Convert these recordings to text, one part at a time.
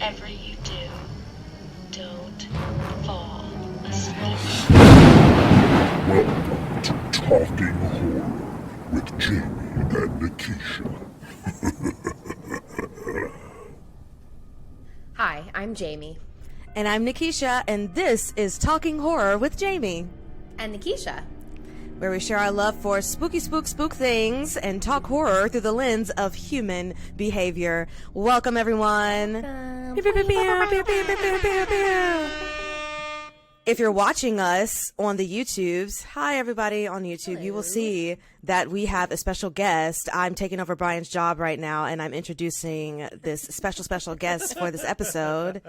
whatever you do, don't fall asleep. Welcome to Talking Horror with Jamie and Nikisha. Hi, I'm Jamie. And I'm Nikisha, and this is Talking Horror with Jamie, And Nikisha. where we share our love for spooky spook things and talk horror through the lens of human behavior. Welcome, everyone. If you're watching us on the YouTubes, hi everybody on YouTube, Hello. You will see that we have a special guest. I'm taking over Brian's job right now, and I'm introducing this special guest for this episode.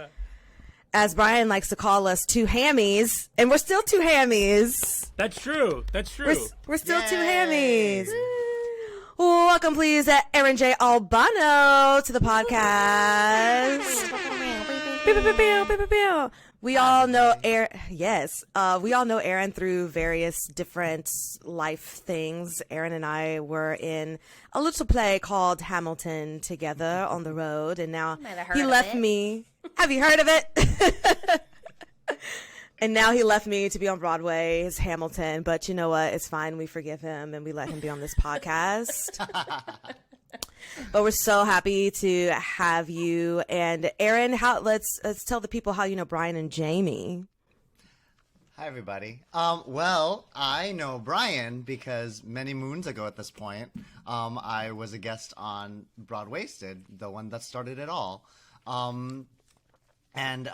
As Brian likes to call us, two hammies, and we're still two hammies. That's true. We're still two hammies. Welcome, please, Aaron J Albano to the podcast. We all know Aaron. Yes, we all know Aaron through various different life things. Aaron and I were in a little play called Hamilton together on the road, and now he left me. Have you heard of it? And now he left me to be on Broadway, his Hamilton. But you know what? It's fine. We forgive him and we let him be on this podcast. But we're so happy to have you. And Aaron, let's tell the people how you know Brian and Jamie. Hi, everybody. Well, I know Brian because many moons ago at this point, I was a guest on Broadwasted, the one that started it all. And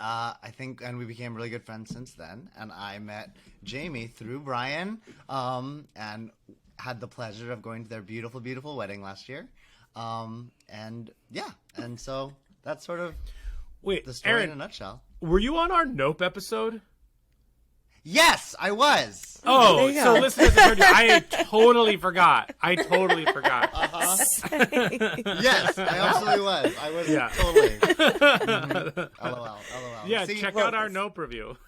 we became really good friends since then. And I met Jamie through Brian, and had the pleasure of going to their beautiful, beautiful wedding last year. And so that's sort of the story Aaron, in a nutshell. Were you on our Nope episode? Yes, I was. Oh, so go. listeners, I totally forgot. Yes, I absolutely was. I was totally. LOL. Yeah, See, check look, out our Nope review.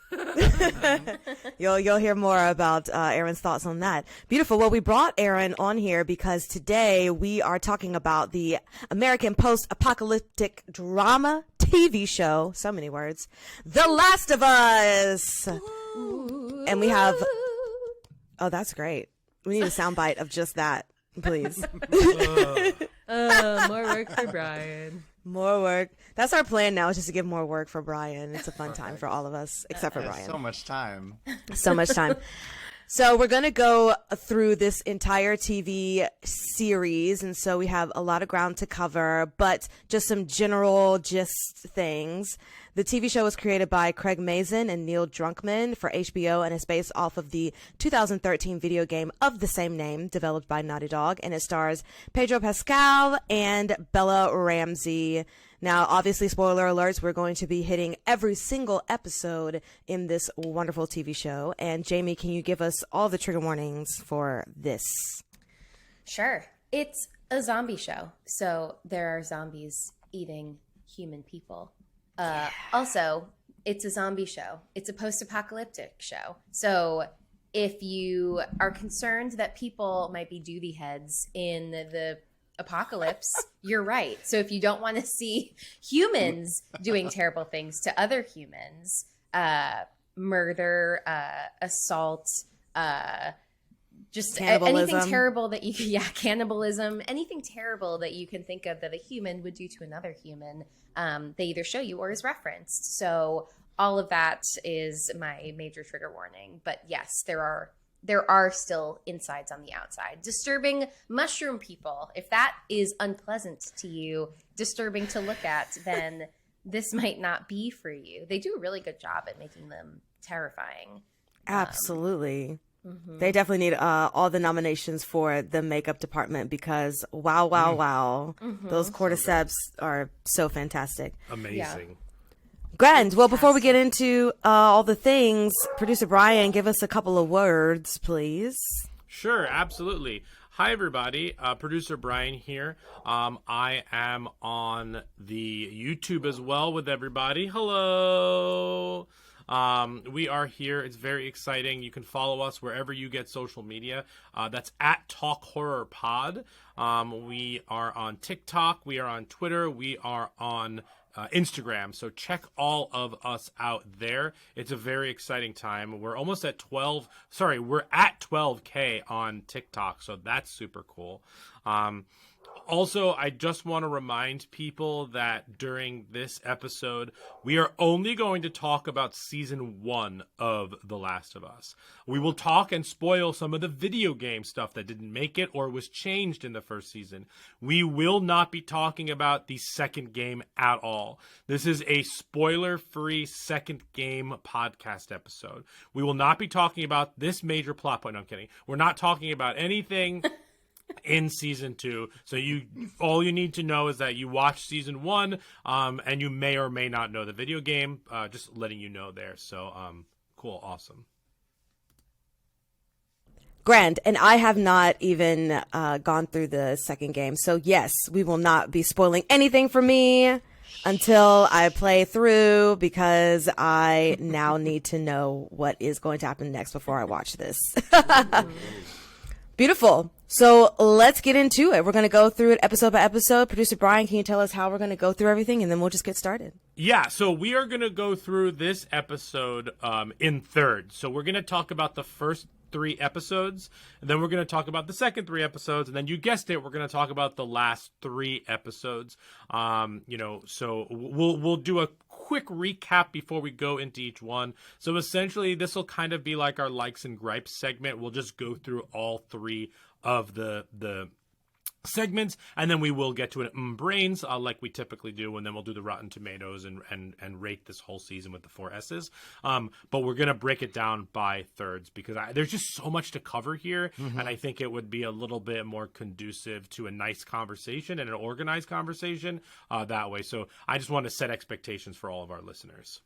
You'll hear more about Aaron's thoughts on that. Beautiful. Well, we brought Aaron on here because today we are talking about the American post-apocalyptic drama TV show, so many words, The Last of Us. And we have, oh, that's great. We need a soundbite of just that, please. More work for Brian. More work. That's our plan now, is just to give more work for Brian. It's a fun time for all of us, except for Brian. So much time. So much time. So we're going to go through this entire TV series, and so we have a lot of ground to cover, but just some general gist things. The TV show was created by Craig Mazin and Neil Druckmann for HBO and is based off of the 2013 video game of the same name, developed by Naughty Dog, and it stars Pedro Pascal and Bella Ramsey. Now, obviously, spoiler alerts, we're going to be hitting every single episode in this wonderful TV show. And Jamie, can you give us all the trigger warnings for this? Sure. It's a zombie show, so there are zombies eating human people. Also, it's a zombie show. It's a post-apocalyptic show. So if you are concerned that people might be doobie heads in the apocalypse, you're right. So if you don't want to see humans doing terrible things to other humans, murder, assault, just anything terrible that cannibalism, anything terrible that you can think of that a human would do to another human, they either show you or is referenced. So all of that is my major trigger warning. But yes, there are still insides on the outside. Disturbing mushroom people. If that is unpleasant to you, disturbing to look at, then this might not be for you. They do a really good job at making them terrifying. Absolutely. They definitely need all the nominations for the makeup department because wow. Those cordyceps are so fantastic. Amazing. Yeah. Grand. Well, before we get into all the things, producer Brian, give us a couple of words, please. Sure, absolutely. Hi, everybody. Producer Brian here. I am on the YouTube as well with everybody. Hello. We are here. It's very exciting. You can follow us wherever you get social media. That's at Talk Horror Pod. We are on TikTok. We are on Twitter. We are on Instagram. So check all of us out there. It's a very exciting time. We're almost at we're at 12K on TikTok. So that's super cool. Also, I just want to remind people that during this episode, we are only going to talk about season 1 of The Last of Us. We will talk and spoil some of the video game stuff that didn't make it or was changed in the first season. We will not be talking about the second game at all. This is a spoiler-free second game podcast episode. We will not be talking about this major plot point. No, I'm kidding. We're not talking about anything in season 2, so all you need to know is that you watched season 1, and you may or may not know the video game. Just letting you know there. So cool, awesome, Grand. And I have not even gone through the second game, so yes, we will not be spoiling anything for me until I play through, because I now need to know what is going to happen next before I watch this. Beautiful. So let's get into it. We're going to go through it episode by episode. Producer Brian, can you tell us how we're going to go through everything, and then we'll just get started? Yeah, so we are going to go through this episode in thirds. So we're going to talk about the first 3 episodes, and then we're going to talk about the second 3 episodes, and then you guessed it, we're going to talk about the last 3 episodes. So we'll do a quick recap before we go into each one. So essentially, this will kind of be like our likes and gripes segment. We'll just go through all 3 of the segments, and then we will get to an brains like we typically do, and then we'll do the Rotten Tomatoes and rate this whole season with the 4 S's. But we're gonna break it down by thirds, because there's just so much to cover here, and I think it would be a little bit more conducive to a nice conversation and an organized conversation that way. So I just want to set expectations for all of our listeners.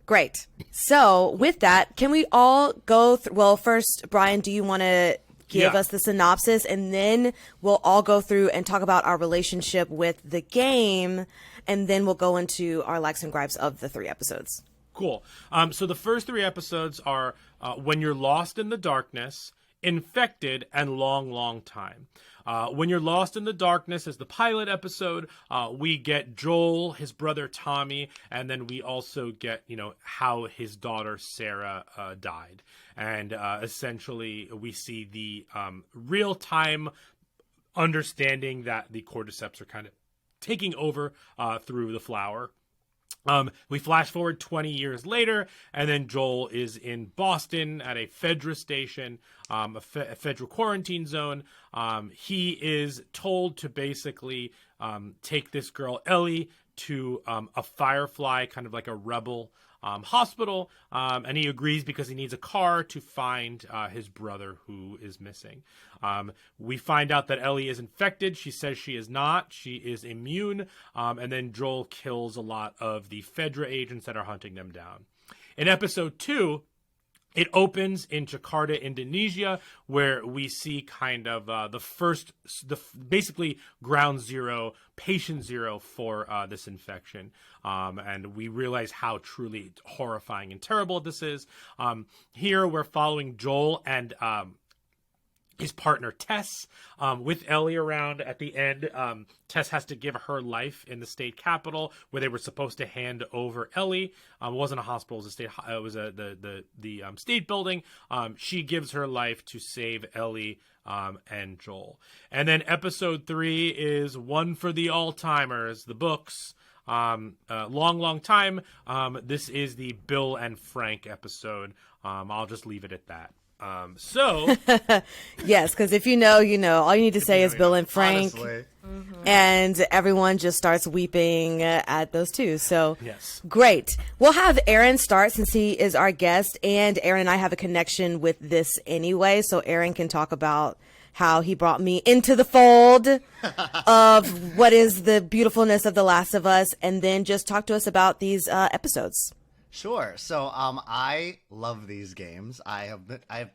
Great. So with that, can we all go through? Well, first, Brian, do you want to give us the synopsis, and then we'll all go through and talk about our relationship with the game, and then we'll go into our likes and gripes of the 3 episodes. Cool. So the first 3 episodes are When You're Lost in the Darkness, Infected, and Long, Long Time. When You're Lost in the Darkness is the pilot episode. We get Joel, his brother Tommy, and then we also get, how his daughter Sarah died. And essentially we see the real-time understanding that the cordyceps are kind of taking over through the flower. We flash forward 20 years later, and then Joel is in Boston at a Fedra station, a federal quarantine zone. He is told to basically take this girl, Ellie, to a Firefly, kind of like a rebel hospital, and he agrees because he needs a car to find his brother who is missing. We find out that Ellie is infected. She says she is not. She is immune, and then Joel kills a lot of the Fedra agents that are hunting them down. In episode 2, it opens in Jakarta, Indonesia, where we see kind of basically ground zero, patient zero for this infection. And we realize how truly horrifying and terrible this is. Here we're following Joel and his partner Tess, with Ellie around at the end. Tess has to give her life in the state capitol, where they were supposed to hand over Ellie. It wasn't a hospital; it was a state. It was the state building. She gives her life to save Ellie and Joel. And then episode 3 is One for the All-Timers, the books. Long, long time. This is the Bill and Frank episode. I'll just leave it at that. Yes, because if you know, you know. All you need to say is Bill and Frank, and everyone just starts weeping at those 2. So yes, great. We'll have Aaron start, since he is our guest, and Aaron and I have a connection with this anyway, so Aaron can talk about how he brought me into the fold of what is the beautifulness of The Last of Us, and then just talk to us about these episodes. Sure. So I love these games. I have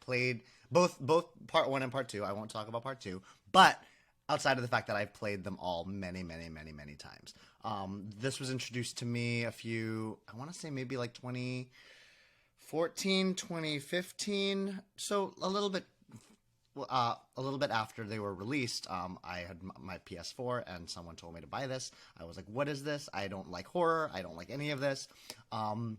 played both part 1 and part 2. I won't talk about part 2, but outside of the fact that I've played them all many times. This was introduced to me I want to say maybe like 2014, 2015. So a little bit a little bit after they were released, I had my PS4 and someone told me to buy this. I was like, what is this? I don't like horror. I don't like any of this. And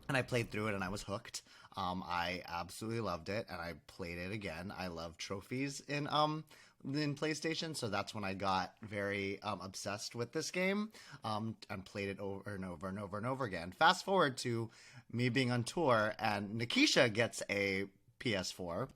I played through it and I was hooked. I absolutely loved it and I played it again. I love trophies in PlayStation, so that's when I got very obsessed with this game and played it over and over and over and over again. Fast forward to me being on tour and Nikisha gets a PS4,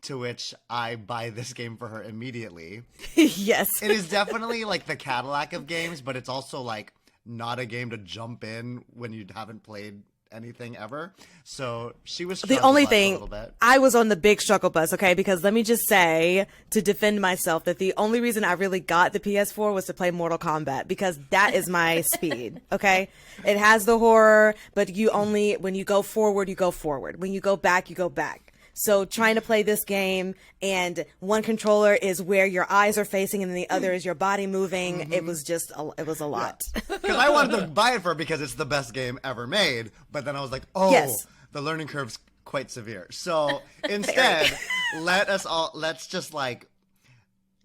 to which I buy this game for her immediately. Yes. It is definitely like the Cadillac of games, but it's also like not a game to jump in when you haven't played anything ever. So she was The only a thing, little bit. I was on the big struggle bus, okay? Because let me just say, to defend myself, that the only reason I really got the PS4 was to play Mortal Kombat, because that is my speed, okay? It has the horror, but you only, when you go forward, you go forward. When you go back, you go back. So trying to play this game and one controller is where your eyes are facing and then the other is your body moving. It was just, it was a lot. Because I wanted to buy it for her because it's the best game ever made. But then I was like, oh, Yes. the learning curve's quite severe. So instead, let's just like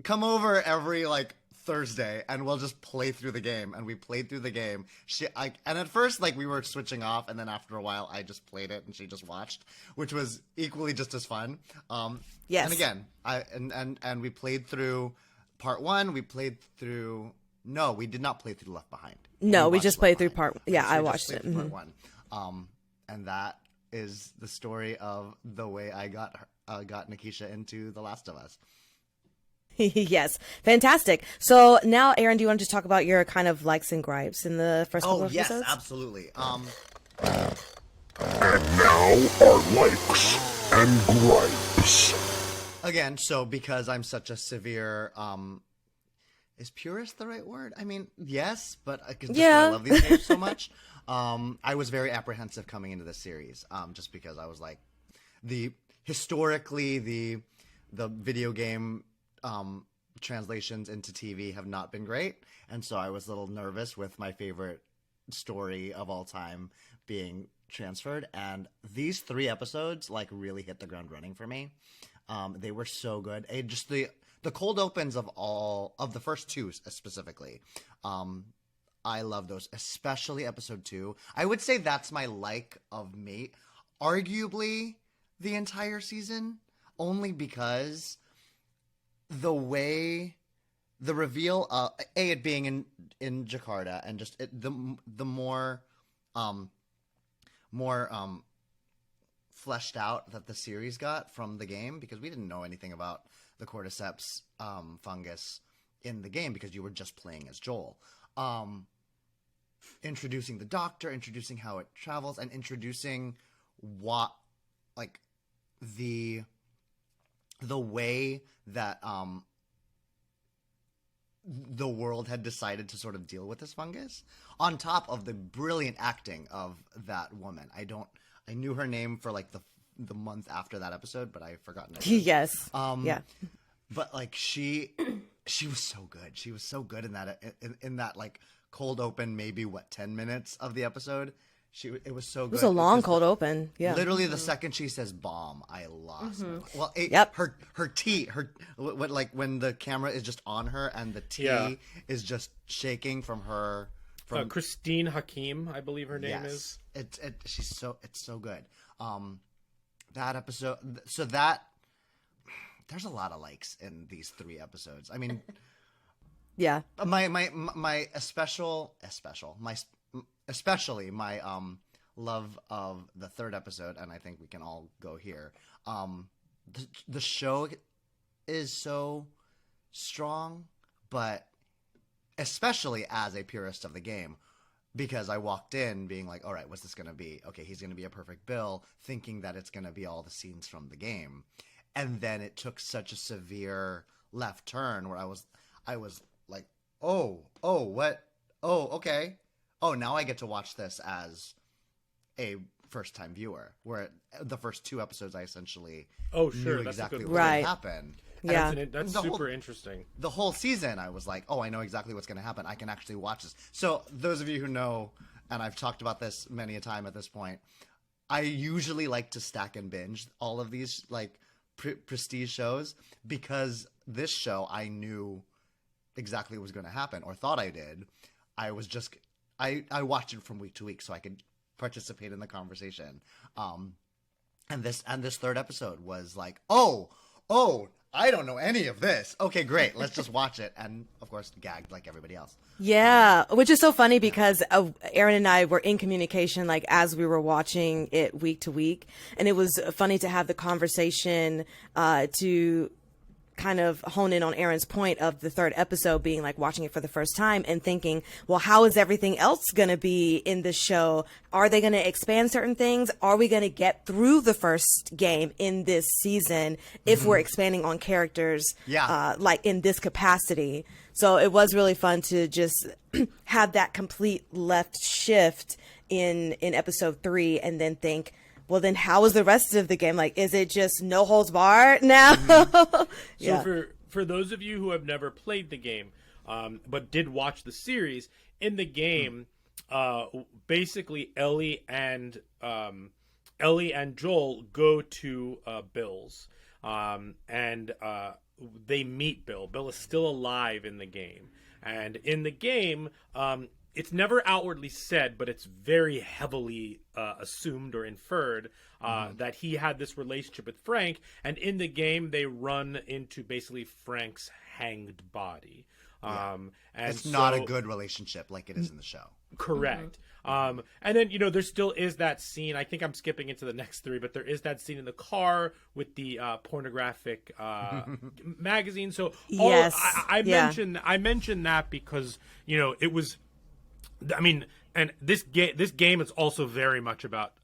come over every like Thursday and we'll just play through the game. And we played through the game. And at first, like, we were switching off, and then after a while I just played it and she just watched, which was equally just as fun. Yes. And again, and we played through part 1. We played through we did not play through Left Behind. No, we watched just Left played through Behind. part, yeah, So I we just watched played it. through part 1. And that is the story of the way I got Nikisha into The Last of Us. Yes, fantastic. So now, Aaron, do you want to just talk about your kind of likes and gripes in the first couple of episodes? Absolutely. And now our likes and gripes. Again, so because I'm such a severe, is purist the right word? I mean, yes, but I love these games so much. I was very apprehensive coming into this series, just because I was like, historically the video game translations into TV have not been great, and so I was a little nervous with my favorite story of all time being transferred. And these 3 episodes like really hit the ground running for me. They were so good. Just the cold opens of all of the first 2 specifically. I love those, especially episode 2. I would say that's my like of Mate, arguably the entire season, only because the way the reveal, it being in Jakarta, and just the more fleshed out that the series got from the game, because we didn't know anything about the cordyceps fungus in the game because you were just playing as Joel. Introducing the doctor, introducing how it travels, and introducing what, like, the way that the world had decided to sort of deal with this fungus, on top of the brilliant acting of that woman. I knew her name for like the month after that episode, but I've forgotten it. Yes. Yeah. But like she was so good. She was so good in that like cold open, maybe 10 minutes of the episode. It was so good. It was a long cold open. Yeah. Literally the second she says bomb, I lost. Well, Yep. her tea, when the camera is just on her and the tea is just shaking from her. From Christine Hakim, I believe her name is. It's so good. That episode, so that there's a lot of likes in these 3 episodes. I mean, Yeah. Especially my love of the 3rd episode, and I think we can all go here. The show is so strong, but especially as a purist of the game, because I walked in being like, all right, what's this going to be? Okay, he's going to be a perfect Bill, thinking that it's going to be all the scenes from the game. And then it took such a severe left turn where I was like, what? Oh, okay. Oh, now I get to watch this as a first-time viewer, where the first 2 episodes I essentially knew That's exactly a good what point. would happen. Yeah. That's super interesting. The whole season, I was like, oh, I know exactly what's going to happen. I can actually watch this. So those of you who know, and I've talked about this many a time at this point, I usually like to stack and binge all of these like prestige shows, because this show I knew exactly what was going to happen, or thought I did. I was just I watched it from week to week so I could participate in the conversation. And this third episode was like, oh, I don't know any of this. Okay, great. Let's just watch it. And of course, gagged like everybody else. Yeah, which is so funny because Aaron and I were in communication like as we were watching it week to week, and it was funny to have the conversation to kind of hone in on Aaron's point of the third episode being like watching it for the first time and thinking, well, how is everything else going to be in the show? Are they going to expand certain things? Are we going to get through the first game in this season if we're expanding on characters like in this capacity? So it was really fun to just have that complete left shift in episode 3 and then think, well, then how is the rest of the game? Like, is it just no holds barred now? So for those of you who have never played the game, but did watch the series, in the game, basically Ellie and Joel go to Bill's, and they meet Bill. Bill is still alive in the game, and in the game, it's never outwardly said, but it's very heavily assumed or inferred that he had this relationship with Frank. And in the game, they run into basically Frank's hanged body. And it's not a good relationship like it is in the show. Correct. And then, there still is that scene. I think I'm skipping into the next 3, but there is that scene in the car with the pornographic magazine. So I mentioned that because, it was... I mean, and this game is also very much about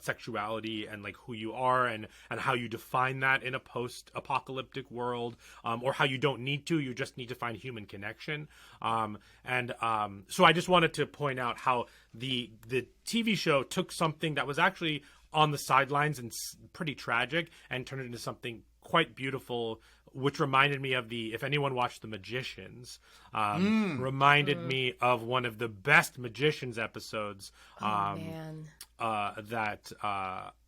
sexuality and like who you are and how you define that in a post-apocalyptic world, or how you don't need to, you just need to find human connection. So I just wanted to point out how the TV show took something that was actually on the sidelines and pretty tragic and turned it into something quite beautiful, which reminded me of if anyone watched The Magicians, reminded me of one of the best Magicians episodes. That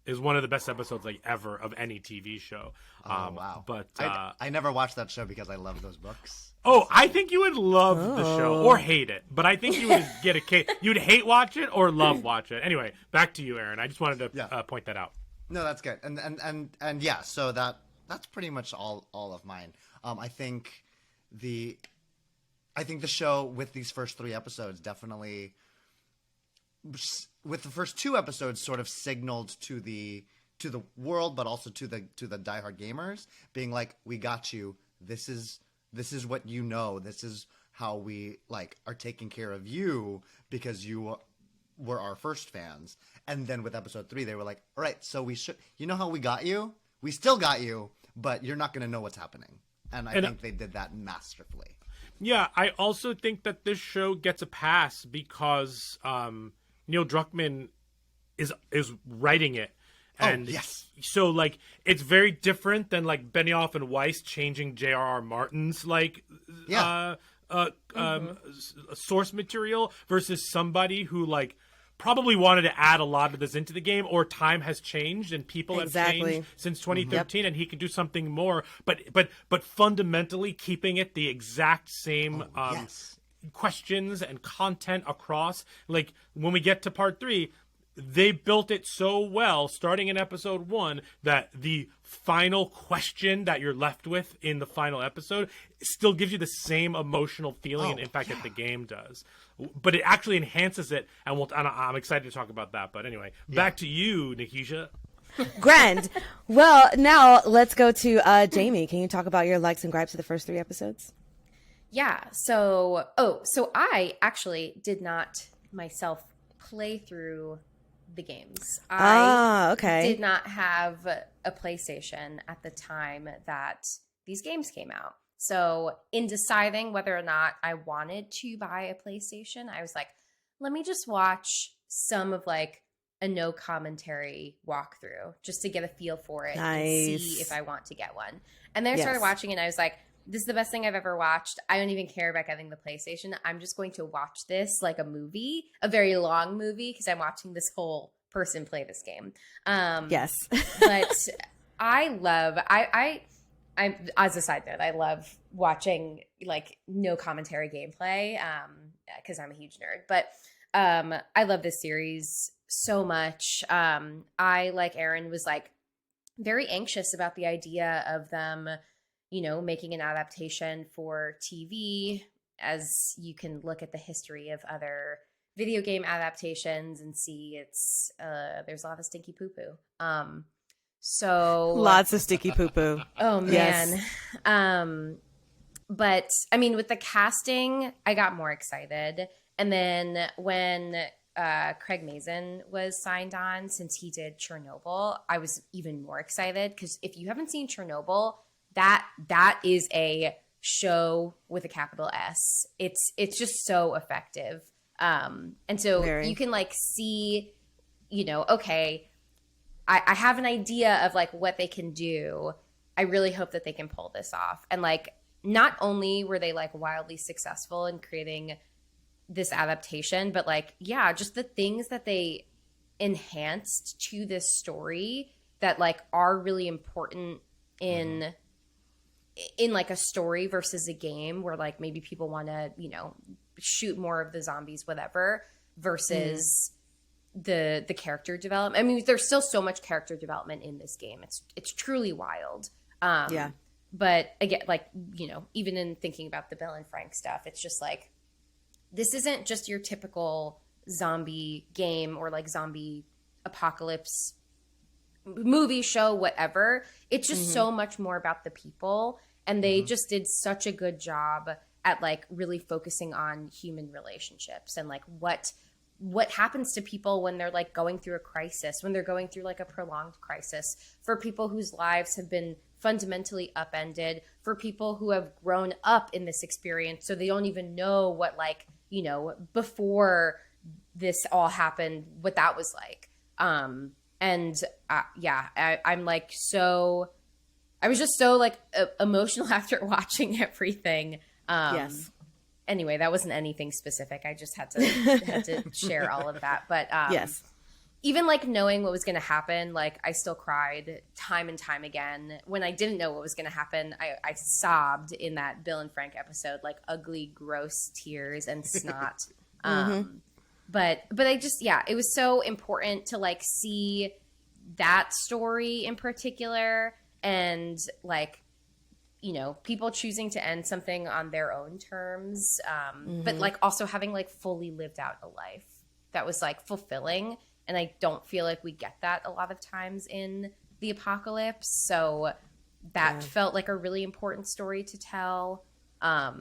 is one of the best episodes like ever of any TV show. Wow. But I never watched that show because I love those books. Oh, I think you would love the show or hate it, but I think you would get a kick. You would hate watch it or love watch it. Anyway, back to you, Aaron. I just wanted to point that out. No, that's good. And yeah, so that's pretty much all of mine. I think the show with these first 3 episodes definitely, with the first 2 episodes, sort of signaled to the world, but also to the diehard gamers, being like, we got you. This is what you know. This is how we are taking care of you because you were our first fans. And then with episode 3, they were like, all right, so we should, how we got you? We still got you, but you're not going to know what's happening. And I think they did that masterfully. Yeah, I also think that this show gets a pass because Neil Druckmann is writing it. And so it's very different than Benioff and Weiss changing J.R.R. Martin's source material versus somebody who probably wanted to add a lot of this into the game, or time has changed and people have changed since 2013 and he can do something more, but fundamentally keeping it the exact same questions and content across. Like when we get to part 3, they built it so well starting in episode 1 that the final question that you're left with in the final episode still gives you the same emotional feeling and impact that the game does. But it actually enhances it, and I'm excited to talk about that. But anyway, back to you, Nikisha. Grand. Well, now let's go to Jamie. Can you talk about your likes and gripes of the first 3 episodes? Yeah. So I actually did not myself play through the games. I did not have a PlayStation at the time that these games came out. So in deciding whether or not I wanted to buy a PlayStation, I was like, let me just watch some of a no commentary walkthrough just to get a feel for it and see if I want to get one. And then I started watching it and I was like, this is the best thing I've ever watched. I don't even care about getting the PlayStation. I'm just going to watch this like a movie, a very long movie, because I'm watching this whole person play this game. Yes. But I as a side note, I love watching like no commentary gameplay because I'm a huge nerd. But I love this series so much. I, like Aaron, was like very anxious about the idea of them, making an adaptation for TV, as you can look at the history of other video game adaptations and see there's a lot of stinky poo poo. So Lots of sticky poo poo. oh man. Yes. But I mean, with the casting, I got more excited. And then when Craig Mazin was signed on, since he did Chernobyl, I was even more excited, because if you haven't seen Chernobyl, that is a show with a capital S. It's just so effective. And so you can like see, okay, I have an idea of like what they can do. I really hope that they can pull this off. And like, not only were they like wildly successful in creating this adaptation, but like, yeah, just the things that they enhanced to this story that like are really important in like a story versus a game where like maybe people want to, shoot more of the zombies, whatever, versus the character development. I mean, there's still so much character development in this game. It's truly wild. Yeah. But again, like, even in thinking about the Bill and Frank stuff, it's just like, this isn't just your typical zombie game or like zombie apocalypse movie, show, whatever. It's just so much more about the people. And they just did such a good job at like really focusing on human relationships and like what happens to people when they're like going through a crisis, when they're going through like a prolonged crisis, for people whose lives have been fundamentally upended, for people who have grown up in this experience so they don't even know what like, before this all happened, what that was like. I'm like I was just so like emotional after watching everything. Yes. Anyway, that wasn't anything specific. I just had to share all of that. But yes. Even like knowing what was going to happen, like I still cried time and time again. When I didn't know what was going to happen, I sobbed in that Bill and Frank episode, like ugly, gross tears and snot. But I just, it was so important to like see that story in particular, and like, people choosing to end something on their own terms, but like also having like fully lived out a life that was like fulfilling. And I don't feel like we get that a lot of times in the apocalypse. So that felt like a really important story to tell. That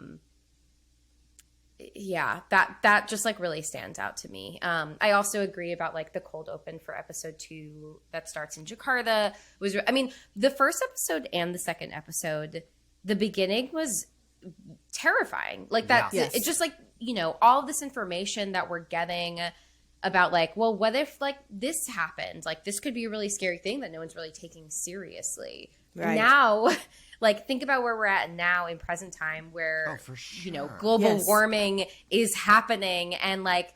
just like really stands out to me. I also agree about like the cold open for episode 2 that starts in Jakarta the first episode and the second episode, the beginning was terrifying. Like that, it's just like, all of this information that we're getting about like, well, what if like this happened? Like this could be a really scary thing that no one's really taking seriously. Right. Now, like think about where we're at now in present time, where global warming is happening, and like,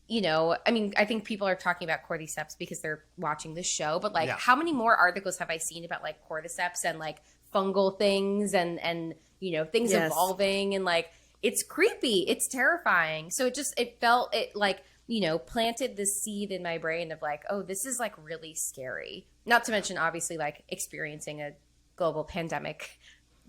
I think people are talking about cordyceps because they're watching this show, but like how many more articles have I seen about like cordyceps and like fungal things and things evolving, and like it's creepy, it's terrifying. So it felt like planted this seed in my brain of like, oh, this is like really scary. Not to mention, obviously, like experiencing a global pandemic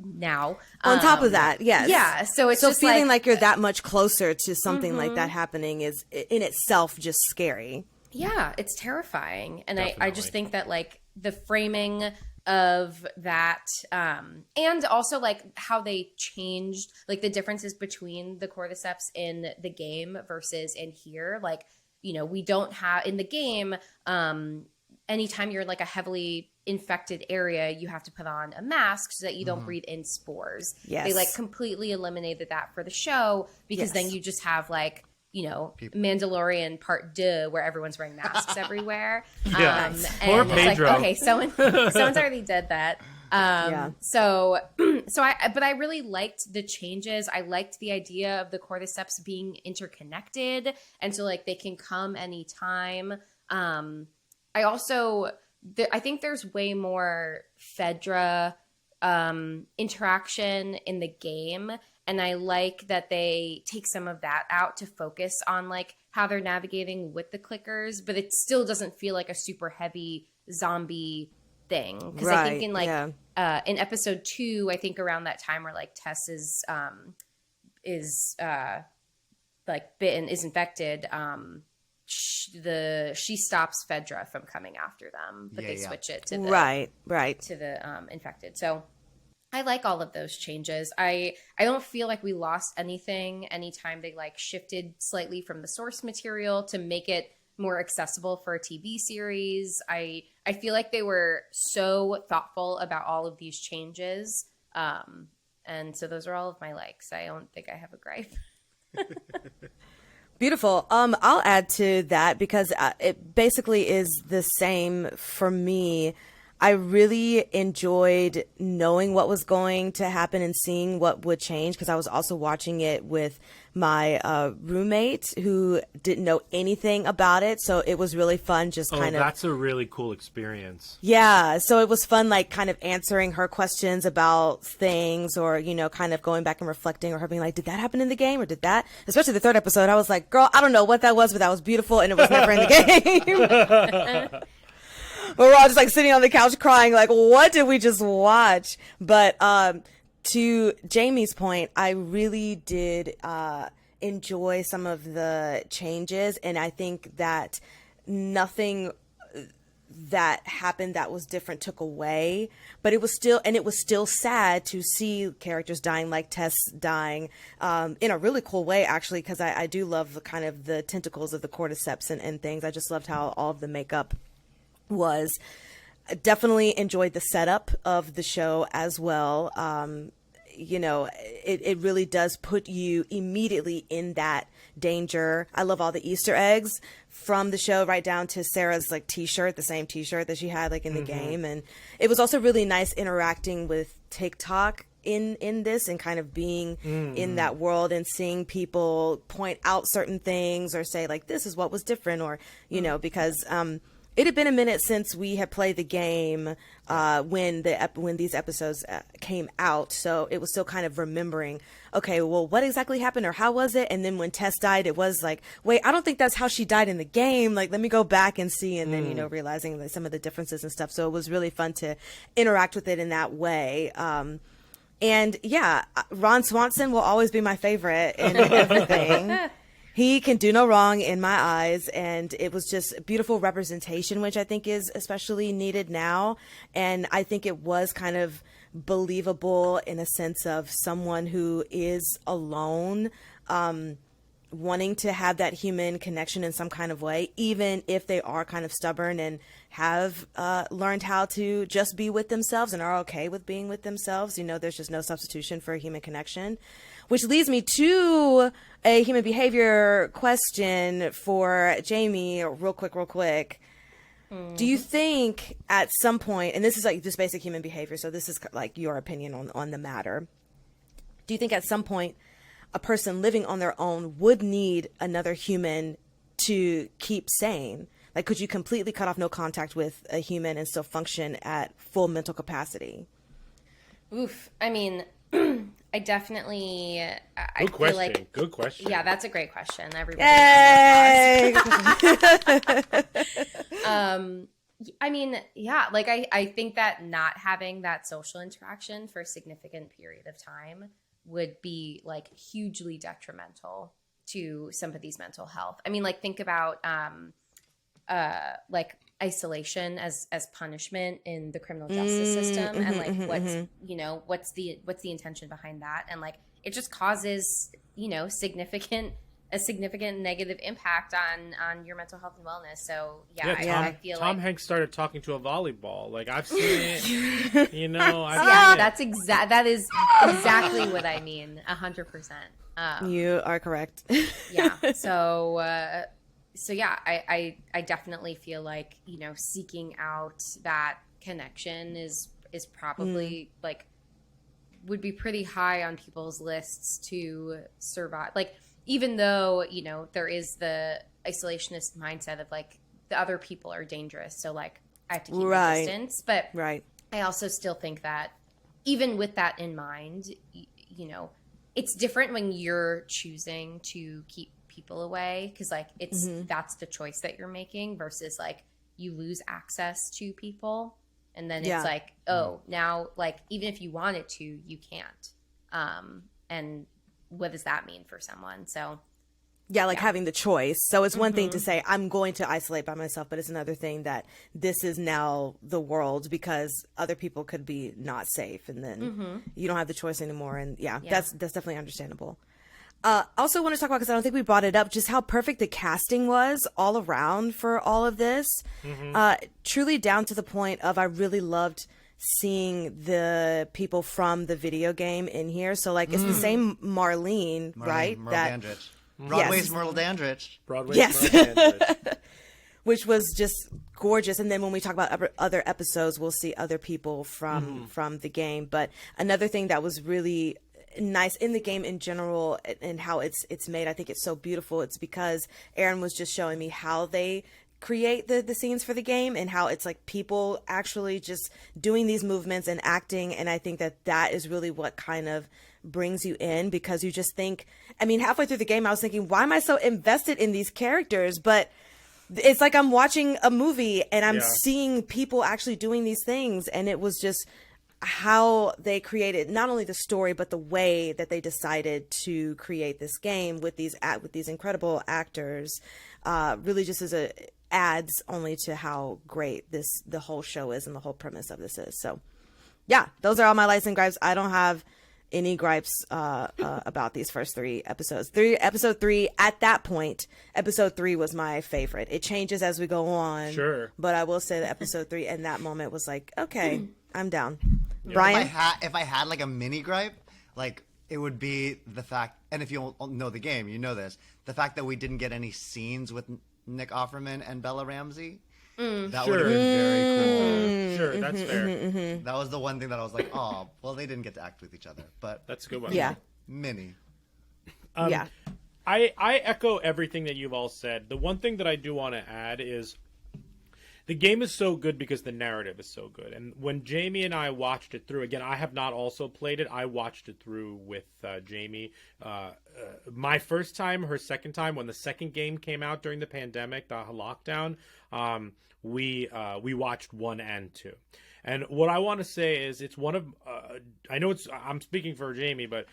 now. On top of that, yes. Yeah. So it's just feeling like you're that much closer to something like that happening is in itself just scary. Yeah, it's terrifying. And I just think that like the framing of that, and also like how they changed like the differences between the cordyceps in the game versus in here. Like, we don't have in the game, anytime you're in like a heavily infected area, you have to put on a mask so that you don't breathe in spores. Yes. They like completely eliminated that for the show, because then you just have like, Mandalorian Part 2 where everyone's wearing masks everywhere. Yeah. Poor Pedro. Like, okay, someone's already did that. But I really liked the changes. I liked the idea of the cordyceps being interconnected, and so like they can come anytime. I also I think there's way more Fedra interaction in the game, and I like that they take some of that out to focus on like how they're navigating with the clickers, but it still doesn't feel like a super heavy zombie thing. Because I think in like in episode 2, I think around that time where like Tess is like bitten, is infected, she stops Fedra from coming after them, but they switch it to the to the infected. So I like all of those changes. I don't feel like we lost anything anytime they like shifted slightly from the source material to make it more accessible for a TV series. I feel like they were so thoughtful about all of these changes. And so those are all of my likes. I don't think I have a gripe. Beautiful. I'll add to that because it basically is the same for me. I really enjoyed knowing what was going to happen and seeing what would change, because I was also watching it with my roommate who didn't know anything about it. So it was really fun just kind of... that's a really cool experience. Yeah. So it was fun, like kind of answering her questions about things, or, you know, kind of going back and reflecting, or her being like, did that happen in the game, or did that? Especially the third episode. I was like, girl, I don't know what that was, but that was beautiful, and it was never in the game. But we're all just like sitting on the couch crying, like, what did we just watch? But to Jamie's point, I really did enjoy some of the changes, and I think that nothing that happened that was different took away, but it was still sad to see characters dying, like Tess dying, in a really cool way, actually, because I do love the kind of the tentacles of the cordyceps and things. I just loved how all of the makeup was. Definitely enjoyed the setup of the show as well. You know, it really does put you immediately in that danger. I love all the Easter eggs from the show, right down to Sarah's like t-shirt, the same t-shirt that she had like in the game. And it was also really nice interacting with TikTok in this, and kind of being in that world and seeing people point out certain things or say like, this is what was different, or, you know, because it had been a minute since we had played the game when these episodes came out, so it was still kind of remembering, okay, well, what exactly happened, or how was it? And then when Tess died, it was like, wait, I don't think that's how she died in the game. Like, let me go back and see, and then, you know, realizing like some of the differences and stuff. So it was really fun to interact with it in that way. And yeah, Ron Swanson will always be my favorite in everything. He can do no wrong in my eyes, and it was just beautiful representation, which I think is especially needed now. And I think it was kind of believable in a sense of someone who is alone, wanting to have that human connection in some kind of way, even if they are kind of stubborn and have learned how to just be with themselves and are okay with being with themselves. You know, there's just no substitution for a human connection. Which leads me to a human behavior question for Jamie, real quick. Do you think at some point, and this is like just basic human behavior, so this is like your opinion on the matter. Do you think at some point a person living on their own would need another human to keep sane? Like, could you completely cut off no contact with a human and still function at full mental capacity? Oof. I mean, I definitely. Good question. Good question. Yeah, that's a great question. Everybody. Yay! I mean, yeah, like I think that not having that social interaction for a significant period of time would be like hugely detrimental to somebody's mental health. I mean, like think about like isolation as punishment in the criminal justice system, and like what's you know what's the intention behind that, and like it just causes, you know, a significant negative impact on your mental health and wellness. So I feel Tom like Hanks started talking to a volleyball. Like, I've seen it. You know, I've seen it. That is exactly what I mean. 100%. You are correct. Yeah. So yeah, I definitely feel like, you know, seeking out that connection is probably like would be pretty high on people's lists to survive. Like, even though, you know, there is the isolationist mindset of like the other people are dangerous, so like I have to keep my Right. distance. But Right. I also still think that even with that in mind, it's different when you're choosing to keep people away because like that's the choice that you're making versus like you lose access to people and then Yeah. it's like, oh, now like even if you wanted to, you can't. And what does that mean for someone? So Yeah, like having the choice. So it's one thing to say, I'm going to isolate by myself, but it's another thing that this is now the world because other people could be not safe and then you don't have the choice anymore. And that's definitely understandable. Also want to talk about, because I don't think we brought it up, just how perfect the casting was all around for all of this. Truly down to the point of I really loved seeing the people from the video game in here. So like it's the same Marlene, right? Myrtle Dandridge. Broadway's Yes. Myrtle Dandridge. Broadway's Yes. Myrtle Dandridge. Which was just gorgeous. And then when we talk about other episodes, we'll see other people from the game. But another thing that was really nice in the game in general and how it's made, I think it's so beautiful. It's because Aaron was just showing me how they create the scenes for the game and how it's like people actually just doing these movements and acting. And I think that is really what kind of brings you in, because you just think, I mean, halfway through the game, I was thinking, why am I so invested in these characters? But it's like I'm watching a movie and I'm seeing people actually doing these things. And it was just how they created not only the story, but the way that they decided to create this game with these incredible actors, really just adds only to how great the whole show is and the whole premise of this is. So yeah, those are all my lights and gripes. I don't have any gripes about these first 3 episodes. Episode 3, at that point, episode 3 was my favorite. It changes as we go on. Sure. But I will say that episode 3 in that moment was like, okay, I'm down. Brian? If I had like a mini gripe, like it would be the fact, and if you know the game, you know this, the fact that we didn't get any scenes with Nick Offerman and Bella Ramsey. That would have been very cool. Sure, that's fair. That was the one thing that I was like, oh, well, they didn't get to act with each other, but That's a good one. Yeah. mini. Yeah. I echo everything that you've all said. The one thing that I do want to add is the game is so good because the narrative is so good. And when Jamie and I watched it through, again, I have not also played it. I watched it through with Jamie. My first time, her second time, when the second game came out during the pandemic, the lockdown, we watched 1 and 2. And what I want to say is it's one of, I know I'm speaking for Jamie, but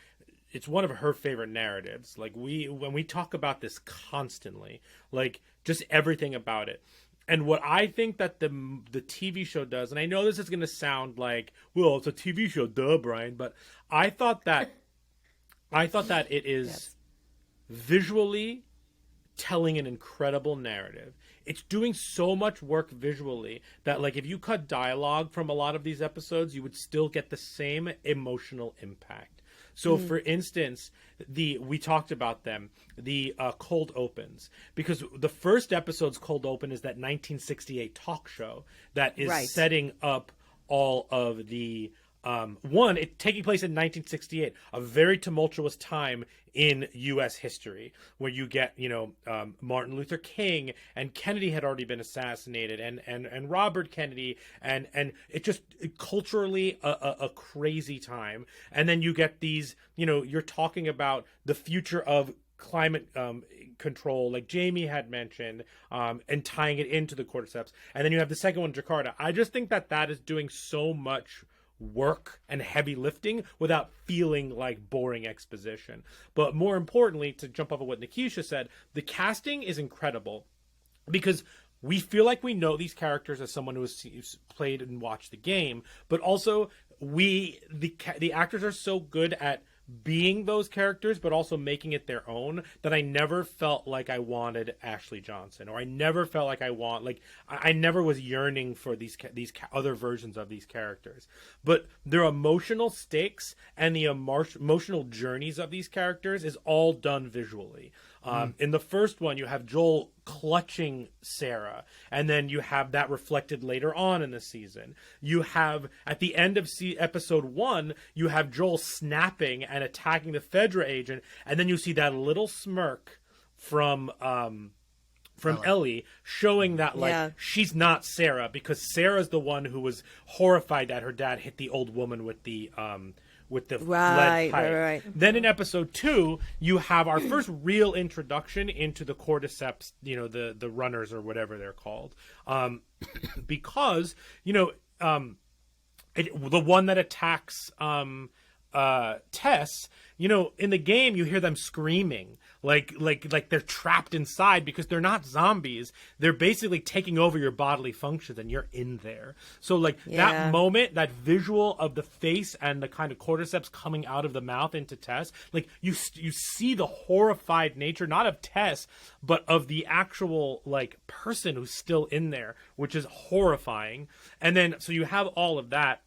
it's one of her favorite narratives. Like when we talk about this constantly, like just everything about it. And what I think that the TV show does, and I know this is going to sound like, well, it's a TV show, duh, Brian, but I thought that it is visually telling an incredible narrative. It's doing so much work visually that, like, if you cut dialogue from a lot of these episodes, you would still get the same emotional impact. So, for instance, we talked about them, the cold opens, because the first episode's cold open is that 1968 talk show that is setting up all of the it taking place in 1968, a very tumultuous time in U.S. history, where you get, Martin Luther King and Kennedy had already been assassinated, and Robert Kennedy, and it just culturally a crazy time. And then you get these, you're talking about the future of climate control, like Jamie had mentioned, and tying it into the cordyceps. And then you have the second one, Jakarta. I just think that is doing so much work and heavy lifting without feeling like boring exposition. But more importantly, to jump off of what Nikisha said, the casting is incredible because we feel like we know these characters as someone who has played and watched the game, but also the actors are so good at being those characters, but also making it their own, that I never felt like I wanted Ashley Johnson, or I never felt like I never was yearning for these other versions of these characters. But their emotional stakes and the emotional journeys of these characters is all done visually. In the first one, you have Joel clutching Sarah, and then you have that reflected later on in the season. You have, at the end of episode 1, you have Joel snapping and attacking the Fedra agent, and then you see that little smirk from from Ellie, showing that like she's not Sarah, because Sarah's the one who was horrified that her dad hit the old woman with the lead pipe. Right. Then in episode 2, you have our first real introduction into the cordyceps, the runners or whatever they're called, because the one that attacks Tess, in the game you hear them screaming like they're trapped inside, because they're not zombies. They're basically taking over your bodily functions, and you're in there. So that moment, that visual of the face and the kind of cordyceps coming out of the mouth into Tess, like you see the horrified nature, not of Tess, but of the actual person who's still in there, which is horrifying. And then so you have all of that.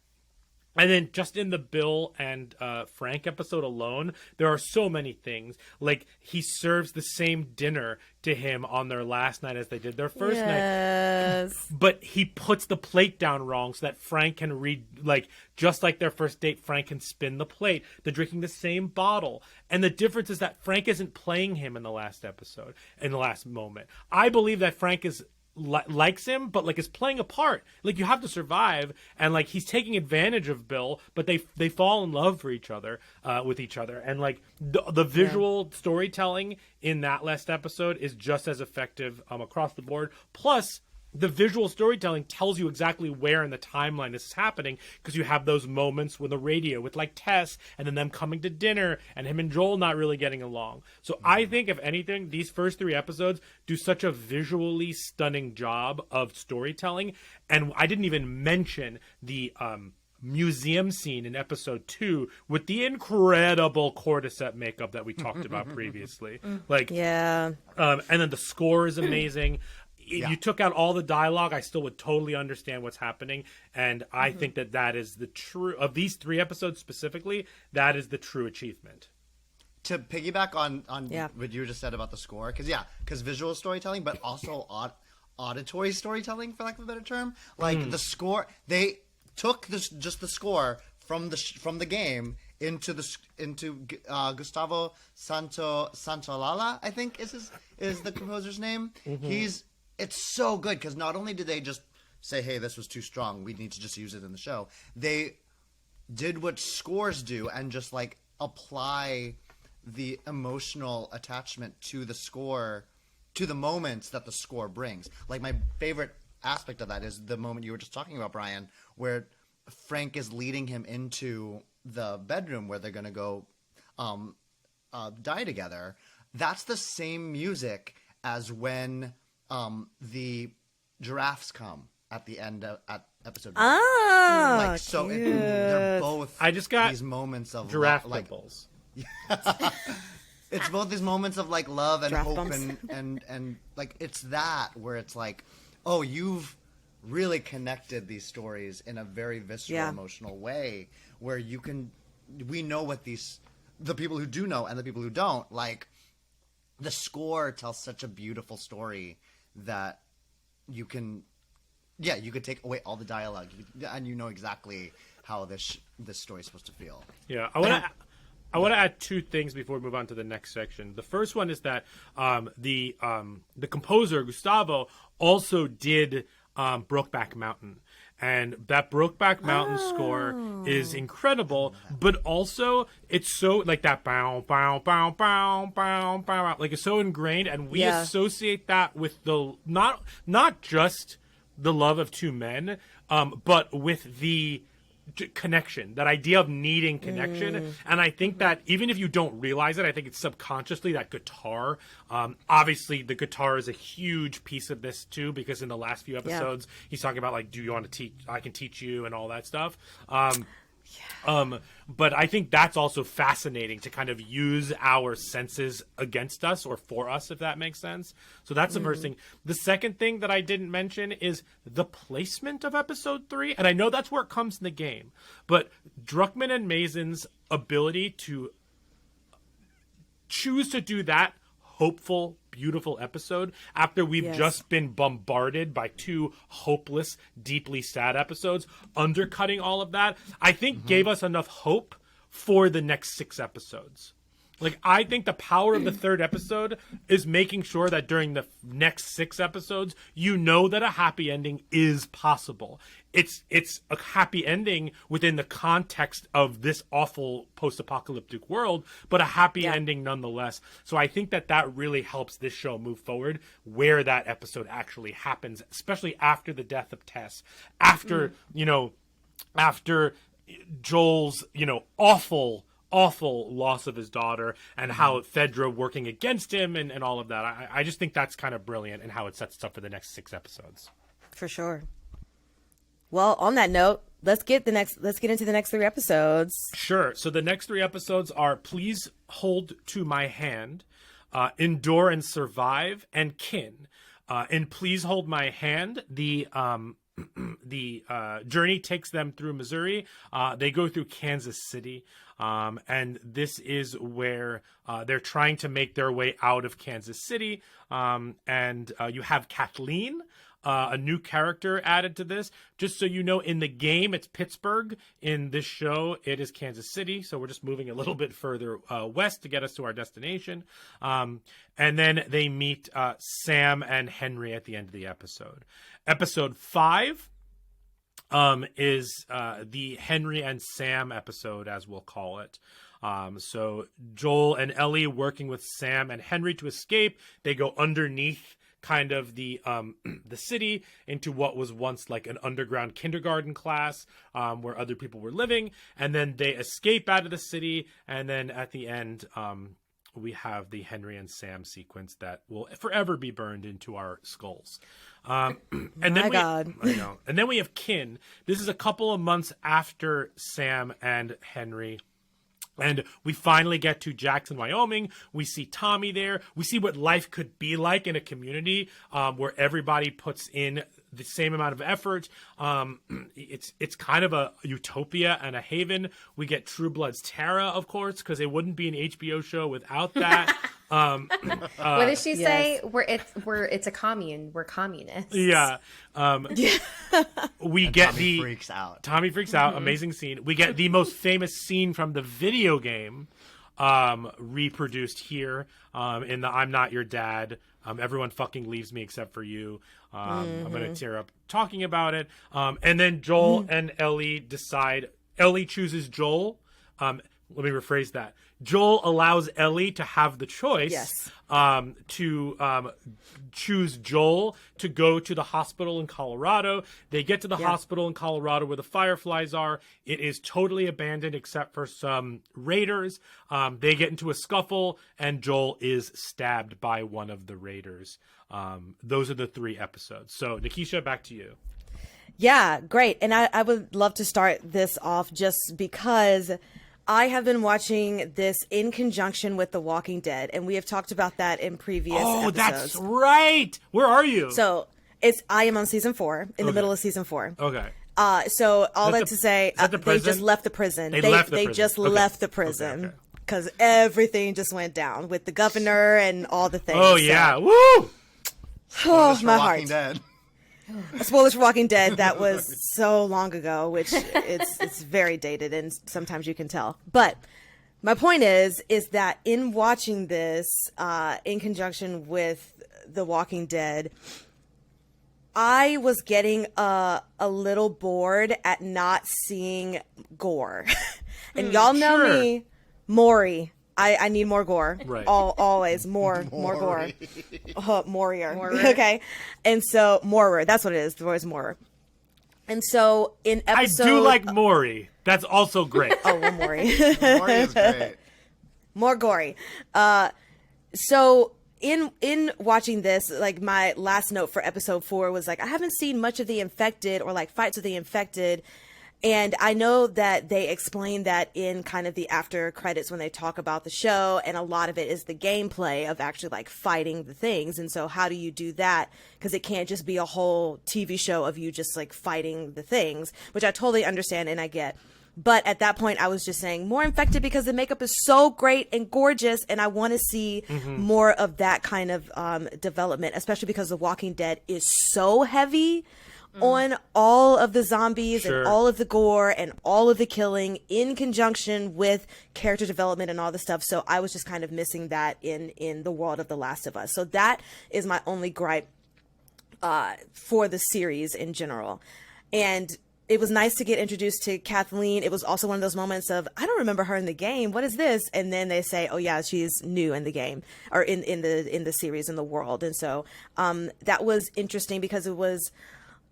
And then just in the Bill and Frank episode alone, there are so many things. Like, he serves the same dinner to him on their last night as they did their first night. But he puts the plate down wrong so that Frank can read, just like their first date, Frank can spin the plate. They're drinking the same bottle. And the difference is that Frank isn't playing him in the last episode, in the last moment. I believe that Frank is likes him, but is playing a part. You have to survive, and he's taking advantage of Bill, but they fall in love for each other, with each other, and the visual storytelling in that last episode is just as effective across the board. Plus, the visual storytelling tells you exactly where in the timeline this is happening, because you have those moments with the radio with Tess, and then them coming to dinner, and him and Joel not really getting along. So I think, if anything, these first 3 episodes do such a visually stunning job of storytelling. And I didn't even mention the museum scene in episode 2 with the incredible cordyceps makeup that we talked about previously. And then the score is amazing. If you took out all the dialogue, I still would totally understand what's happening. And I think that is the true, of these 3 episodes specifically, that is the true achievement. To piggyback on what you just said about the score, because visual storytelling, but also auditory storytelling, for lack of a better term. The score, they took the score from the game into Gustavo Santaolalla, I think is the composer's name. It's so good, because not only did they just say, hey, this was too strong, we need to just use it in the show, they did what scores do and just apply the emotional attachment to the score, to the moments that the score brings. My favorite aspect of that is the moment you were just talking about, Brian, where Frank is leading him into the bedroom where they're going to go die together. That's the same music as when the giraffes come at the end of episode. They're both. I just got these moments of giraffe nipples. It's both these moments of love and giraffe hope bumps. and it's that where it's oh, you've really connected these stories in a very visceral, emotional way, where we know what the people who do know and the people who don't, the score tells such a beautiful story that you could take away all the dialogue, and you know exactly how this story is supposed to feel. Yeah, I want to add 2 things before we move on to the next section. The first one is that the composer Gustavo also did Brokeback Mountain. And that Brokeback Mountain score is incredible, but also it's so that bow, bow, bow, bow, bow, bow, it's so ingrained, and we associate that with the not just the love of 2 men, but with the connection, that idea of needing connection. And I think that even if you don't realize it, I think it's subconsciously that guitar, obviously the guitar is a huge piece of this too, because in the last few episodes he's talking about do you want to teach, I can teach you, and all that stuff. But I think that's also fascinating to kind of use our senses against us or for us, if that makes sense. So that's the first thing. The second thing that I didn't mention is the placement of episode 3. And I know that's where it comes in the game, but Druckmann and Mason's ability to choose to do that hopeful, beautiful episode after we've just been bombarded by 2 hopeless, deeply sad episodes, undercutting all of that, I think gave us enough hope for the next 6 episodes. Like, I think the power of the third episode is making sure that during the next 6 episodes, you know that a happy ending is possible. It's a happy ending within the context of this awful post-apocalyptic world, but a happy ending nonetheless. So I think that really helps this show move forward where that episode actually happens, especially after the death of Tess, after, after Joel's, awful loss of his daughter and how Fedra working against him and all of that. I just think that's kind of brilliant and how it sets us up for the next 6 episodes. For sure. Well, on that note, let's get into the next 3 episodes. Sure. So the next 3 episodes are Please Hold to My Hand, Endure and Survive, and Kin. In Please Hold My Hand, the journey takes them through Missouri. They go through Kansas City. And this is where they're trying to make their way out of Kansas City. And you have Kathleen, a new character added to this. Just so you know, in the game, it's Pittsburgh. In this show, it is Kansas City. So we're just moving a little bit further west to get us to our destination. And then they meet Sam and Henry at the end of the episode. Episode 5 is the Henry and Sam episode, as we'll call it. So Joel and Ellie working with Sam and Henry to escape. They go underneath kind of the city into what was once like an underground kindergarten class where other people were living. And then they escape out of the city. And then at the end, we have the Henry and Sam sequence that will forever be burned into our skulls. And then God. I know. And then we have Kin. This is a couple of months after Sam and Henry. And we finally get to Jackson, Wyoming. We see Tommy there. We see what life could be like in a community where everybody puts in the same amount of effort. It's kind of a utopia and a haven. We get True Blood's Tara, of course, because it wouldn't be an HBO show without that. What did she say? It's a commune. We're communists. Yeah. We get Tommy freaks out. Tommy freaks out. Amazing scene. We get the most famous scene from the video game reproduced here in the I'm Not Your Dad. Everyone fucking leaves me except for you. I'm going to tear up talking about it. And then Joel and Ellie decide. Ellie chooses Joel. Let me rephrase that. Joel allows Ellie to have the choice to choose Joel to go to the hospital in Colorado. They get to the hospital in Colorado where the Fireflies are. It is totally abandoned except for some raiders. They get into a scuffle and Joel is stabbed by one of the raiders. Those are the 3 episodes. So Nikisha, back to you. Yeah, great. And I would love to start this off just because I have been watching this in conjunction with The Walking Dead, and we have talked about that in previous episodes. Oh, that's right. Where are you? So I am on season 4, in the middle of season 4. Okay. So all that to say, the they just left the prison. They just left the prison because everything just went down with the governor and all the things. Oh yeah, woo! Oh, my Walking heart. Dead. Spoilers for Walking Dead. That was so long ago, which it's very dated, and sometimes you can tell. But my point is that in watching this in conjunction with The Walking Dead, I was getting a little bored at not seeing gore. And y'all know me, Maury. I need more gore. Right. Always more gore. Morier. Okay. And so Morer, that's what it is. The word is Morer. And so in episode, I do like Maury. That's also great. Oh, well, Maury. Maury is great. More gory. So in watching this, like my last note for episode 4 was like, I haven't seen much of the infected or like fights with the infected. And I know that they explain that in kind of the after credits when they talk about the show, and a lot of it is the gameplay of actually like fighting the things. And so how do you do that? Because it can't just be a whole TV show of you just like fighting the things, which I totally understand and I get. But at that point, I was just saying more infected because the makeup is so great and gorgeous, and I want to see more of that kind of development, especially because The Walking Dead is so heavy on all of the zombies Sure. and all of the gore and all of the killing in conjunction with character development and all the stuff. So I was just kind of missing that in the world of The Last of Us. So that is my only gripe for the series in general. And it was nice to get introduced to Kathleen. It was also one of those moments of, I don't remember her in the game. What is this? And then they say, oh yeah, she's new in the game, or in the series, in the world. And so that was interesting because it was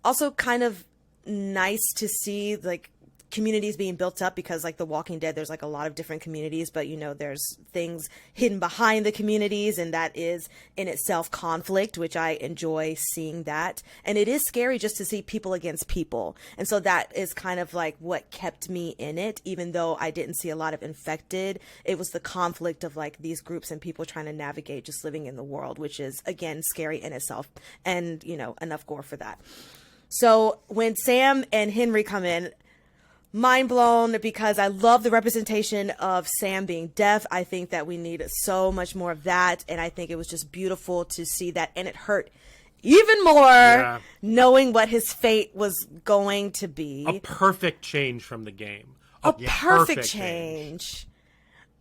also kind of nice to see like communities being built up, because like The Walking Dead, there's like a lot of different communities, but you know, there's things hidden behind the communities, and that is in itself conflict, which I enjoy seeing that. And it is scary just to see people against people. And so that is kind of like what kept me in it, even though I didn't see a lot of infected. It was the conflict of like these groups and people trying to navigate just living in the world, which is again scary in itself, and you know, enough gore for that. So when Sam and Henry come in, mind blown, because I love the representation of Sam being deaf. I think that we need so much more of that. And I think it was just beautiful to see that. And it hurt even more knowing what his fate was going to be. A perfect change from the game. A perfect change.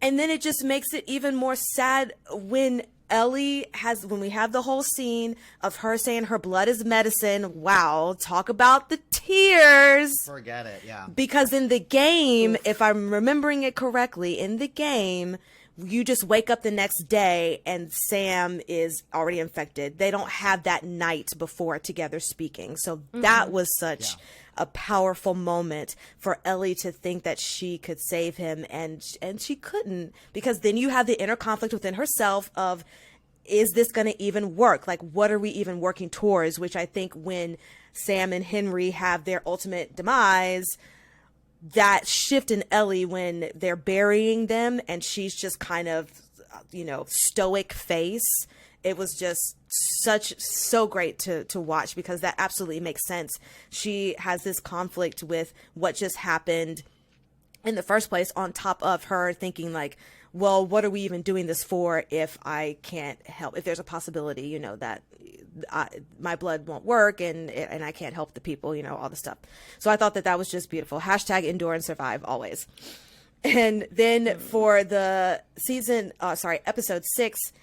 And then it just makes it even more sad when when we have the whole scene of her saying her blood is medicine. Wow, talk about the tears. Forget it, yeah. Because in the game, if I'm remembering it correctly, in the game, you just wake up the next day and Sam is already infected. They don't have that night before together speaking. So that was such a powerful moment for Ellie to think that she could save him, and she couldn't, because then you have the inner conflict within herself of, is this going to even work? Like, what are we even working towards? Which I think when Sam and Henry have their ultimate demise, that shift in Ellie when they're burying them and she's just kind of, you know, stoic face. It was just so great to watch, because that absolutely makes sense. She has this conflict with what just happened in the first place, on top of her thinking like, well, what are we even doing this for if I can't help, if there's a possibility, you know, that my blood won't work and I can't help the people, you know, all the stuff. So I thought that was just beautiful. # endure and survive always. And then for the episode 6,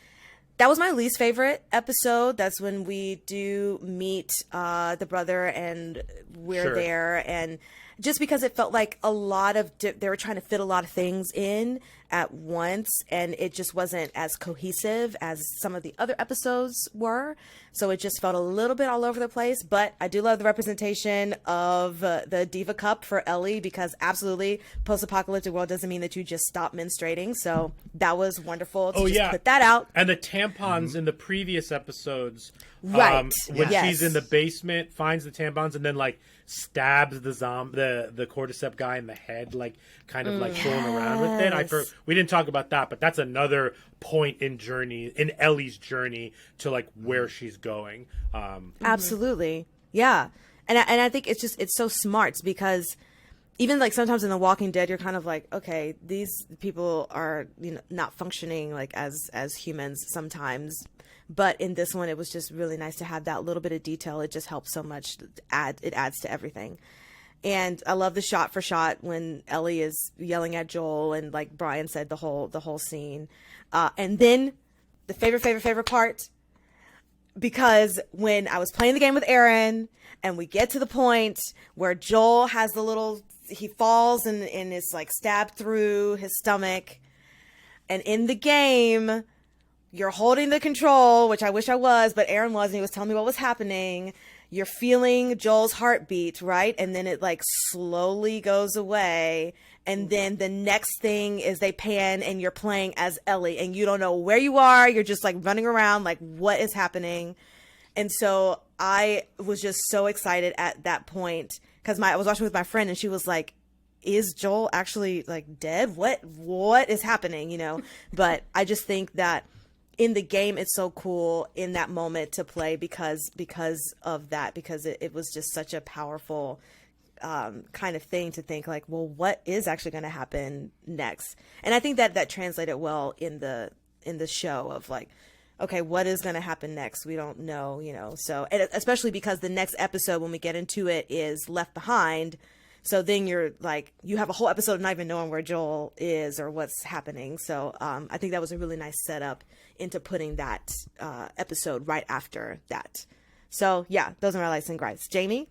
that was my least favorite episode. That's when we do meet the brother and we're there. And just because it felt like a lot of, they were trying to fit a lot of things in at once, and it just wasn't as cohesive as some of the other episodes were. So it just felt a little bit all over the place. But I do love the representation of the Diva Cup for Ellie, because absolutely, post-apocalyptic world doesn't mean that you just stop menstruating. So that was wonderful to put that out. And the tampons in the previous episodes, right? When she's in the basement, finds the tampons, and then like stabs the cordyceps guy in the head, like kind of like fooling around with it. We didn't talk about that, but that's another point in Ellie's journey to like where she's going. Absolutely, yeah. And I think it's so smart, because even like sometimes in The Walking Dead, you're kind of like, okay, these people are, you know, not functioning like as humans sometimes. But in this one, it was just really nice to have that little bit of detail. It just helps so much. It adds to everything. And I love the shot for shot when Ellie is yelling at Joel, and like Brian said, the whole scene. And then the favorite part, because when I was playing the game with Aaron and we get to the point where Joel has he falls and is like stabbed through his stomach, and in the game, you're holding the control, which I wish I was, but Aaron was, and he was telling me what was happening. You're feeling Joel's heartbeat, right? And then it like slowly goes away. And then the next thing is they pan and you're playing as Ellie, and you don't know where you are. You're just like running around like, what is happening? And so I was just so excited at that point, because I was watching with my friend and she was like, is Joel actually like dead? What is happening? You know? But I just think that in the game, it's so cool in that moment to play because of that, because it was just such a powerful kind of thing to think like, well, what is actually going to happen next? And I think that translated well in the show of like, okay, what is going to happen next? We don't know, so, and especially because the next episode, when we get into it, is Left Behind. So then you're like, you have a whole episode of not even knowing where Joel is or what's happening. So I think that was a really nice setup into putting that episode right after that. So yeah, those are my likes and gripes. Jamie?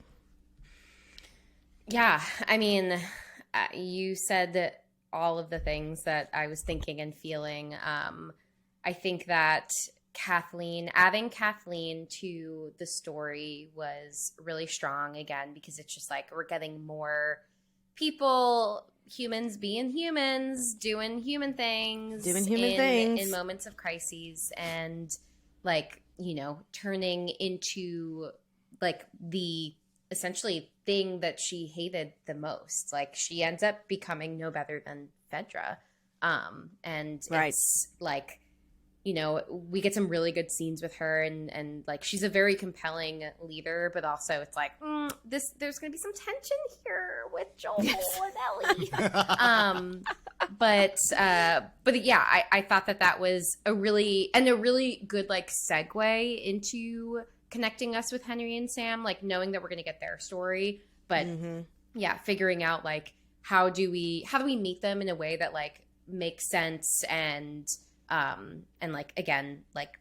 Yeah, I mean, you said that all of the things that I was thinking and feeling. I think that adding Kathleen to the story was really strong again, because it's just like we're getting more people, humans being humans, doing human things, in moments of crises, and like, turning into like the essentially thing that she hated the most. Like she ends up becoming no better than Fedra. And right. It's like, we get some really good scenes with her, and like she's a very compelling leader, but also it's like there's going to be some tension here with Joel and Ellie. But yeah, I thought that was a really good like segue into connecting us with Henry and Sam, like knowing that we're going to get their story, but yeah, figuring out like how do we meet them in a way that like makes sense and like again like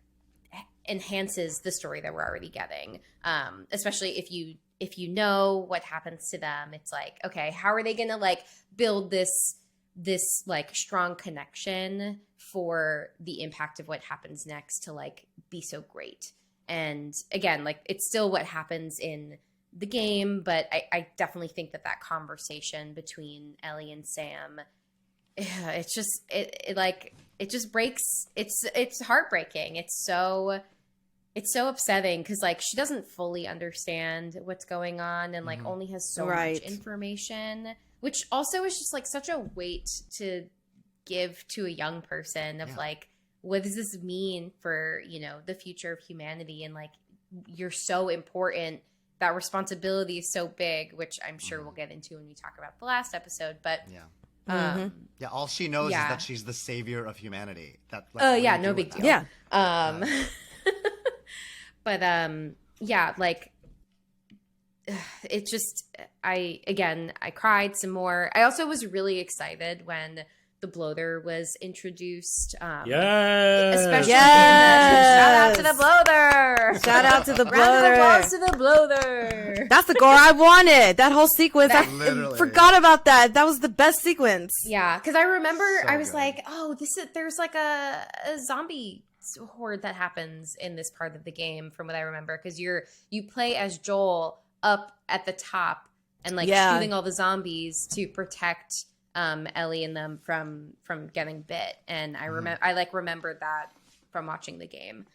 enhances the story that we're already getting, especially if you know what happens to them. It's like, okay, how are they gonna like build this like strong connection for the impact of what happens next to like be so great. And again, like it's still what happens in the game, but I definitely think that conversation between Ellie and Sam, it's just it just breaks. It's heartbreaking. It's so upsetting because like she doesn't fully understand what's going on and like only has so much information, which also is just like such a weight to give to a young person of like, what does this mean for, the future of humanity? And like, you're so important. That responsibility is so big, which I'm sure we'll get into when we talk about the last episode. But all she knows is that she's the savior of humanity. That no big deal. Yeah. But like it just I cried some more. I also was really excited when the bloater was introduced. Especially shout out to the bloater. Shout out to the bloater. Round of applause to the bloater. That's the gore I wanted. That whole sequence. I forgot about that. That was the best sequence. Yeah, because I remember I was like, oh, there's like a zombie horde that happens in this part of the game from what I remember, because you play as Joel up at the top and like shooting all the zombies to protect Ellie and them from getting bit. And I remembered that from watching the game.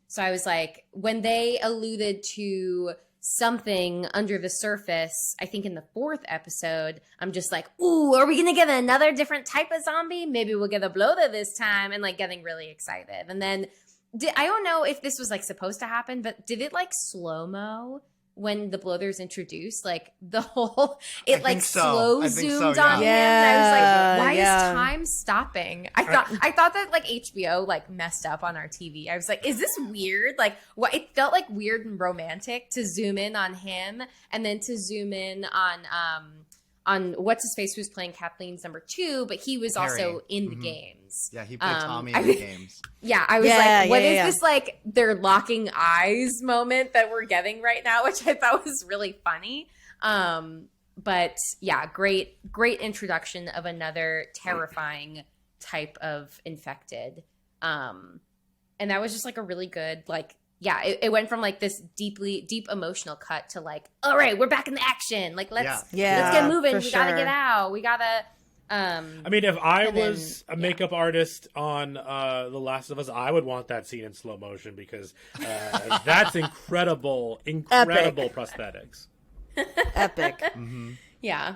So I was like, when they alluded to something under the surface, I think in the 4th episode, I'm just like, ooh, are we gonna get another different type of zombie? Maybe we'll get a bloater this time, and like getting really excited. And then I don't know if this was like supposed to happen, but did it like slow-mo when the bloater's introduced? Like the whole slow zoomed on him. And I was like, why is time stopping? I thought that like HBO like messed up on our TV. I was like, is this weird? Like what? It felt like weird and romantic to zoom in on him and then to zoom in on what's his face, who's playing Kathleen's number 2, but he was also in the games. Yeah, he played Tommy in the games. Yeah, I was like, what is this like they're locking eyes moment that we're getting right now, which I thought was really funny. But yeah, great introduction of another terrifying type of infected. And that was just like a really good like, yeah, it went from like this deep emotional cut to like, all right, we're back in the action. Like let's get moving. We gotta get out. We gotta. I mean, if I was a makeup artist on The Last of Us, I would want that scene in slow motion because that's incredible prosthetics. Epic. Yeah.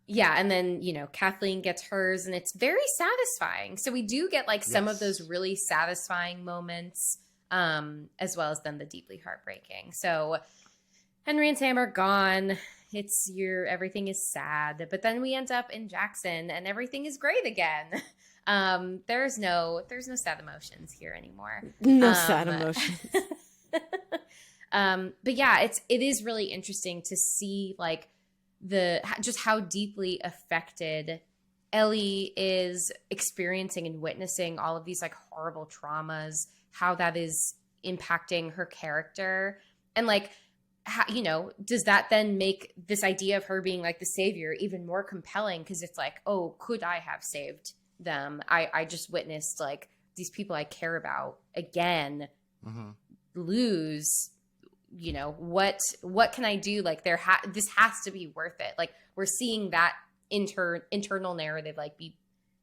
Yeah, and then, Kathleen gets hers, and it's very satisfying. So we do get like some of those really satisfying moments, as well as then the deeply heartbreaking. So Henry and Sam are gone. Everything is sad, but then we end up in Jackson and everything is great again. There's no sad emotions here anymore. No sad emotions. But yeah, it is really interesting to see like just how deeply affected Ellie is experiencing and witnessing all of these like horrible traumas, how that is impacting her character. And like, how, you know, does that then make this idea of her being like the savior even more compelling? Because it's like, oh, could I have saved them? I just witnessed like these people I care about again lose. You know, what can I do? Like this has to be worth it. Like we're seeing that internal narrative like be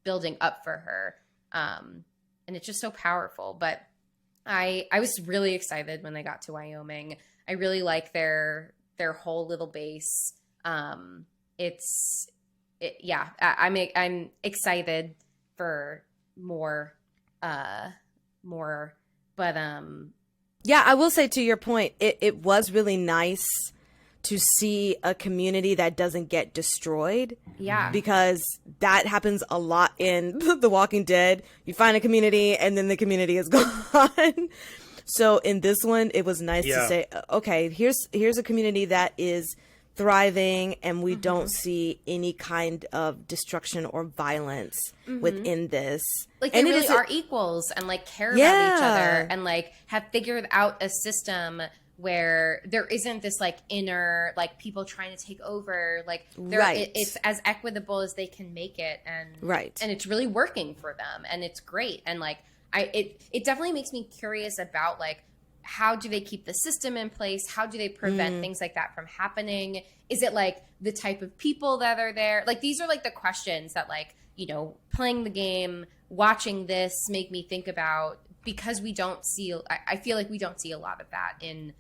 building up for her. And it's just so powerful. But I was really excited when they got to Wyoming. I really like their whole little base. I'm excited for more, but yeah, I will say to your point, it was really nice to see a community that doesn't get destroyed. Yeah. Because that happens a lot in The Walking Dead. You find a community and then the community is gone. So in this one, it was nice to say, okay, here's a community that is thriving and we don't see any kind of destruction or violence within this. Like they really are equals and like care about each other and like have figured out a system where there isn't this like inner like people trying to take over, like it's as equitable as they can make it, and and it's really working for them and it's great. And like it definitely makes me curious about like how do they keep the system in place? How do they prevent things like that from happening? Is it like the type of people that are there? Like these are like the questions that like, you know, playing the game, watching this make me think about, because we don't see, I feel like we don't see a lot of that in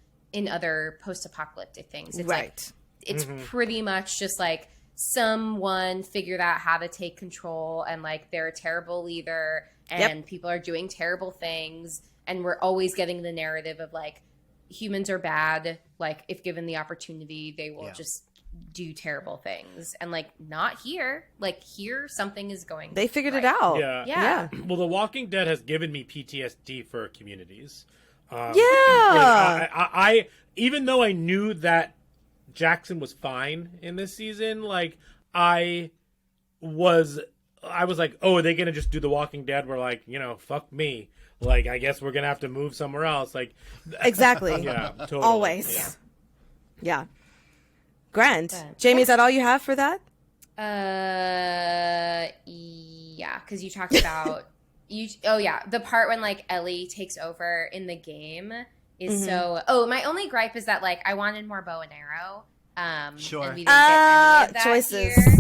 other post-apocalyptic things. It's like, it's pretty much just like someone figured out how to take control and like they're a terrible leader and people are doing terrible things. And we're always getting the narrative of like humans are bad. Like if given the opportunity, they will just do terrible things. And like not here. Like here, something is going. They figured it out. Yeah. Well, The Walking Dead has given me PTSD for communities. I even though I knew that Jackson was fine in this season, like I was like, oh, are they gonna just do The Walking Dead? We're like, you know, fuck me. Like, I guess we're gonna have to move somewhere else. Like, exactly. Yeah, totally. Always. Yeah. Grand. Jamie, is that all you have for that? Yeah, because you talked about the part when like Ellie takes over in the game is so. Oh, my only gripe is that like I wanted more bow and arrow. Sure. And we didn't get any of that choices. here.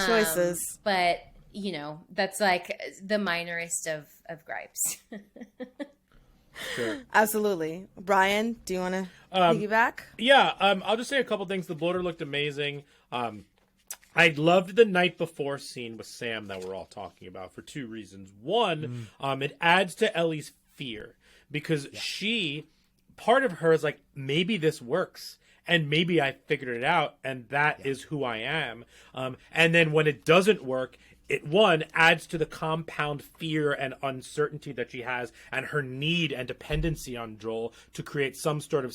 Choices. But you know, that's like the minorest of gripes. Sure. Absolutely. Brian, do you want to piggyback? Yeah, I'll just say a couple things. The bloater looked amazing. I loved the night before scene with Sam that we're all talking about for two reasons. One, it adds to Ellie's fear because part of her is like, maybe this works. And maybe I figured it out, and that is who I am. And then when it doesn't work, it adds to the compound fear and uncertainty that she has, and her need and dependency on Joel to create some sort of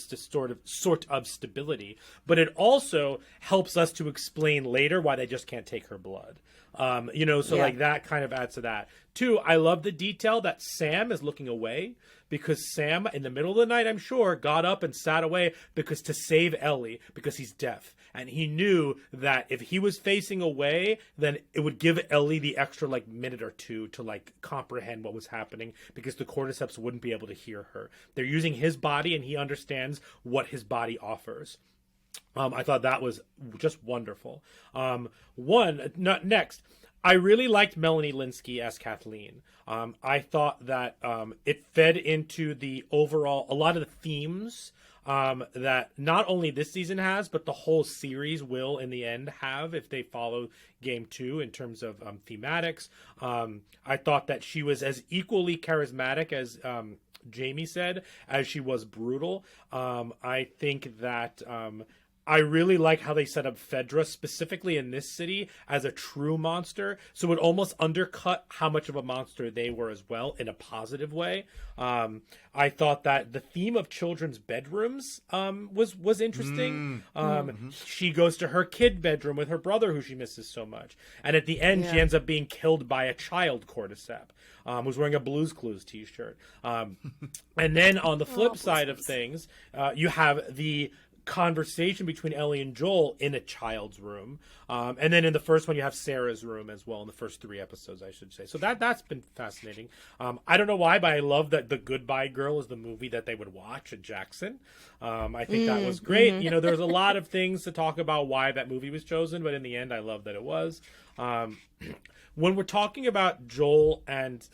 stability. But it also helps us to explain later why they just can't take her blood. Like that kind of adds to that. Two, I love the detail that Sam is looking away, because Sam, in the middle of the night, I'm sure, got up and sat away to save Ellie, because he's deaf. And he knew that if he was facing away, then it would give Ellie the extra like minute or two to like comprehend what was happening, because the cordyceps wouldn't be able to hear her. They're using his body, and he understands what his body offers. I thought that was just wonderful. Next, I really liked Melanie Linsky as Kathleen. I thought that it fed into the overall, a lot of the themes that not only this season has, but the whole series will in the end have if they follow game 2 in terms of thematics. I thought that she was as equally charismatic as Jamie said, as she was brutal. I think that I really like how they set up Fedra specifically in this city as a true monster. So it almost undercut how much of a monster they were as well in a positive way. I thought that the theme of children's bedrooms was interesting. She goes to her kid bedroom with her brother who she misses so much. And at the end, she ends up being killed by a child cordyceps. Who's wearing a Blue's Clues t-shirt. And then on the flip side of things, you have the conversation between Ellie and Joel in a child's room. And then in the first one, you have Sarah's room as well in the first 3 episodes, I should say. So that's been fascinating. I don't know why, but I love that The Goodbye Girl is the movie that they would watch at Jackson. I think that was great. You know, there's a lot of things to talk about why that movie was chosen, but in the end, I love that it was. When we're talking about Joel and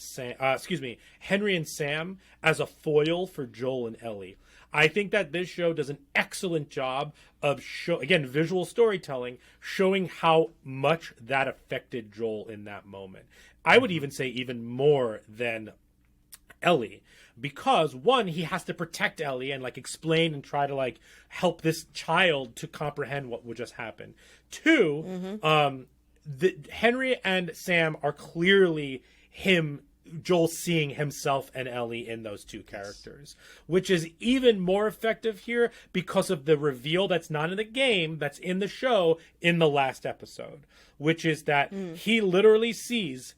Henry and Sam as a foil for Joel and Ellie, I think that this show does an excellent job of visual storytelling, showing how much that affected Joel in that moment. I would even say even more than Ellie, because one, he has to protect Ellie and like explain and try to like help this child to comprehend what would just happen. Two, Henry and Sam are clearly Joel seeing himself and Ellie in those two characters, which is even more effective here because of the reveal that's not in the game, that's in the show in the last episode, which is that he literally sees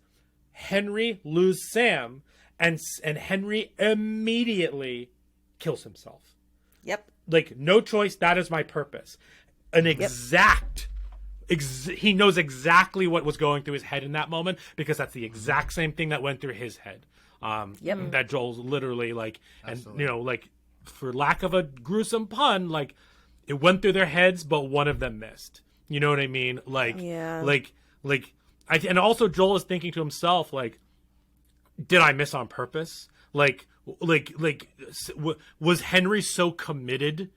Henry lose Sam and Henry immediately kills himself. Yep. Like, no choice, that is my purpose. He knows exactly what was going through his head in that moment because that's the exact same thing that went through his head. That Joel's literally like, Absolutely. and like, for lack of a gruesome pun, like it went through their heads, but one of them missed. You know what I mean? Like, and also Joel is thinking to himself, like, did I miss on purpose? Was Henry so committed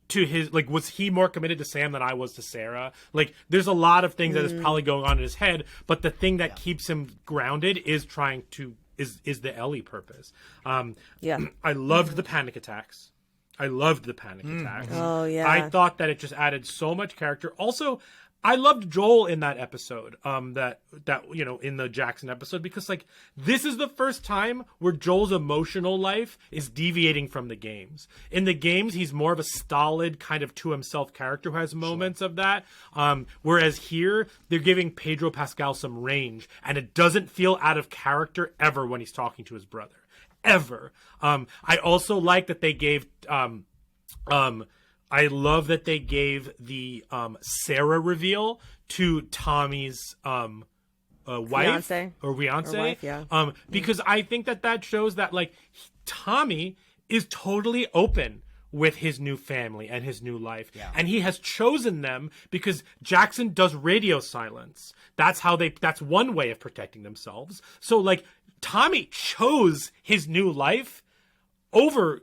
to his, like, was he more committed to Sam than I was to Sarah? Like, there's a lot of things that is probably going on in his head, but the thing that keeps him grounded is is the Ellie purpose. I loved the panic attacks. Oh, yeah. I thought that it just added so much character. Also, I loved Joel in that episode, that in the Jackson episode, because like this is the first time where Joel's emotional life is deviating from the games. In the games, he's more of a stolid kind of to himself character who has moments of that. Whereas here, they're giving Pedro Pascal some range, and it doesn't feel out of character ever when he's talking to his brother, ever. I also like that they gave. I love that they gave the Sarah reveal to Tommy's wife Fiance. or fiance, wife, yeah. Because I think that shows that like Tommy is totally open with his new family and his new life, and he has chosen them because Jackson does radio silence. That's one way of protecting themselves. So like Tommy chose his new life over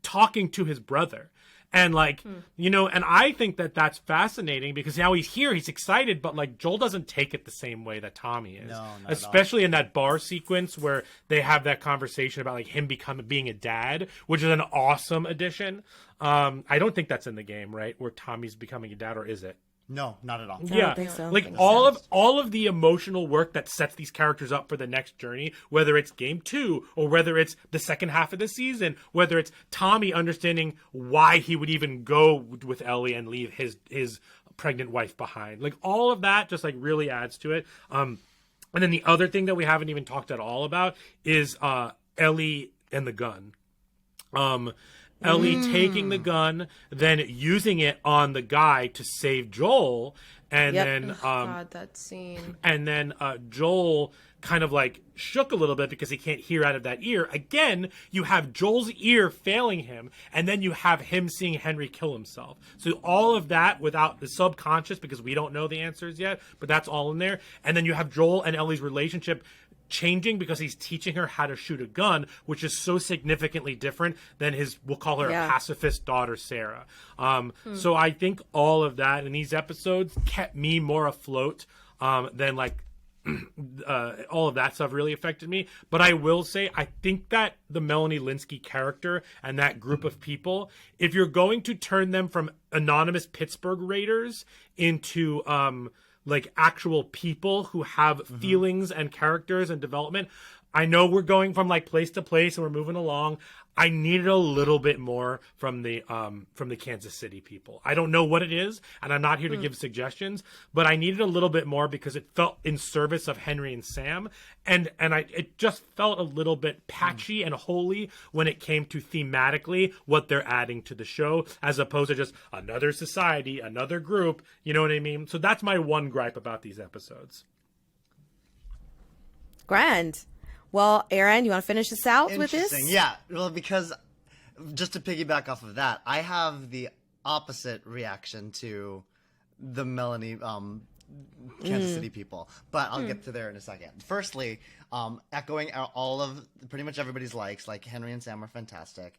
talking to his brother. And like, and I think that that's fascinating because now he's here, he's excited, but like Joel doesn't take it the same way that Tommy is. No, not especially in that bar sequence where they have that conversation about like him being a dad, which is an awesome addition. I don't think that's in the game, right? Where Tommy's becoming a dad, or is it? No, not at all. I don't think so. Like all of the emotional work that sets these characters up for the next journey, whether it's game 2 or whether it's the second half of the season, whether it's Tommy understanding why he would even go with Ellie and leave his pregnant wife behind. Like all of that just like really adds to it. And then the other thing that we haven't even talked at all about is Ellie and the gun. Ellie taking the gun, then using it on the guy to save Joel, and then God, that scene. And then Joel kind of like shook a little bit because he can't hear out of that ear. Again, you have Joel's ear failing him, and then you have him seeing Henry kill himself. So all of that without the subconscious, because we don't know the answers yet, but that's all in there. And then you have Joel and Ellie's relationship changing because he's teaching her how to shoot a gun, which is so significantly different than we'll call her a pacifist daughter, Sarah. So I think all of that in these episodes kept me more afloat than like all of that stuff really affected me. But I will say, I think that the Melanie Lynskey character and that group of people, if you're going to turn them from anonymous Pittsburgh Raiders into like actual people who have feelings and characters and development, I know we're going from like place to place and we're moving along. I needed a little bit more from the Kansas City people. I don't know what it is, and I'm not here to give suggestions, but I needed a little bit more because it felt in service of Henry and Sam, and it just felt a little bit patchy and holy when it came to thematically what they're adding to the show, as opposed to just another society, another group. You know what I mean? So that's my one gripe about these episodes. Grand. Well, Aaron, you want to finish this out with this? Interesting. Yeah. Well, because just to piggyback off of that, I have the opposite reaction to the Melanie Kansas City people, but I'll get to there in a second. Firstly, echoing all of pretty much everybody's likes, like Henry and Sam are fantastic.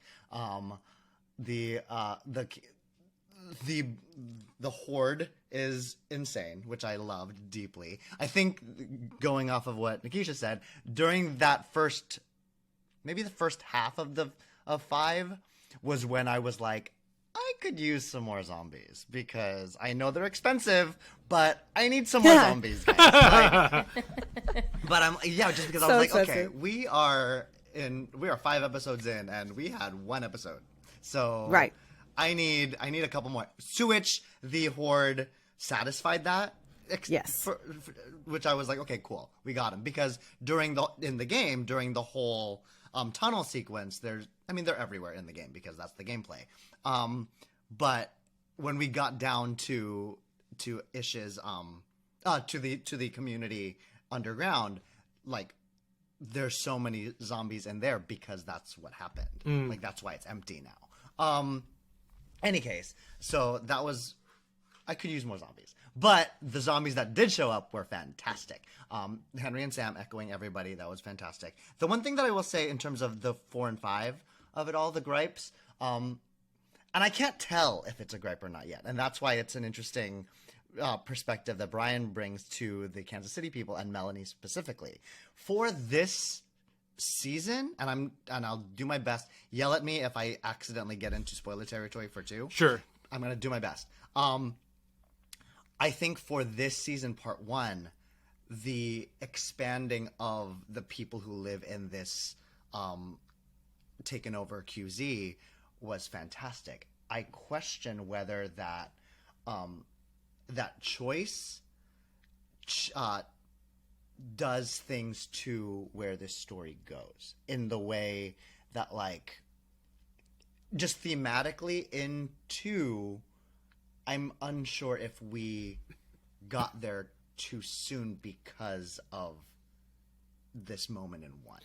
The horde is insane, which I loved deeply. I think, going off of what Nikisha said, during that maybe the first half of 5 was when I was like, I could use some more zombies because I know they're expensive, but I need some more zombies, guys. But just because I was like, okay, we are 5 episodes in and we had 1 episode, so right. I need a couple more. To which the horde satisfied that. Yes. Which I was like, okay, cool, we got him. Because during the whole tunnel sequence, they're everywhere in the game because that's the gameplay. But when we got down to Ish's to the community underground, like, there's so many zombies in there because that's what happened. Like, that's why it's empty now. Any case, so that was, I could use more zombies, but the zombies that did show up were fantastic. Henry and Sam echoing everybody, that was fantastic. The one thing that I will say in terms of the 4 and 5 of it all, the gripes, and I can't tell if it's a gripe or not yet, and that's why it's an interesting perspective that Brian brings to the Kansas City people and Melanie specifically. For this season, and I'll do my best. Yell at me if I accidentally get into spoiler territory for 2. Sure. I'm gonna do my best. I think for this season, part 1, the expanding of the people who live in this taken over QZ was fantastic. I question whether that that choice does things to where this story goes in the way that, like, just thematically in 2, I'm unsure if we got there too soon because of this moment in 1.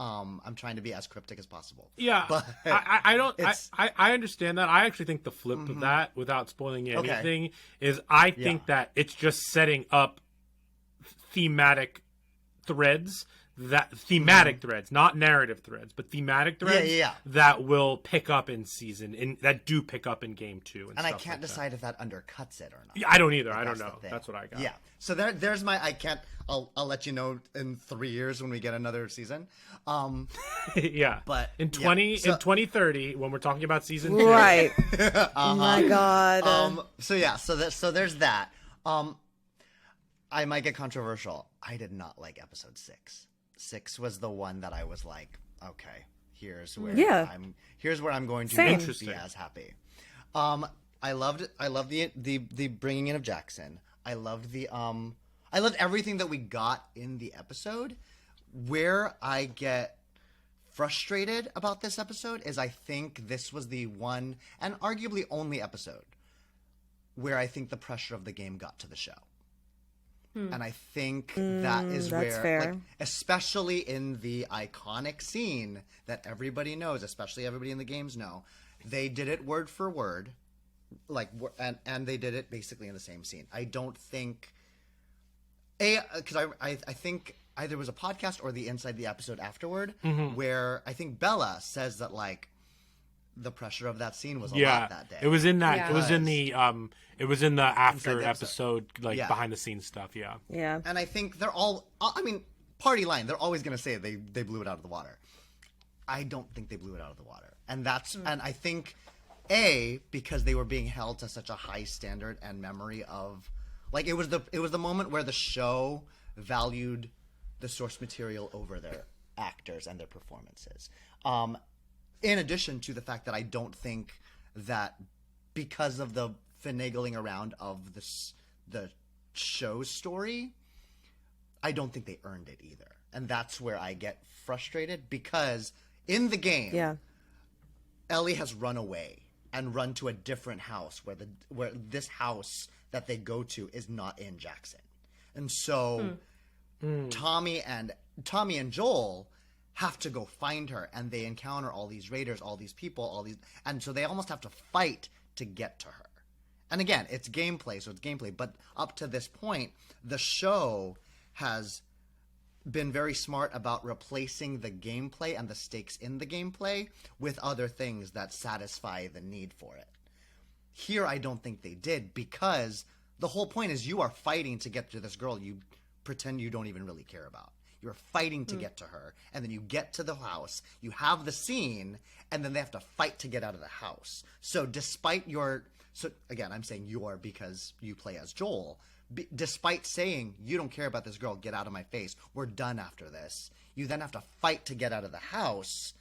I'm trying to be as cryptic as possible. Yeah, but I understand that. I actually think the flip of that, without spoiling anything, is I think that it's just setting up thematic threads, threads, not narrative threads, but thematic threads that will pick up in season, that do pick up in game 2. And I can't decide if that undercuts it or not. Yeah, I don't either. I don't know. That's what I got. Yeah. So there's my, I'll let you know in 3 years when we get another season. Yeah. But in 2030, when we're talking about season 2. Right. Oh my God. So there's that. I might get controversial. I did not like episode 6. 6 was the one that I was like, okay, here's where I'm going to be as happy. I loved the bringing in of Jackson. I loved everything that we got in the episode. Where I get frustrated about this episode is I think this was the one and arguably only episode where I think the pressure of the game got to the show. And I think that is where, like, especially in the iconic scene that everybody knows, especially everybody in the games know, they did it word for word, like, and they did it basically in the same scene. I don't think, because I think either it was a podcast or the inside the episode afterward, where I think Bella says that, like, the pressure of that scene was a Yeah, lot that day. it was in that. Yeah. It was in the. It was in the after Inside the episode, like Yeah. behind the scenes stuff. Yeah. Yeah. And I think they're all, I mean, party line, they're always going to say they blew it out of the water. I don't think they blew it out of the water. And that's, and I think, because they were being held to such a high standard and memory of, like, it was the moment where the show valued the source material over their actors and their performances. In addition to the fact that I don't think that because of the finagling around of the show's story, I don't think they earned it either. And that's where I get frustrated, because in the game, Yeah. Ellie has run away and run to a different house where this house that they go to is not in Jackson. And so Tommy and Joel have to go find her, and they encounter all these raiders, all these people, and so they almost have to fight to get to her. And again, it's gameplay, but up to this point, the show has been very smart about replacing the gameplay and the stakes in the gameplay with other things that satisfy the need for it. Here, I don't think they did, because the whole point is you are fighting to get to this girl you pretend you don't even really care about. You're fighting to get to her, and then you get to the house, you have the scene, and then they have to fight to get out of the house. So so again, I'm saying because you play as Joel, despite saying, you don't care about this girl, get out of my face, we're done after this, you then have to fight to get out of the house.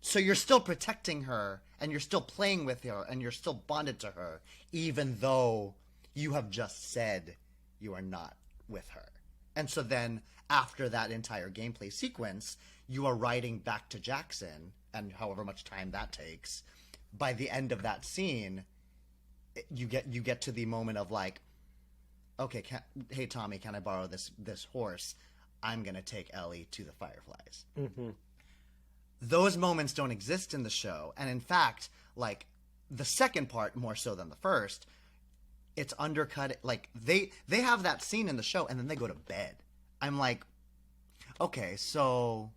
So you're still protecting her, and you're still playing with her, and you're still bonded to her, even though you have just said you are not with her. And so then, after that entire gameplay sequence, you are riding back to Jackson, and however much time that takes, by the end of that scene, you get to the moment of like, okay, hey Tommy, can I borrow this horse? I'm gonna take Ellie to the Fireflies. Mm-hmm. Those moments don't exist in the show, and in fact, like the second part more so than the first, it's undercut. Like they have that scene in the show, and then they go to bed. I'm like, okay, so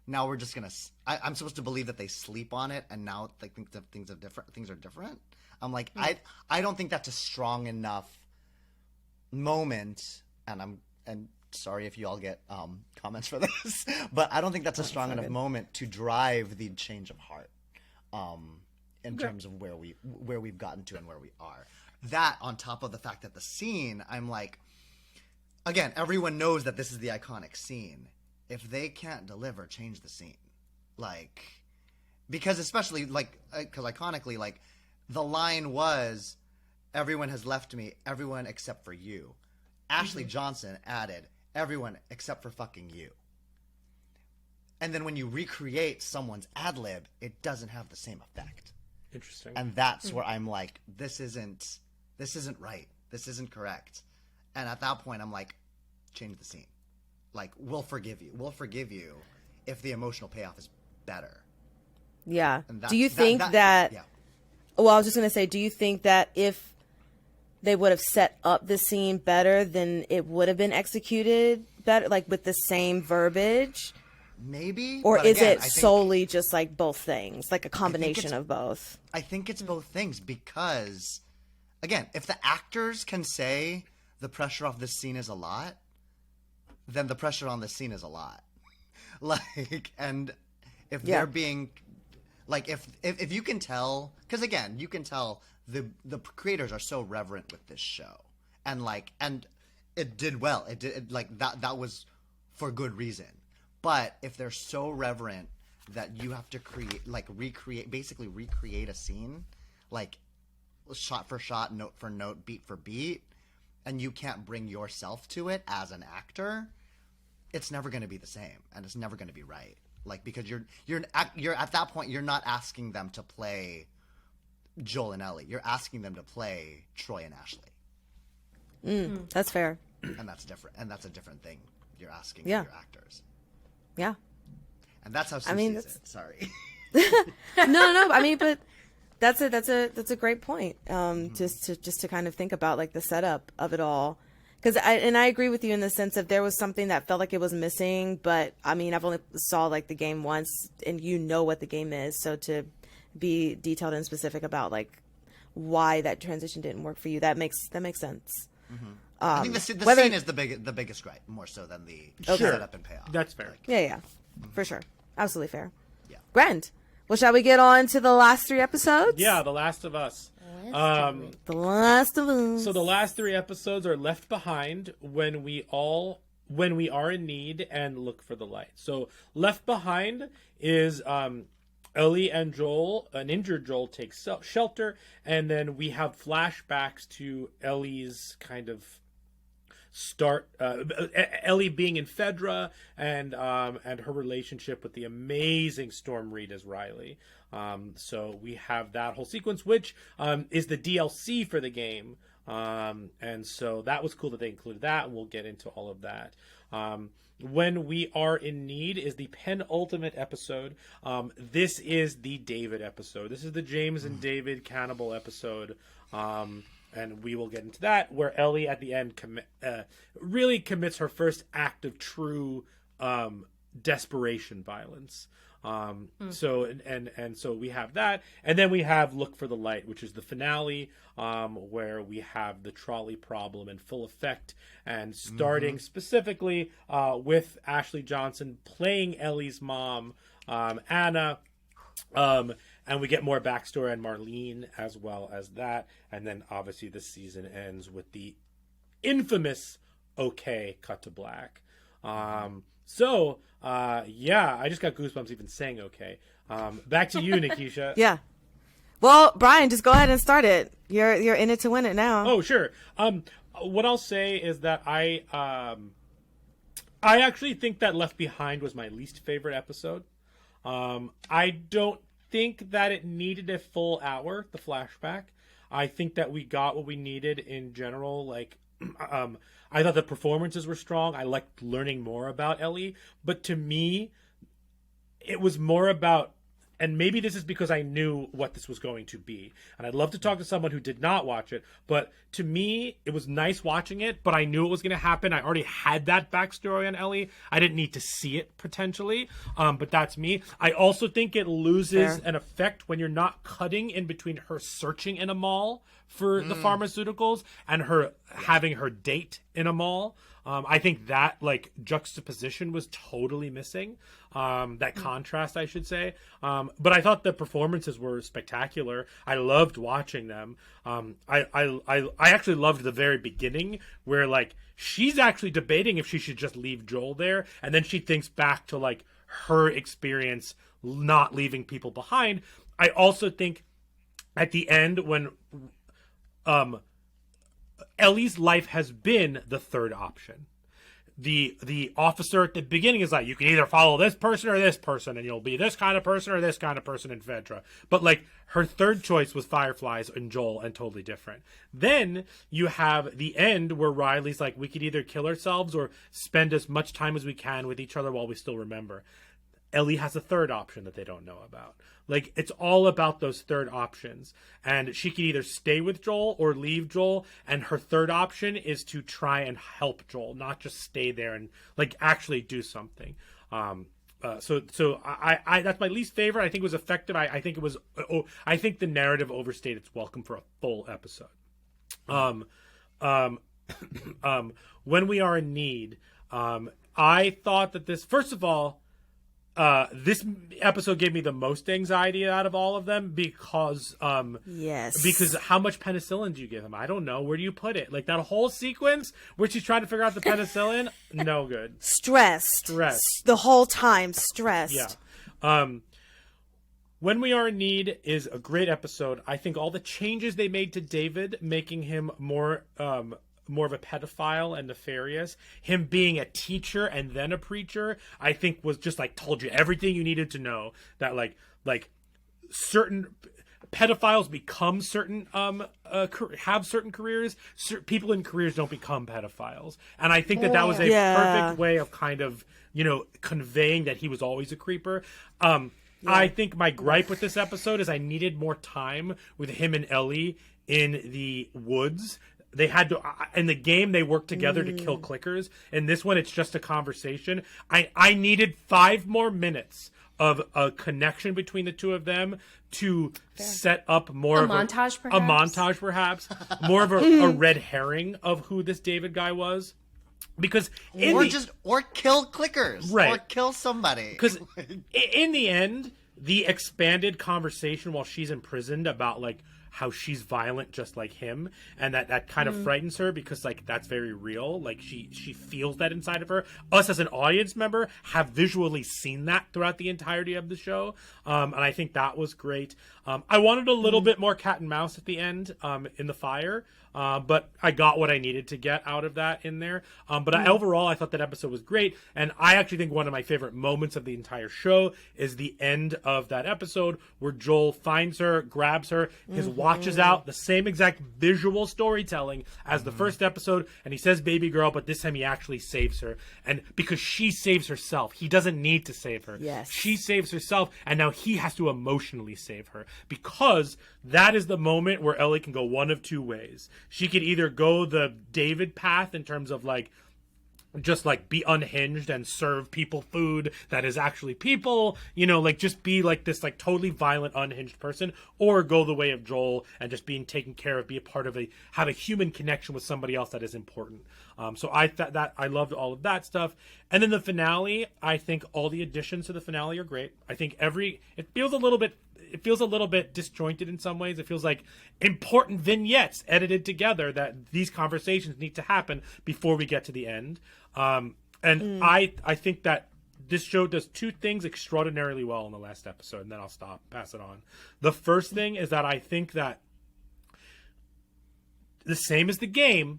now we're just gonna. I'm supposed to believe that they sleep on it, and now they think that things are different. I'm like, I don't think that's a strong enough moment, and sorry if you all get comments for this, but I don't think that's a strong enough moment to drive the change of heart in terms of where we've gotten to and where we are. That on top of the fact that the scene, I'm like, again, everyone knows that this is the iconic scene. If they can't deliver, change the scene. Like, because especially like, because iconically, like the line was, everyone has left me, everyone except for you. Ashley Johnson added, everyone except for fucking you. And then when you recreate someone's ad lib, it doesn't have the same effect. Interesting. And that's where I'm like, this isn't right. This isn't correct. And at that point, I'm like, change the scene. Like, we'll forgive you. We'll forgive you if the emotional payoff is better. Yeah. And Do you think that? Yeah. Well, I was just gonna say, do you think that if they would have set up the scene better, then it would have been executed better, like with the same verbiage? Maybe. Or but is again, it solely just like both things, like a combination of both? I think it's both things because, again, if the actors can say the pressure off this scene is a lot, then the pressure on this scene is a lot. Like, and if they're being, like, if you can tell, because again, you can tell the creators are so reverent with this show, and like, and it did well. It did like that was for good reason. But if they're so reverent that you have to basically recreate a scene, like shot for shot, note for note, beat for beat, and you can't bring yourself to it as an actor, it's never going to be the same, and it's never going to be right. Like, because you're at that point, you're not asking them to play Joel and Ellie. You're asking them to play Troy and Ashley. That's fair. And that's different. And that's a different thing. You're asking Yeah. your actors. Yeah. And that's how Sue sees it. Sorry. No. I mean, but that's a great point. Just to kind of think about like the setup of it all. Because I agree with you in the sense of there was something that felt like it was missing, but I mean, I've only saw like the game once, and you know what the game is, so to be detailed and specific about like why that transition didn't work for you. That makes sense. I think the scene is the biggest gripe, more so than the setup and payoff. That's fair. Yeah, for sure, absolutely fair. Yeah. Grand. Well, shall we get on to the last 3 episodes? Yeah, The Last of Us. The Last of Us. So the last 3 episodes are Left Behind, When We Are in Need, and Look for the Light. So Left Behind is Ellie and Joel, an injured Joel, takes shelter, and then we have flashbacks to Ellie's kind of Ellie being in Fedra and her relationship with the amazing Storm Reed as Riley. So we have that whole sequence, which is the DLC for the game. And so that was cool that they included that, and we'll get into all of that. When We Are in Need is the penultimate episode. This is the David episode. This is the James and David cannibal episode. And we will get into that, where Ellie at the end really commits her first act of true desperation violence. So we have that, and then we have Look for the Light, which is the finale, where we have the trolley problem in full effect, and starting specifically with Ashley Johnson playing Ellie's mom, Anna. And we get more backstory on Marlene as well as that. And then obviously the season ends with the infamous okay cut to black. I just got goosebumps even saying okay. Back to you, Nikisha. Yeah. Well, Brian, just go ahead and start it. You're in it to win it now. Oh, sure. What I'll say is that I actually think that Left Behind was my least favorite episode. I don't think that it needed a full hour, the flashback. I think that we got what we needed in general. Like, I thought the performances were strong. I liked learning more about Ellie. But to me, it was more about, and maybe this is because I knew what this was going to be, and I'd love to talk to someone who did not watch it, but to me, it was nice watching it, but I knew it was going to happen. I already had that backstory on Ellie. I didn't need to see it, potentially, but that's me. I also think it loses an effect when you're not cutting in between her searching in a mall for the pharmaceuticals and her having her date in a mall. I think that like juxtaposition was totally missing. That contrast, I should say. But I thought the performances were spectacular. I loved watching them. I actually loved the very beginning where like she's actually debating if she should just leave Joel there, and then she thinks back to like her experience not leaving people behind. I also think at the end when Ellie's life has been the third option. The officer at the beginning is like, you can either follow this person or this person, and you'll be this kind of person or this kind of person in Fedra. But like her third choice was Fireflies and Joel, and totally different. Then you have the end where Riley's like, we could either kill ourselves or spend as much time as we can with each other while we still remember. Ellie has a third option that they don't know about. Like, it's all about those third options. And she can either stay with Joel or leave Joel. And her third option is to try and help Joel, not just stay there and, like, actually do something. So I that's my least favorite. I think it was effective. I think it was. I think the narrative overstayed its welcome for a full episode. When We Are in Need, I thought that this, first of all, this episode gave me the most anxiety out of all of them because because how much penicillin do you give him? I don't know. Where do you put it? Like that whole sequence where she's trying to figure out the penicillin, no good. Stressed the whole time. Stressed. Yeah. When We Are in Need is a great episode. I think all the changes they made to David, making him more of a pedophile and nefarious, him being a teacher and then a preacher, I think was just like told you everything you needed to know, that like certain pedophiles become certain have certain careers. People in careers don't become pedophiles, and I think that was a perfect way of kind of conveying that he was always a creeper. I think my gripe with this episode is I needed more time with him and Ellie in the woods. They had to, in the game, they worked together to kill clickers. In this one, it's just a conversation. I needed 5 more minutes of a connection between the two of them to set up more A of montage, a montage, perhaps more of a red herring of who this David guy was. Because or kill clickers, right, or kill somebody. Because in the end, the expanded conversation while she's imprisoned about like how she's violent just like him, and that kind of frightens her because like that's very real. Like she feels that inside of her. Us as an audience member have visually seen that throughout the entirety of the show, and I think that was great. I wanted a little bit more cat and mouse at the end in the fire. But I got what I needed to get out of that in there. But overall, I thought that episode was great. And I actually think one of my favorite moments of the entire show is the end of that episode where Joel finds her, grabs her, his watch is out, the same exact visual storytelling as the first episode. And he says, baby girl, but this time he actually saves her. And because she saves herself, he doesn't need to save her. Yes. She saves herself. And now he has to emotionally save her because that is the moment where Ellie can go one of two ways. She could either go the David path in terms of like just like be unhinged and serve people food that is actually people, you know, like just be like this like totally violent unhinged person, or go the way of Joel and just being taken care of, be a part of have a human connection with somebody else that is important. So I thought that I loved all of that stuff. And then the finale, I think all the additions to the finale are great. I think it feels a little bit disjointed in some ways. It feels like important vignettes edited together that these conversations need to happen before we get to the end. I think that this show does two things extraordinarily well in the last episode, and then I'll pass it on. The first thing is that I think that the same as the game,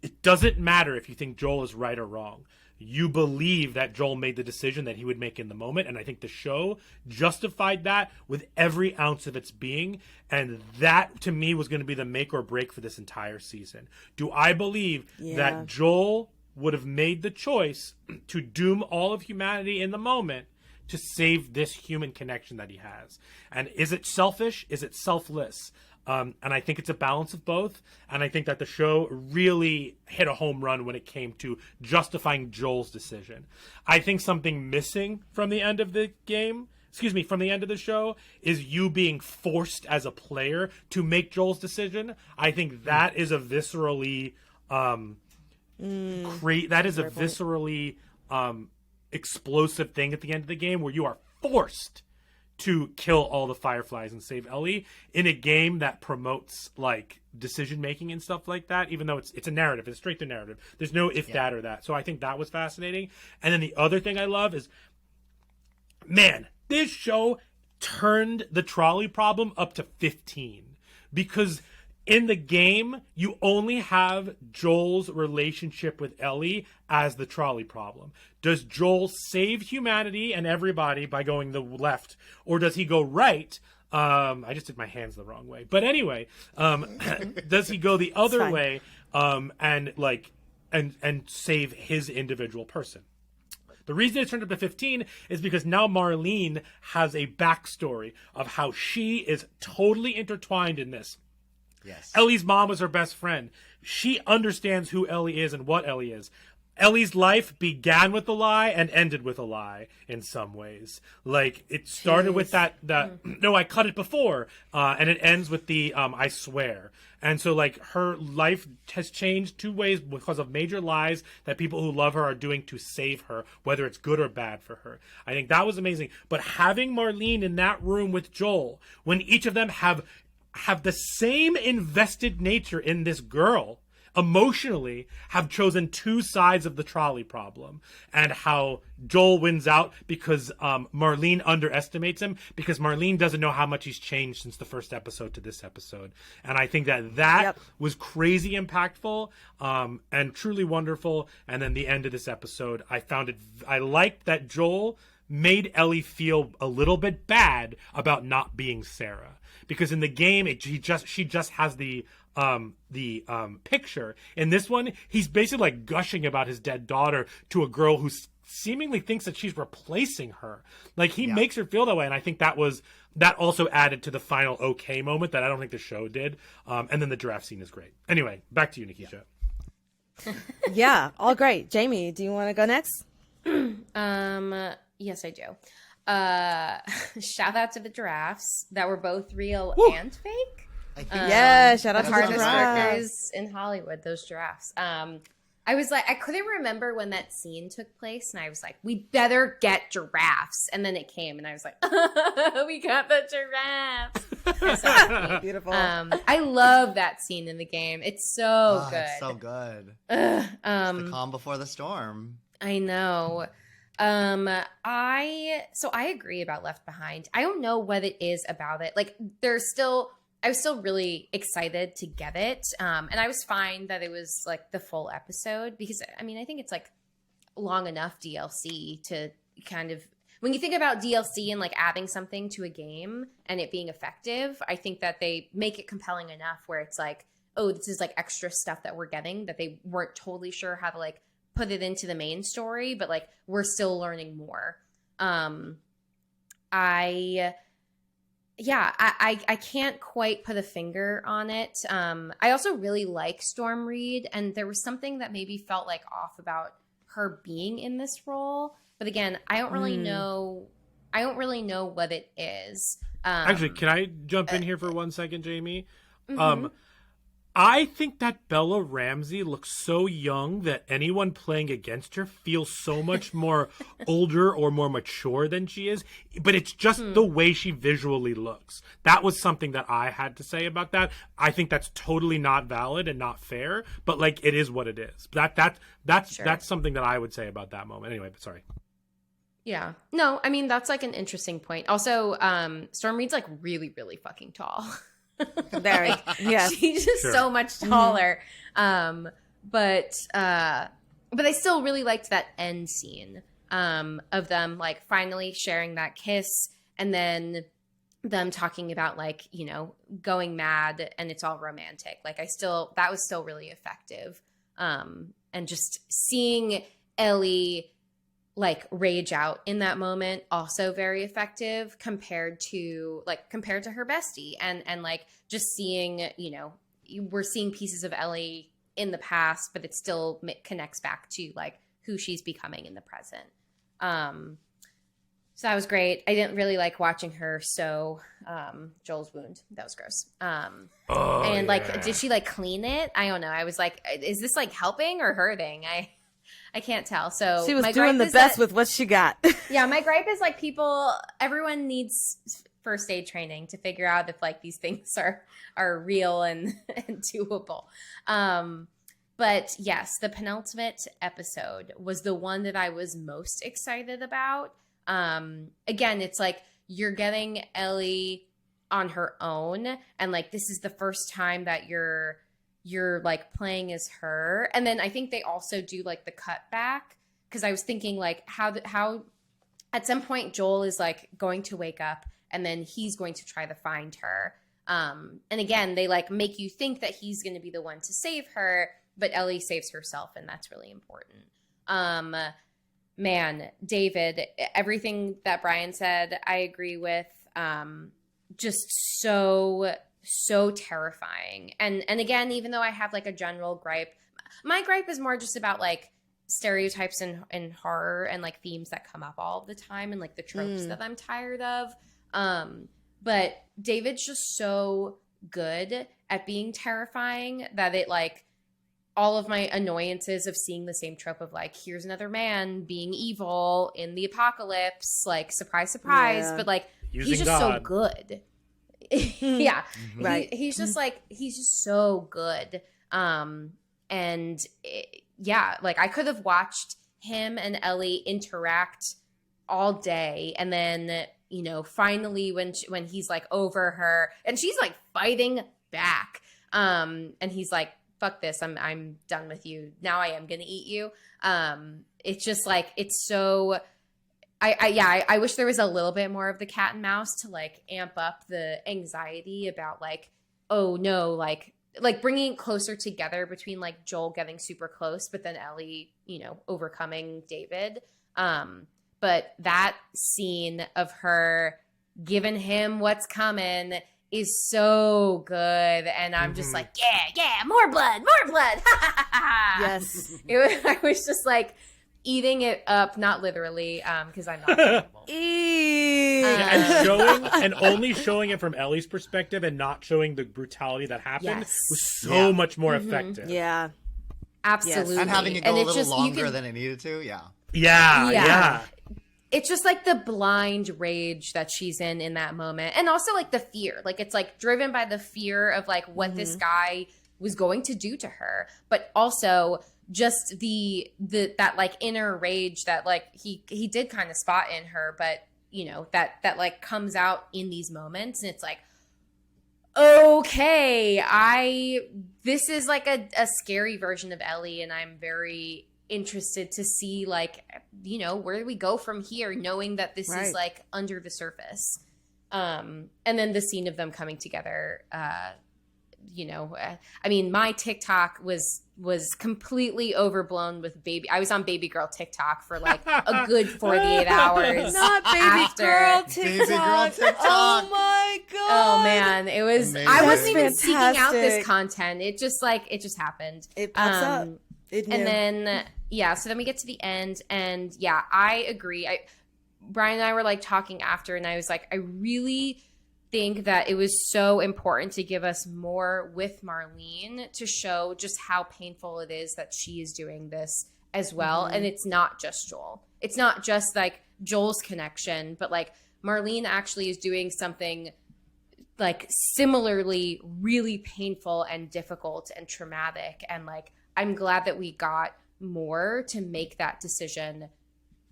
it doesn't matter if you think Joel is right or wrong. You believe that Joel made the decision that he would make in the moment, and I think the show justified that with every ounce of its being, and that, to me, was going to be the make or break for this entire season. Do I believe that Joel would have made the choice to doom all of humanity in the moment to save this human connection that he has? And is it selfish? Is it selfless? And I think it's a balance of both. And I think that the show really hit a home run when it came to justifying Joel's decision. I think something missing from the end of the from the end of the show, is you being forced as a player to make Joel's decision. I think that is a viscerally explosive thing at the end of the game, where you are forced to kill all the fireflies and save Ellie in a game that promotes like decision making and stuff like that, even though it's a narrative, it's straight to narrative. There's no if that or that. So I think that was fascinating. And then the other thing I love is, man, this show turned the trolley problem up to 15, because in the game, you only have Joel's relationship with Ellie as the trolley problem. Does Joel save humanity and everybody by going the left, or does he go right? I just did my hands the wrong way. But anyway, does he go the other way and save his individual person? The reason it turned up to 15 is because now Marlene has a backstory of how she is totally intertwined in this. Yes. Ellie's mom was her best friend. She understands who Ellie is and what Ellie is. Ellie's life began with a lie and ended with a lie in some ways. Like, it started with no, I cut it before, and it ends with the I swear. And so, like, her life has changed two ways because of major lies that people who love her are doing to save her, whether it's good or bad for her. I think that was amazing. But having Marlene in that room with Joel, when each of them have the same invested nature in this girl, emotionally, have chosen two sides of the trolley problem, and how Joel wins out because Marlene underestimates him, because Marlene doesn't know how much he's changed since the first episode to this episode. And I think that was crazy impactful and truly wonderful. And then the end of this episode, I liked that Joel made Ellie feel a little bit bad about not being Sarah, because in the game she just has the picture. In this one, he's basically like gushing about his dead daughter to a girl who seemingly thinks that she's replacing her. Like, he makes her feel that way, and I think that also added to the final okay moment that I don't think the show did. And then the giraffe scene is great. Anyway, back to you, Nikisha. Yeah, all great. Jamie, do you want to go next? Yes, I do. Shout out to the giraffes that were both real and fake. I think Yeah, shout out The to the hardest giraffes. workers in Hollywood, those giraffes. I was like, I couldn't remember when that scene took place, and I was like, we better get giraffes. And then it came, and I was like, we got the giraffes. So happy. Beautiful. I love that scene in the game. It's so good. It's so good. Ugh, The calm before the storm. I know. I agree about Left Behind. I don't know what it is about it. Like, I was still really excited to get it. And I was fine that it was like the full episode because I mean, I think it's like long enough DLC to kind of, when you think about DLC and like adding something to a game and it being effective, I think that they make it compelling enough where it's like, oh, this is like extra stuff that we're getting that they weren't totally sure how to like put it into the main story, but like we're still learning more. I can't quite put a finger on it. I also really like Storm Reed, and there was something that maybe felt like off about her being in this role. But again, I don't really know. I don't really know what it is. Actually, can I jump in here for 1 second, Jamie? Mhm. I think that Bella Ramsey looks so young that anyone playing against her feels so much more older or more mature than she is. But it's just the way she visually looks. That was something that I had to say about that. I think that's totally not valid and not fair. But like, it is what it is. That's something that I would say about that moment. Anyway, but sorry. Yeah. No, I mean, that's like an interesting point. Also, Storm Reed's like really, really fucking tall. Very. Yeah. She's just so much taller. But I still really liked that end scene of them like finally sharing that kiss and then them talking about like, you know, going mad and it's all romantic. Like that was still really effective. And just seeing Ellie like rage out in that moment, also very effective compared to her bestie and like just seeing, you know, we're seeing pieces of Ellie in the past, but it still connects back to like who she's becoming in the present. So that was great. I didn't really like watching her sew Joel's wound. That was gross. Did she like clean it? I don't know. I was like, is this like helping or hurting? I can't tell. So She was doing the best with what she got. Yeah, my gripe is like everyone needs first aid training to figure out if like these things are real and doable. But yes, the penultimate episode was the one that I was most excited about. Again, it's like you're getting Ellie on her own, and like this is the first time that you're like playing as her. And then I think they also do like the cut back, because I was thinking like how at some point Joel is like going to wake up and then he's going to try to find her. And again, they like make you think that he's going to be the one to save her, but Ellie saves herself, and that's really important. Man, David, everything that Brian said, I agree with. Just so terrifying. And again, even though I have like a general gripe, my gripe is more just about like stereotypes and horror and like themes that come up all the time and like the tropes that I'm tired of. But David's just so good at being terrifying that it like all of my annoyances of seeing the same trope of like, here's another man being evil in the apocalypse, like surprise, surprise, but like he's just so good. Yeah, right. He's just so good. Like I could have watched him and Ellie interact all day, and then you know, finally when he's like over her and she's like fighting back, and he's like, "Fuck this! I'm done with you. Now I am gonna eat you." It's just like it's so. I wish there was a little bit more of the cat and mouse to like amp up the anxiety about like, oh no, like bringing it closer together between like Joel getting super close, but then Ellie, you know, overcoming David. But that scene of her giving him what's coming is so good, and I'm just like, yeah, more blood. Yes. I was just like, eating it up, not literally, because I'm not capable. And only showing it from Ellie's perspective and not showing the brutality that happened was so much more effective. Yeah. Absolutely. And having it go a little longer than it needed to. Yeah. It's just like the blind rage that she's in that moment. And also like the fear. Like it's like driven by the fear of like what this guy was going to do to her. But also just that like inner rage that like he did kind of spot in her, but you know, that like comes out in these moments. And it's like, okay, this is like a scary version of Ellie, and I'm very interested to see like, you know, where do we go from here, knowing that this is like under the surface. And then the scene of them coming together, you know, I mean, my TikTok was completely overblown with I was on baby girl TikTok for like a good 48 hours. Not baby girl TikTok. Oh my God. Oh man, it was, amazing. I wasn't even That's seeking out this fantastic. content. It just happened. It pops up. It knew. And then, so then we get to the end, and I agree. Brian and I were like talking after, and I was like, I really think that it was so important to give us more with Marlene to show just how painful it is that she is doing this as well. And it's not just Joel. It's not just like Joel's connection, but like Marlene actually is doing something like similarly really painful and difficult and traumatic. And like, I'm glad that we got more to make that decision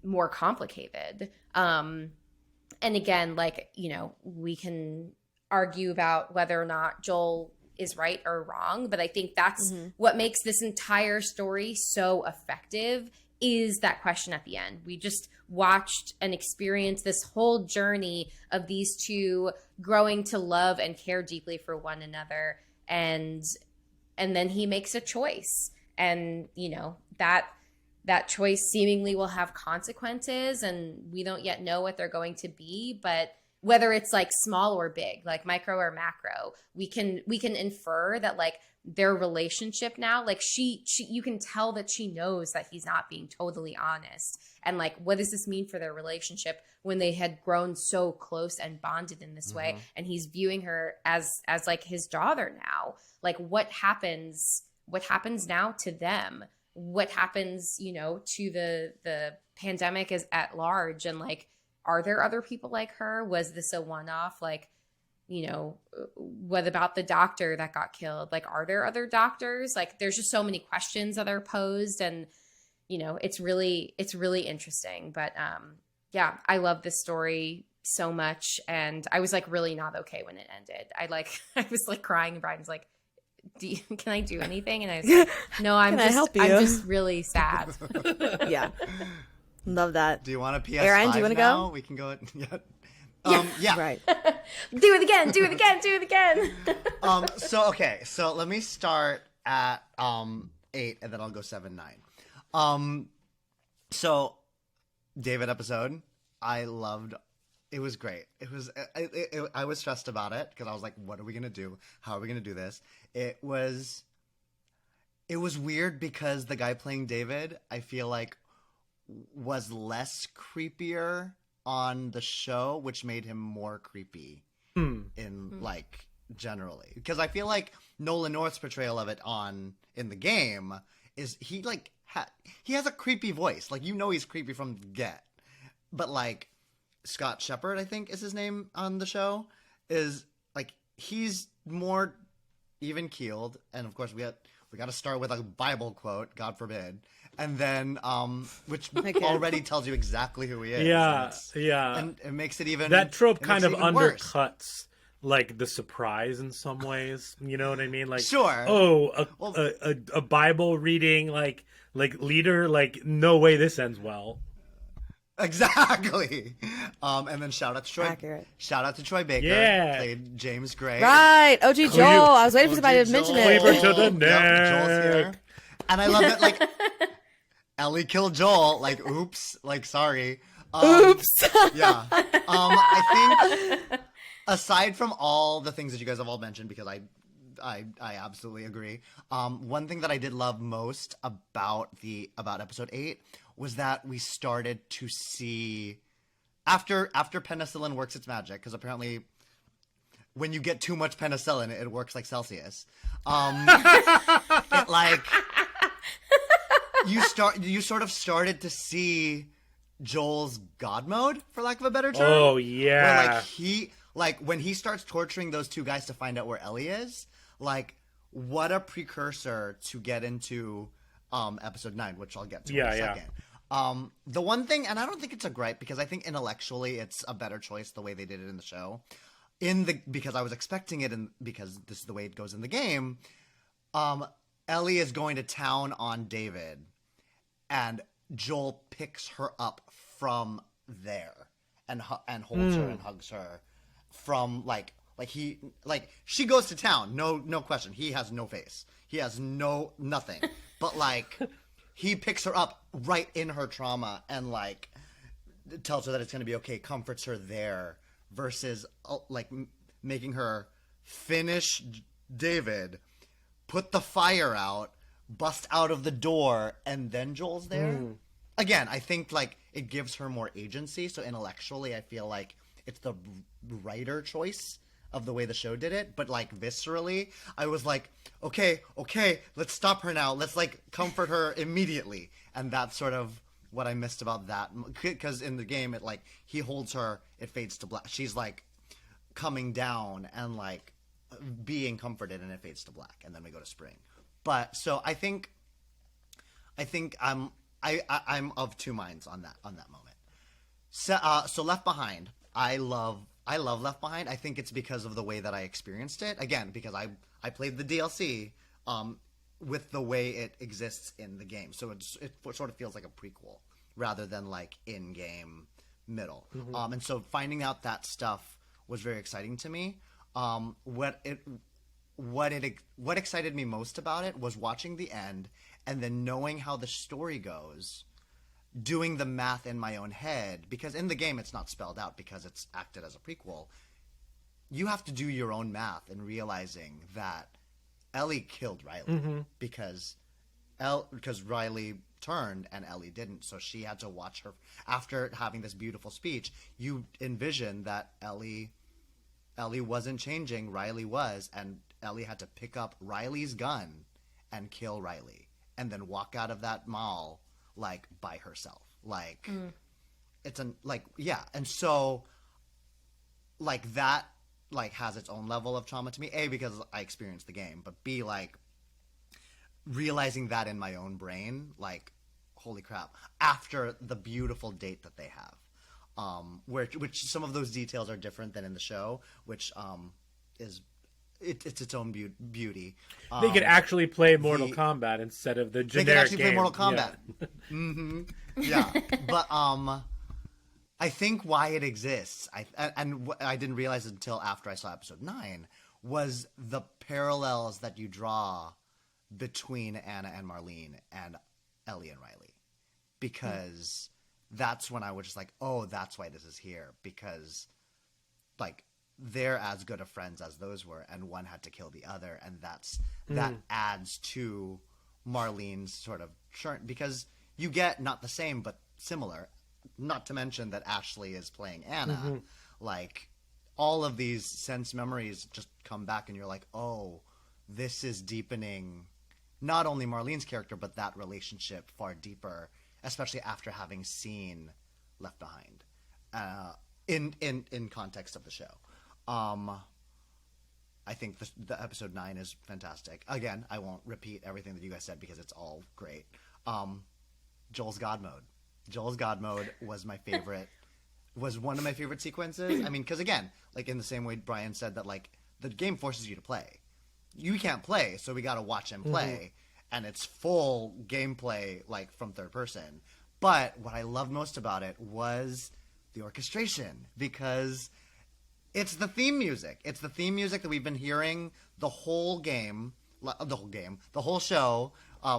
more complicated. And again, like, you know, we can argue about whether or not Joel is right or wrong, but I think that's what makes this entire story so effective is that question at the end. We just watched and experienced this whole journey of these two growing to love and care deeply for one another. And then he makes a choice, and, you know, that choice seemingly will have consequences, and we don't yet know what they're going to be, but whether it's like small or big, like micro or macro, we can infer that like their relationship now, like she you can tell that she knows that he's not being totally honest. And like, what does this mean for their relationship when they had grown so close and bonded in this way, and he's viewing her as like his daughter now? Like, what happens now to them? What happens, you know, to the pandemic is at large, and like, are there other people like her? Was this a one-off? Like, you know, what about the doctor that got killed? Like, are there other doctors? Like, there's just so many questions that are posed, and, you know, it's really interesting. But I love this story so much, and I was like really not okay when it ended. I was like crying, and Brian was like, can I do anything? And I was like, no, I'm just really sad. Yeah. Love that. Do you want a PS5 Aaron, do you want to go? We can go. Yeah. Right. Do it again. So let me start at 8, and then I'll go 7, 9. So David episode, I loved. It was great. It was. I was stressed about it because I was like, "What are we gonna do? How are we gonna do this?" It was weird because the guy playing David, I feel like, was less creepier on the show, which made him more creepy in like generally. Because I feel like Nolan North's portrayal of it in the game is he like he has a creepy voice. Like, you know, he's creepy from the get. But like Scott Shepherd, I think is his name on the show, is like he's more even keeled, and of course we got to start with a Bible quote, God forbid, and then which already tells you exactly who he is. And it makes it even that trope kind of undercuts worse. Like the surprise in some ways. You know what I mean? Like, sure. A Bible reading like leader, like, no way this ends well. Exactly. And then shout out to Troy. Accurate. Shout out to Troy Baker. Yeah. Played James Gray. Right. OG Joel. I was waiting for somebody to mention it. Cleaver to the neck. Yep, Joel's here. And I love that, like, Ellie killed Joel. Like, oops. Like, sorry. Oops. Yeah. I think aside from all the things that you guys have all mentioned, because I I absolutely agree. One thing that I did love most about episode 8 was that we started to see after penicillin works its magic, because apparently when you get too much penicillin, it works like Celsius. It like you sort of started to see Joel's God mode, for lack of a better term. Oh yeah. Where when he starts torturing those two guys to find out where Ellie is, like what a precursor to get into episode 9, which I'll get to in a second. The one thing, and I don't think it's a gripe, because I think intellectually it's a better choice the way they did it in the show. Because I was expecting it, and because this is the way it goes in the game, Ellie is going to town on David, and Joel picks her up from there and holds her and hugs her from she goes to town, no question. He has no face, he has nothing, but like he picks her up right in her trauma and like tells her that it's going to be okay, comforts her there, versus making her finish David, put the fire out, bust out of the door, and then Joel's there. Again, I think like it gives her more agency, so intellectually I feel like it's the writer choice of the way the show did it, but like viscerally I was like, okay, let's stop her now, let's like comfort her immediately. And that's sort of what I missed about that, because in the game, it like he holds her, it fades to black, she's like coming down and like being comforted, and it fades to black, and then we go to spring. But so I think I'm of two minds on that moment. So Left Behind, I love Left Behind. I think it's because of the way that I experienced it, again because I played the DLC with the way it exists in the game, so it sort of feels like a prequel rather than like in-game middle. And so finding out that stuff was very exciting to me. What excited me most about it was watching the end and then knowing how the story goes, doing the math in my own head, because in the game it's not spelled out because it's acted as a prequel. You have to do your own math and realizing that Ellie killed Riley because Riley turned and Ellie didn't, so she had to watch her. After having this beautiful speech, you envision that Ellie wasn't changing, Riley was, and Ellie had to pick up Riley's gun and kill Riley, and then walk out of that mall like by herself. Like it's and so like that like has its own level of trauma to me. A, because I experienced the game, but B, like realizing that in my own brain, like holy crap, after the beautiful date that they have. Which some of those details are different than in the show, which is it's its own beauty. They could actually play Mortal Kombat instead of the generic. They could actually game. play Mortal Kombat. Yeah. But I think why it exists, and I didn't realize it until after I saw episode 9, was the parallels that you draw between Anna and Marlene and Ellie and Riley, because that's when I was just like, oh, that's why this is here, because like they're as good of friends as those were, and one had to kill the other, and that adds to Marlene's sort of churn, because you get not the same but similar, not to mention that Ashley is playing Anna. Like all of these sense memories just come back, and you're like, oh, this is deepening not only Marlene's character but that relationship far deeper, especially after having seen Left Behind in context of the show. I think the episode 9 is fantastic. Again, I won't repeat everything that you guys said because it's all great. Joel's God mode. Joel's God mode was my favorite. Was one of my favorite sequences. I mean, because again, like in the same way Brian said that like the game forces you to play. You can't play, so we got to watch him play, and it's full gameplay like from third person. But what I loved most about it was the orchestration, because it's the theme music. It's the theme music that we've been hearing the whole show,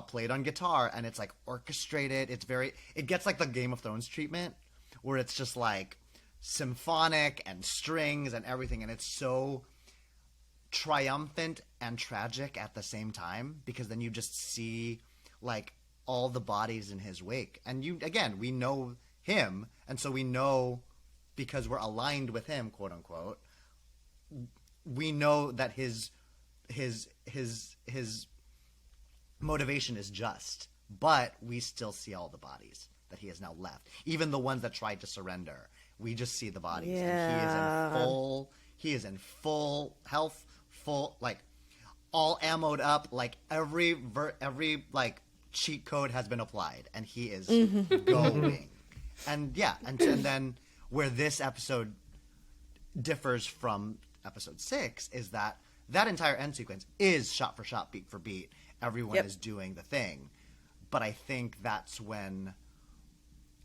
played on guitar, and it's like orchestrated. It gets like the Game of Thrones treatment, where it's just like symphonic and strings and everything, and it's so triumphant and tragic at the same time, because then you just see like all the bodies in his wake, and we know him, and so we know, because we're aligned with him, quote unquote, we know that his motivation is just, but we still see all the bodies that he has now left, even the ones that tried to surrender. We just see the bodies, and he is in full health, full, like, all ammoed up, like every like cheat code has been applied, and he is going. And then where this episode differs from episode 6 is that entire end sequence is shot for shot, beat for beat. Everyone is doing the thing. But I think that's when,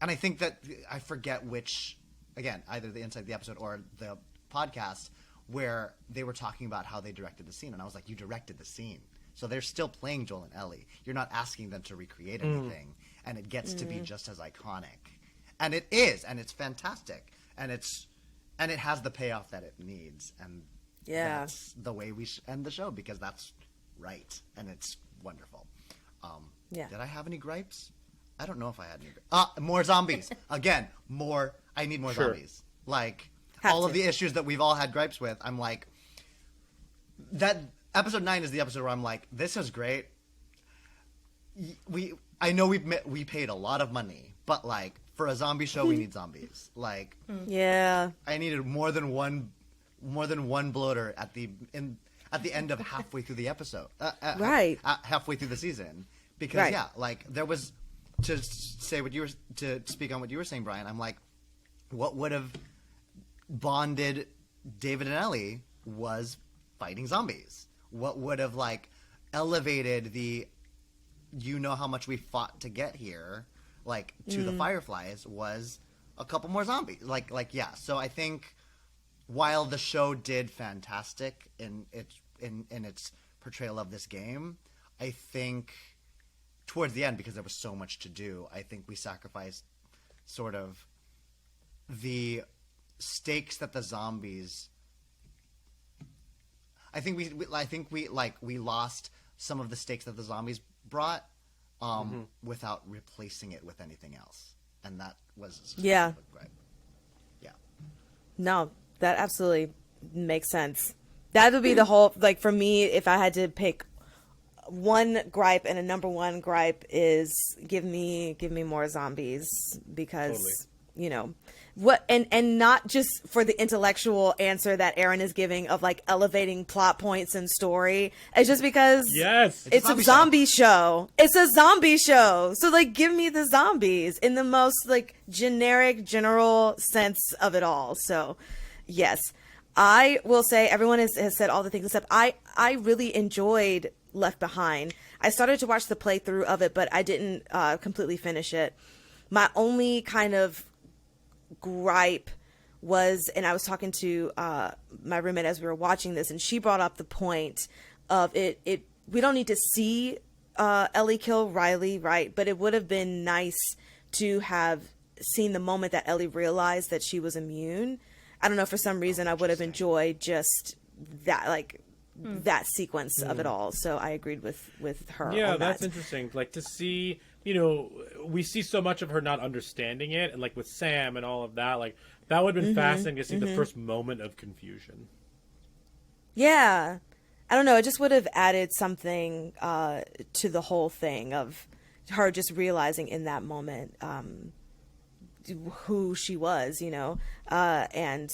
and I think that, I forget which, again, either the inside the episode or the podcast, where they were talking about how they directed the scene. And I was like, you directed the scene. So they're still playing Joel and Ellie. You're not asking them to recreate anything. And it gets to be just as iconic. And it is, and it's fantastic. And it has the payoff that it needs. And that's the way we end the show, because that's right. And it's wonderful. Did I have any gripes? I don't know if I had any. More zombies. Again, I need more zombies. Like, all of the issues that we've all had gripes with, I'm like, that episode 9 is the episode where I'm like, this is great. I know we paid a lot of money, but like, for a zombie show, we need zombies. Like, I needed more than one bloater at the end of halfway through the episode, halfway through the season, because like, there was, to speak on what you were saying, Brian. I'm like, what would have bonded David and Ellie was fighting zombies. What would have like elevated the, how much we fought to get here, like, to the Fireflies, was a couple more zombies. So I think, while the show did fantastic in its portrayal of this game, I think towards the end, because there was so much to do, I think we sacrificed sort of the stakes that the zombies. I think we lost some of the stakes that the zombies brought, without replacing it with anything else, and that was right. No, that absolutely makes sense. That would be the whole, like, for me, if I had to pick one gripe, and a number one gripe is give me more zombies, because what, and not just for the intellectual answer that Aaron is giving of like elevating plot points and story. It's just because it's a zombie show. It's a zombie show. So like, give me the zombies in the most like generic, general sense of it all. So yes, I will say everyone has said all the things, except I really enjoyed Left Behind. I started to watch the playthrough of it, but I didn't completely finish it. My only kind of gripe was, and I was talking to my roommate as we were watching this, and she brought up the point of it we don't need to see Ellie kill Riley, right? But it would have been nice to have seen the moment that Ellie realized that she was immune. I don't know, for some reason I would have enjoyed just that, like, that sequence of it all. So I agreed with her. Yeah, on that's that. interesting. Like, to see, we see so much of her not understanding it, and like with Sam and all of that, like, that would have been fascinating to see the first moment of confusion. Yeah. I don't know. It just would have added something to the whole thing of her just realizing in that moment who she was, and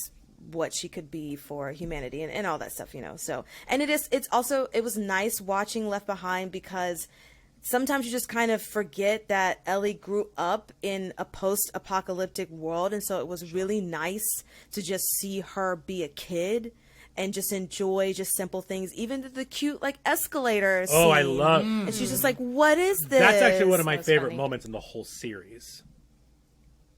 what she could be for humanity and all that stuff, So, and it was nice watching Left Behind, because sometimes you just kind of forget that Ellie grew up in a post-apocalyptic world. And so it was really nice to just see her be a kid and just enjoy just simple things, even the cute like escalator scene. Oh, I love. And she's just like, "What is this?" That's actually one of my favorite funny. moments in the whole series.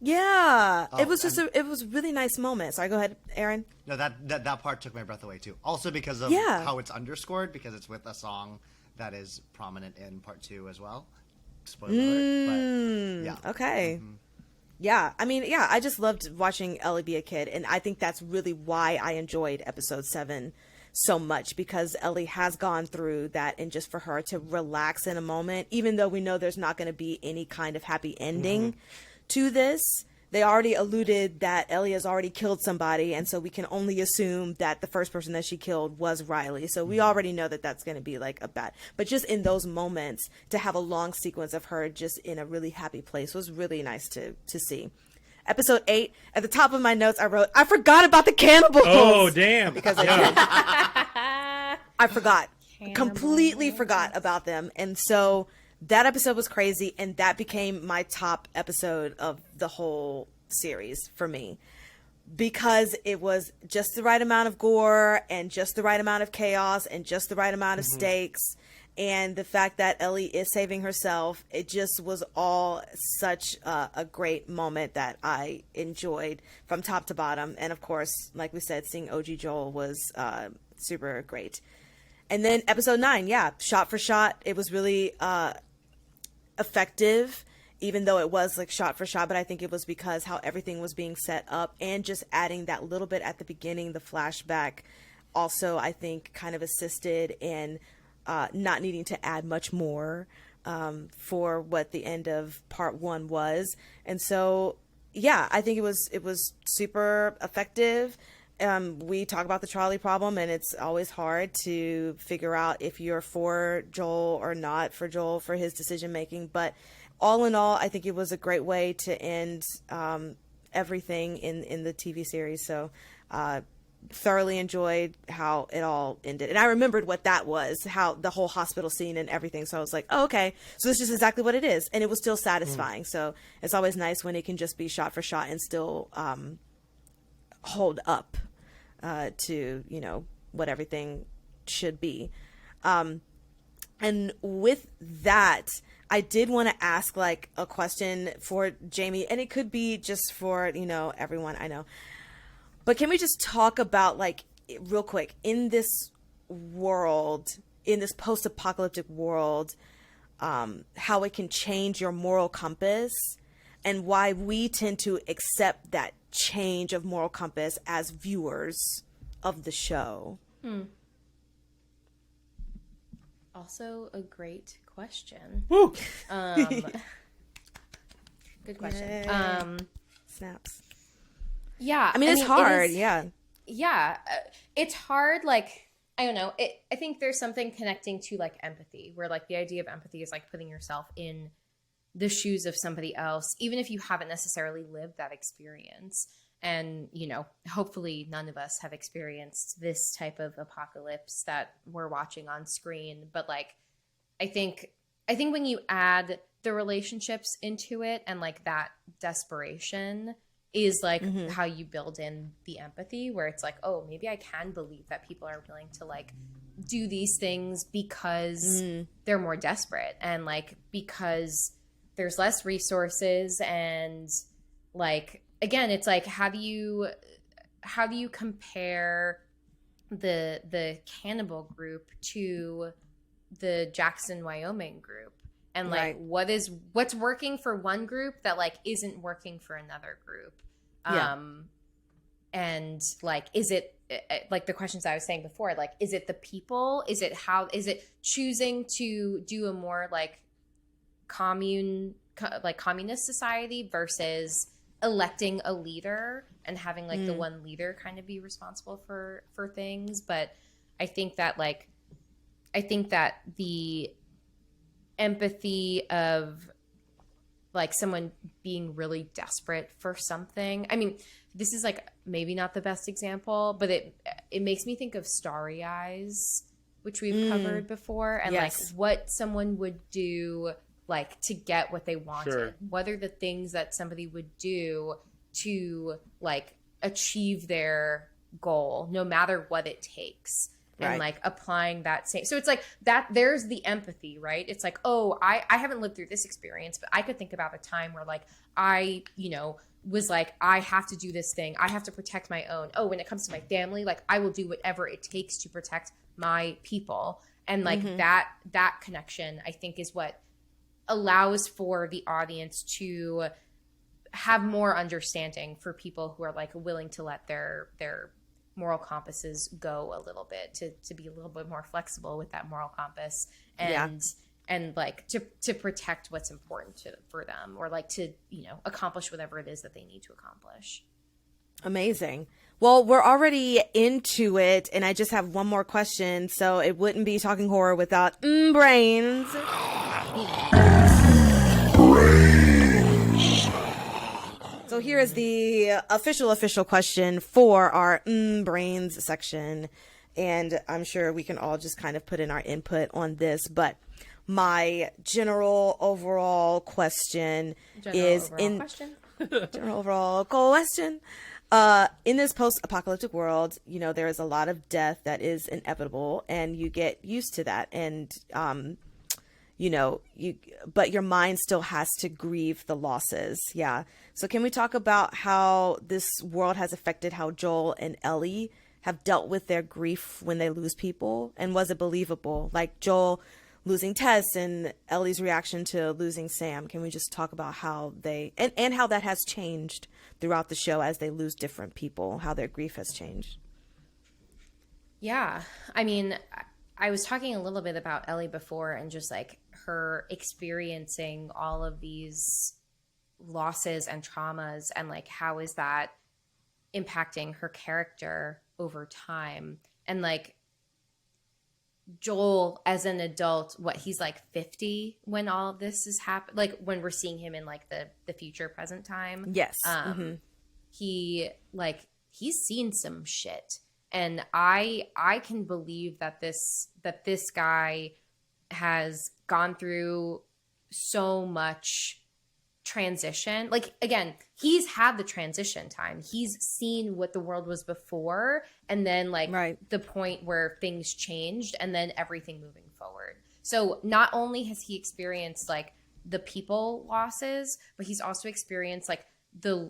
Yeah, it was just it was a really nice moment. Sorry, go ahead, Aaron. No, that part took my breath away too. Also because of how it's underscored, because it's with a song that is prominent in part 2 as well. Spoiler alert, but yeah. Okay. Yeah, I mean, I just loved watching Ellie be a kid, and I think that's really why I enjoyed episode 7 so much, because Ellie has gone through that, and just for her to relax in a moment, even though we know there's not going to be any kind of happy ending to this. They already alluded that Ellie has already killed somebody, and so we can only assume that the first person that she killed was Riley. So we already know that that's going to be like a bad. But just in those moments, to have a long sequence of her just in a really happy place was really nice to see. Episode 8, at the top of my notes, I wrote, I forgot about the cannibals. Oh, damn. Because I forgot. Completely forgot about them. And so that episode was crazy, and that became my top episode of the whole series for me, because it was just the right amount of gore and just the right amount of chaos and just the right amount of stakes. And the fact that Ellie is saving herself, it just was all such a great moment that I enjoyed from top to bottom. And of course, like we said, seeing OG Joel was super great. And then episode 9, shot for shot, it was really effective, even though it was like shot for shot. But I think it was because how everything was being set up, and just adding that little bit at the beginning, the flashback, also I think kind of assisted in not needing to add much more for what the end of part 1 was. And so, I think it was super effective. We talk about the trolley problem, and it's always hard to figure out if you're for Joel or not for Joel for his decision making. But all in all, I think it was a great way to end everything in the TV series. So thoroughly enjoyed how it all ended. And I remembered what that was, how the whole hospital scene and everything. So I was like, oh, okay, so this is exactly what it is. And it was still satisfying. So it's always nice when it can just be shot for shot and still hold up to, what everything should be. And with that, I did want to ask like a question for Jamie, and it could be just for, everyone I know. But can we just talk about, like, real quick, in this world, in this post-apocalyptic world, how it can change your moral compass, and why we tend to accept that change of moral compass as viewers of the show? Also a great question. Woo! Good question. Yay. Snaps. Yeah. I mean, it's hard. Yeah. It's hard. Like, I don't know. I think there's something connecting to like empathy, where like the idea of empathy is like putting yourself in the shoes of somebody else, even if you haven't necessarily lived that experience. And, hopefully none of us have experienced this type of apocalypse that we're watching on screen. But like, I think when you add the relationships into it, and like that desperation is like how you build in the empathy, where it's like, oh, maybe I can believe that people are willing to like do these things because they're more desperate, and like because there's less resources. And like, again, it's like, how do you compare the cannibal group to the Jackson, Wyoming group? And like, what's working for one group that like isn't working for another group? And like, is it like the questions I was saying before, like, is it the people? Is it choosing to do a more like communist society versus electing a leader and having like the one leader kind of be responsible for things? But I think that the empathy of like someone being really desperate for something. I mean, this is like maybe not the best example, but it makes me think of Starry Eyes, which we've covered before, and like what someone would do like to get what they wanted. Sure. What are the things that somebody would do to like achieve their goal, no matter what it takes? And like applying that same, so it's like that, there's the empathy, right? It's like, oh, I haven't lived through this experience, but I could think about a time where like I, was like, I have to do this thing. I have to protect my own. Oh, when it comes to my family, like I will do whatever it takes to protect my people. And like that connection, I think, is what allows for the audience to have more understanding for people who are like willing to let their moral compasses go a little bit, to be a little bit more flexible with that moral compass, and like to protect what's important for them, or like to, you know, accomplish whatever it is that they need to accomplish. Amazing. Well, we're already into it, and I just have one more question, so it wouldn't be Talking Horror without brains. So here is the official question for our brains section, and I'm sure we can all just kind of put in our input on this, but my general overall question is in this post-apocalyptic world, you know, there is a lot of death that is inevitable, and you get used to that, and you know, but your mind still has to grieve the losses. Yeah. So can we talk about how this world has affected how Joel and Ellie have dealt with their grief when they lose people, and was it believable? Like Joel losing Tess and Ellie's reaction to losing Sam. Can we just talk about how they and how that has changed throughout the show as they lose different people, how their grief has changed? Yeah. I mean, I was talking a little bit about Ellie before, and just like her experiencing all of these losses and traumas, and like how is that impacting her character over time. And like Joel as an adult, he's like 50 when all of this is happening, like when we're seeing him in like the future present time. Yes. He's seen some shit, and I can believe that this guy has gone through so much transition. Like, again, he's had the transition time. He's seen what the world was before, and then like the point where things changed, and then everything moving forward. So not only has he experienced like the people losses, but he's also experienced like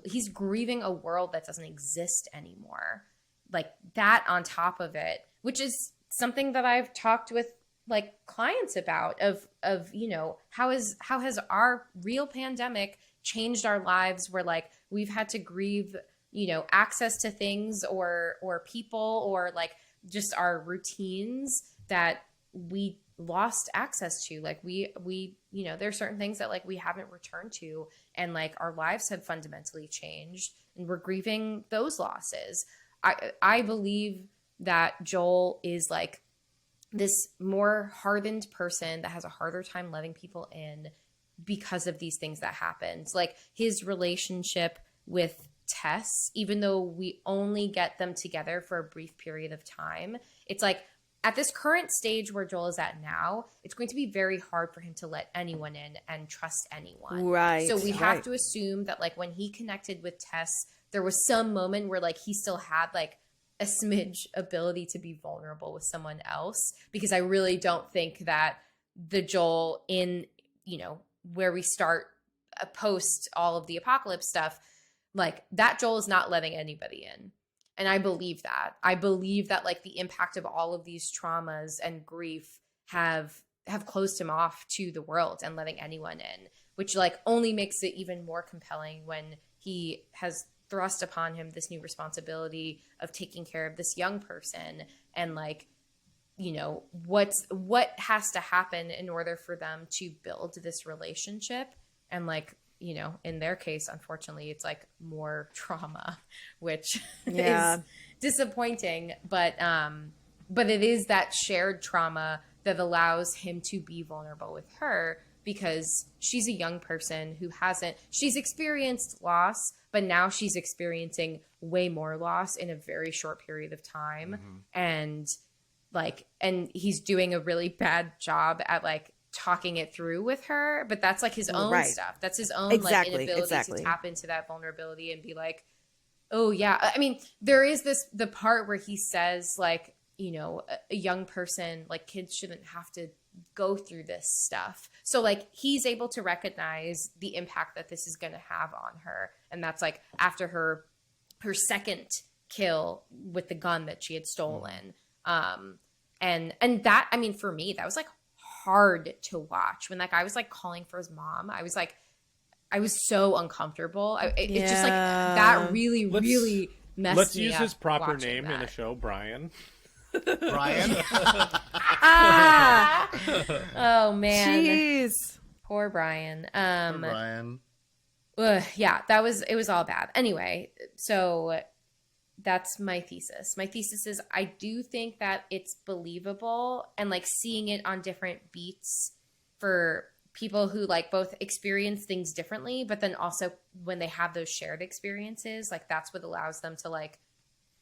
he's grieving a world that doesn't exist anymore. Like that on top of it, which is something that I've talked with like clients about of, you know, how has our real pandemic changed our lives, where like we've had to grieve, you know, access to things or people, or like just our routines that we lost access to. Like we, you know, there are certain things that like we haven't returned to, and like our lives have fundamentally changed, and we're grieving those losses. I believe that Joel is like this more hardened person that has a harder time letting people in because of these things that happened. Like his relationship with Tess, even though we only get them together for a brief period of time, it's like at this current stage where Joel is at now, it's going to be very hard for him to let anyone in and trust anyone. Right. So we have to assume that like when he connected with Tess, there was some moment where like he still had like a smidge ability to be vulnerable with someone else, because I really don't think that the Joel in, you know, where we start post all of the apocalypse stuff, like that Joel is not letting anybody in. And I believe that. I believe that like the impact of all of these traumas and grief have closed him off to the world and letting anyone in, which like only makes it even more compelling when he has thrust upon him this new responsibility of taking care of this young person, and like, you know, what has to happen in order for them to build this relationship. And like, you know, in their case, unfortunately, it's like more trauma, which is disappointing, but it is that shared trauma that allows him to be vulnerable with her, because she's a young person who she's experienced loss, but now she's experiencing way more loss in a very short period of time. And he's doing a really bad job at like talking it through with her, but that's like his own stuff. That's his own like inability to tap into that vulnerability and be like, oh yeah. I mean, there is the part where he says like, you know, a young person, like kids shouldn't have to go through this stuff. So like he's able to recognize the impact that this is going to have on her. And that's like after her second kill with the gun that she had stolen. And that, I mean, for me, that was like hard to watch when that guy was like calling for his mom. I was so uncomfortable. It's just like that really messed Let's me use up his proper watching name in the that. show, Brian. Brian. Ah, Oh man, jeez. poor Brian. Brian. Yeah, it was all bad. Anyway, so that's my thesis. My thesis is I do think that it's believable, and like seeing it on different beats for people who like both experience things differently, but then also when they have those shared experiences, like that's what allows them to like,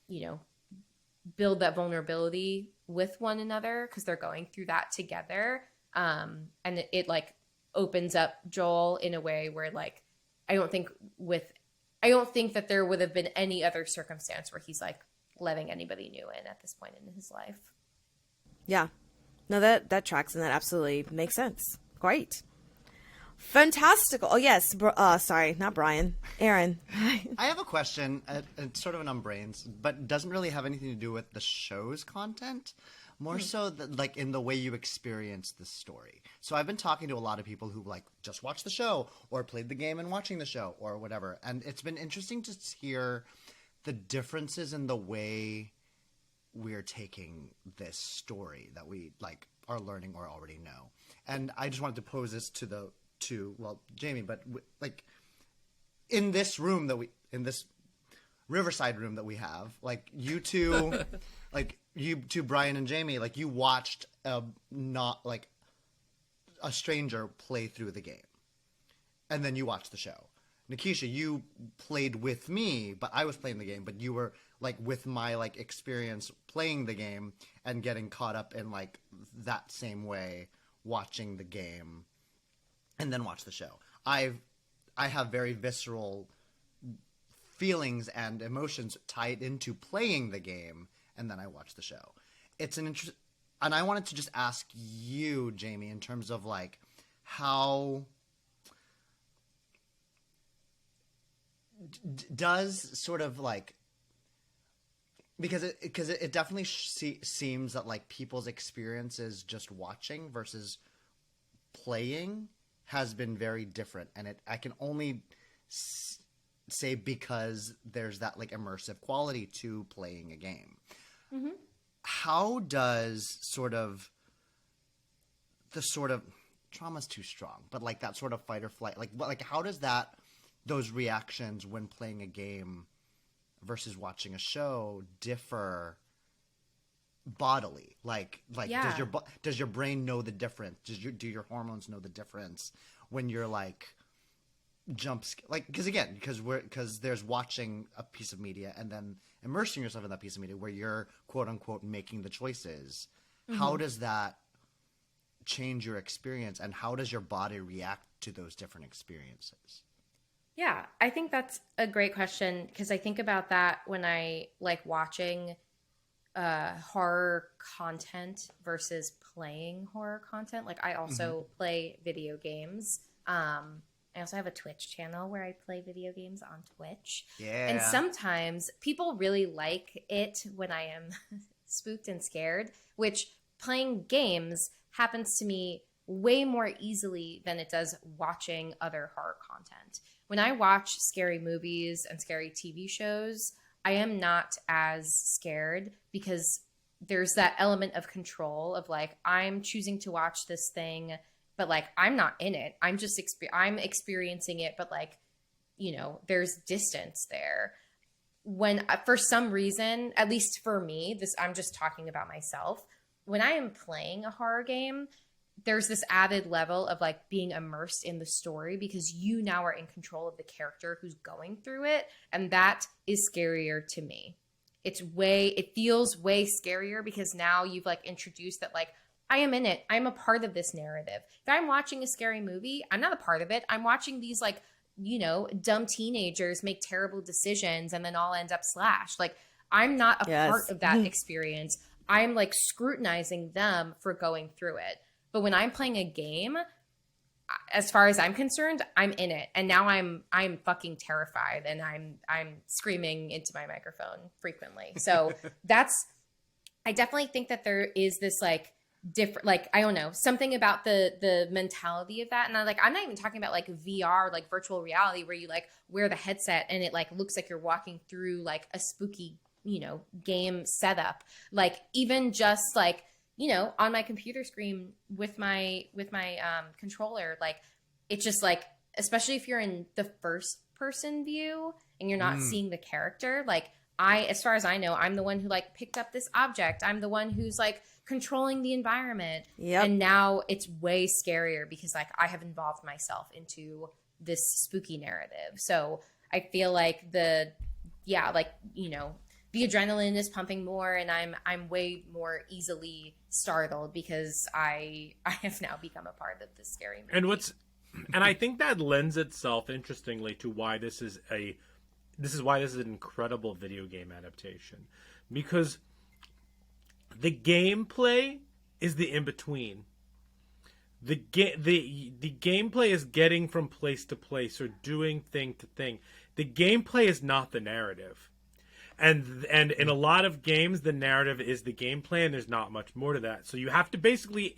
you know, build that vulnerability with one another because they're going through that together. And it like opens up Joel in a way where like I don't think that there would have been any other circumstance where he's like letting anybody new in at this point in his life. Yeah. No, that tracks, and that absolutely makes sense. Great. Fantastical. Oh, yes. Sorry, not Brian. Aaron. I have a question. It's sort of an brains, but doesn't really have anything to do with the show's content. More so, like in the way you experience the story. So I've been talking to a lot of people who like just watched the show or played the game and watching the show or whatever, and it's been interesting to hear the differences in the way we're taking this story that we like are learning or already know. And I just wanted to pose this to Jamie, but like in this room in this Riverside room that we have, like you two, like you two, Brian and Jamie, like you watched not like a stranger play through the game, and then you watched the show. Nikisha, you played with me, but I was playing the game, but you were like with my like experience playing the game and getting caught up in like that same way, watching the game, and then watch the show. I have very visceral feelings and emotions tied into playing the game, and then I watch the show. It's an interest, and I wanted to just ask you, Jamie, in terms of like how does sort of like because it definitely seems that like people's experiences just watching versus playing has been very different, and I can only say because there's that like immersive quality to playing a game. Mm-hmm. How does the sort of trauma's too strong, but like that sort of fight or flight, like how does those reactions when playing a game versus watching a show differ bodily? Like yeah. Does your brain know the difference? Do your hormones know the difference when you're like because there's watching a piece of media and then immersing yourself in that piece of media where you're quote unquote making the choices. Mm-hmm. How does that change your experience, and how does your body react to those different experiences? Yeah, I think that's a great question because I think about that when I like watching horror content versus playing horror content. Like I also play video games. I also have a Twitch channel where I play video games on Twitch. Yeah. And sometimes people really like it when I am spooked and scared, which playing games happens to me way more easily than it does watching other horror content. When I watch scary movies and scary TV shows, I am not as scared because there's that element of control of like, I'm choosing to watch this thing, but like, I'm not in it. I'm just, I'm experiencing it, but like, you know, there's distance there. When, for some reason, at least for me, I'm just talking about myself. When I am playing a horror game, there's this added level of like being immersed in the story because you now are in control of the character who's going through it. And that is scarier to me. It feels way scarier because now you've like introduced that like, I am in it. I'm a part of this narrative. If I'm watching a scary movie, I'm not a part of it. I'm watching these like, you know, dumb teenagers make terrible decisions and then all end up slashed. Like I'm not a part of that experience. I'm like scrutinizing them for going through it. But when I'm playing a game, as far as I'm concerned, I'm in it. And now I'm fucking terrified and I'm screaming into my microphone frequently. So I definitely think that there is this like different, like, I don't know, something about the mentality of that. And I'm not even talking about like VR, like virtual reality, where you like wear the headset and it like looks like you're walking through like a spooky, game setup. Like even just like, on my computer screen with my controller, like it's just like, especially if you're in the first person view and you're not seeing the character, like as far as I know, I'm the one who like picked up this object. I'm the one who's like controlling the environment. Yep. And now it's way scarier because like I have involved myself into this spooky narrative. So I feel like the adrenaline is pumping more, and I'm way more easily startled because I have now become a part of this scary movie. And I think that lends itself interestingly to why this is an incredible video game adaptation, because the gameplay is the in between. The gameplay is getting from place to place or doing thing to thing. The gameplay is not the narrative. And in a lot of games, the narrative is the gameplay, and there's not much more to that. So you have to basically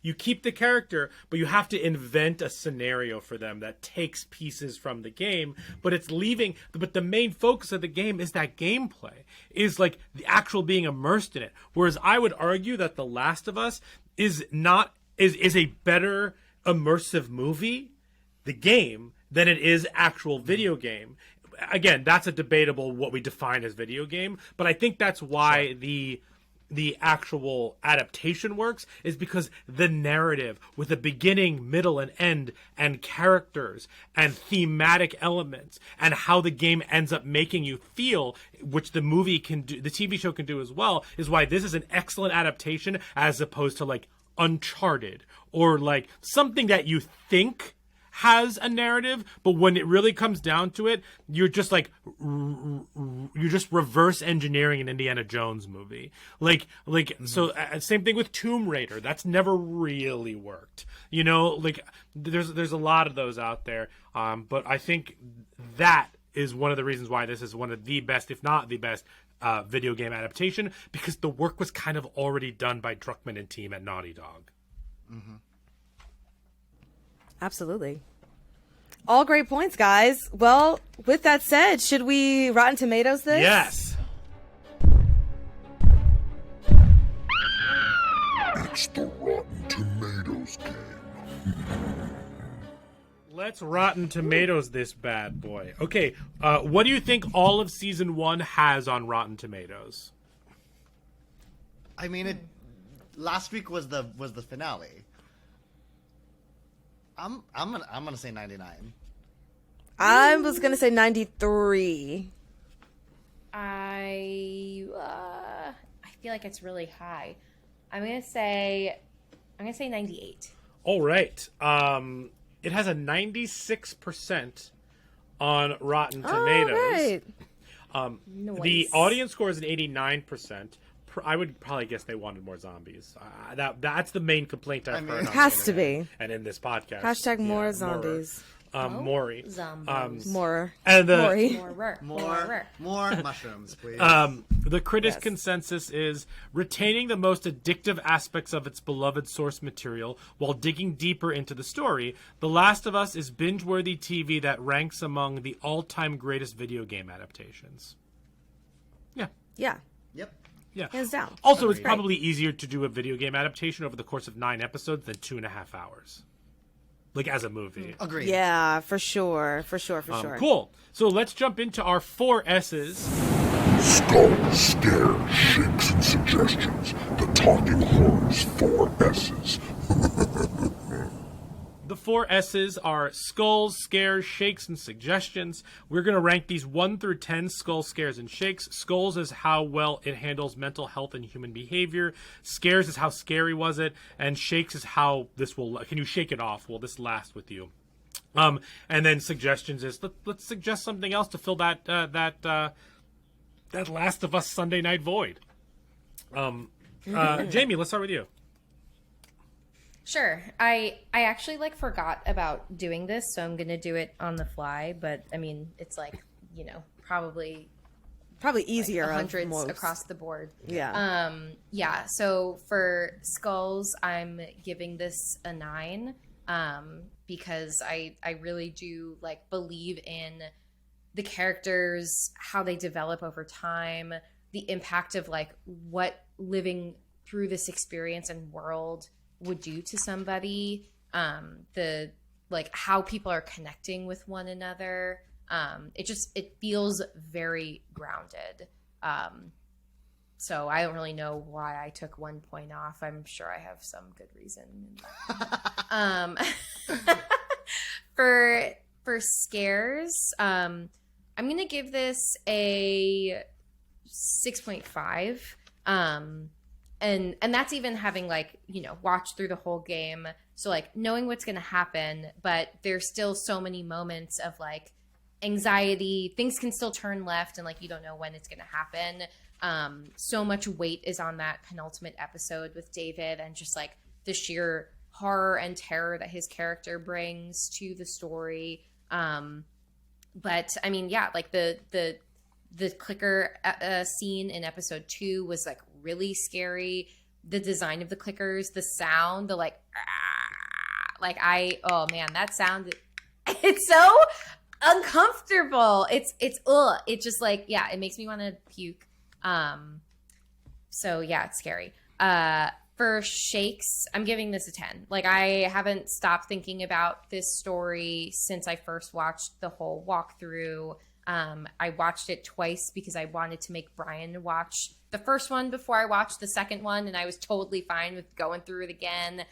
you keep the character, but you have to invent a scenario for them that takes pieces from the game. But but the main focus of the game is that gameplay, is like the actual being immersed in it. Whereas I would argue that The Last of Us is a better immersive movie, the game, than it is actual video game. Again, that's a debatable what we define as video game, but I think that's why the actual adaptation works, is because the narrative with a beginning, middle, and end, and characters and thematic elements, and how the game ends up making you feel, which the movie can do, the TV show can do as well, is why this is an excellent adaptation as opposed to like Uncharted or like something that you think has a narrative, but when it really comes down to it, you're just like you're just reverse engineering an Indiana Jones movie. So same thing with Tomb Raider. That's never really worked. Like there's a lot of those out there. But I think that is one of the reasons why this is one of the best, if not the best, video game adaptation, because the work was kind of already done by Druckmann and team at Naughty Dog. Mm-hmm. Absolutely. All great points, guys. Well, with that said, should we Rotten Tomatoes this? Yes. It's the Rotten Tomatoes game. Let's Rotten Tomatoes this bad boy. Okay, what do you think all of season 1 has on Rotten Tomatoes? I mean, last week was the finale. I'm gonna say 99. I was gonna say 93. I feel like it's really high. I'm gonna say 98. All right. It has a 96% on Rotten Tomatoes. All right. The audience score is an 89%. I would probably guess they wanted more zombies. That's the main complaint I've heard. It has to be. And in this podcast. Hashtag more zombies. Maury. Zombies. More. And Maury. More mushrooms, please. The critics' consensus is retaining the most addictive aspects of its beloved source material while digging deeper into the story. The Last of Us is binge-worthy TV that ranks among the all-time greatest video game adaptations. Yeah. Yeah. Yep. Yeah. Hands down. Also, it's probably easier to do a video game adaptation over the course of 9 episodes than 2.5 hours. Like, as a movie. Agreed. Yeah, for sure. For sure. Cool. So let's jump into our 4 S's. Skull, scare, shakes, and suggestions. The Talking Horns 4 S's. The 4 S's are skulls, scares, shakes, and suggestions. We're going to rank these 1 through 10, skulls, scares, and shakes. Skulls is how well it handles mental health and human behavior. Scares is how scary was it. And shakes is how this will... Can you shake it off? Will this last with you? And then suggestions is let's suggest something else to fill that Last of Us Sunday night void. Jamie, let's start with you. Sure. I actually forgot about doing this, so I'm going to do it on the fly, but I mean, it's probably Probably easier of hundreds most. across the board. Yeah. Yeah. So for Skulls, I'm giving this a 9 because I really do like believe in the characters, how they develop over time, the impact of like what living through this experience and world would do to somebody, the like how people are connecting with one another. It feels very grounded. So I don't really know why I took 1 point off. I'm sure I have some good reason. For scares, I'm gonna give this a 6.5. And that's even having like, watched through the whole game. So like knowing what's gonna happen, but there's still so many moments of like anxiety. Things can still turn left and like you don't know when it's gonna happen. So much weight is on that penultimate episode with David and just like the sheer horror and terror that his character brings to the story. But I mean, yeah, like the clicker scene in episode 2 was like really scary. The design of the clickers, the sound, the like oh man, that sound, it's so uncomfortable. It's it just like, yeah, it makes me want to puke. So yeah, it's scary. For Shakes, I'm giving this a 10. Like I haven't stopped thinking about this story since I first watched the whole walkthrough. I watched it twice because I wanted to make Brian watch the first one before I watched the second one, and I was totally fine with going through it again.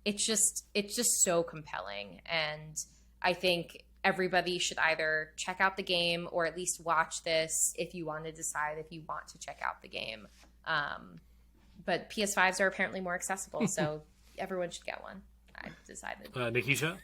It's just so compelling, and I think everybody should either check out the game or at least watch this if you want to decide if you want to check out the game. But PS5s are apparently more accessible, so everyone should get one. I've decided. Nikisha?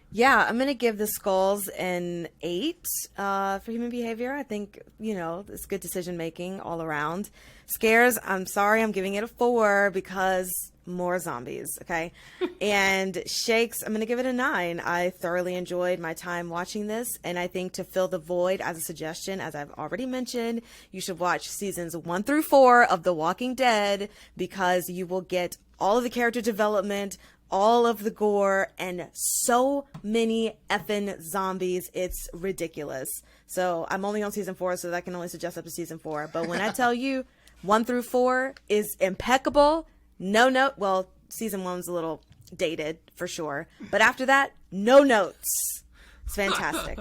Yeah, I'm going to give the Skulls an 8 for human behavior. I think, it's good decision making all around. Scares, I'm sorry, I'm giving it a 4 because more zombies, okay? And Shakes, I'm going to give it a 9. I thoroughly enjoyed my time watching this, and I think to fill the void, as a suggestion, as I've already mentioned, you should watch seasons 1 through 4 of The Walking Dead because you will get all of the character development, all of the gore, and so many effing zombies. It's ridiculous. So I'm only on season 4, so that can only suggest up to season 4. But when I tell you 1 through 4 is impeccable, well, season 1's a little dated for sure. But after that, no notes. It's fantastic.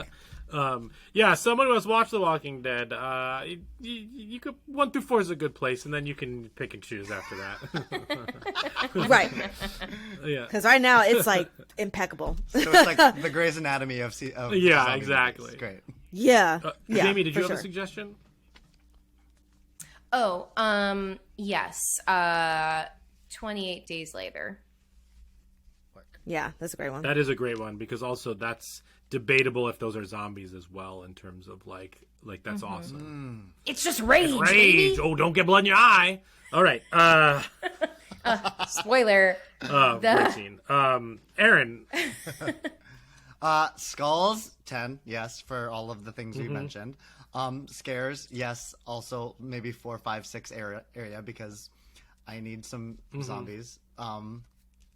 Yeah, someone who has watched The Walking Dead, you could 1 through 4 is a good place, and then you can pick and choose after that. Right. Yeah. Because right now it's like impeccable. So it's like the Grey's Anatomy of Yeah, zombie exactly. movies. Great. Yeah. Jamie, did you have sure. a suggestion? Oh, yes. 28 Days Later. Yeah, that's a great one. That is a great one because also that's debatable if those are zombies as well in terms of like that's awesome. It's just rage, Rage. baby. Oh, don't get blood in your eye. All right. Spoiler. Great scene. Aaron. Skulls, 10, yes, for all of the things we mentioned. Scares, yes, also maybe 4, 5, 6 area because I need some zombies.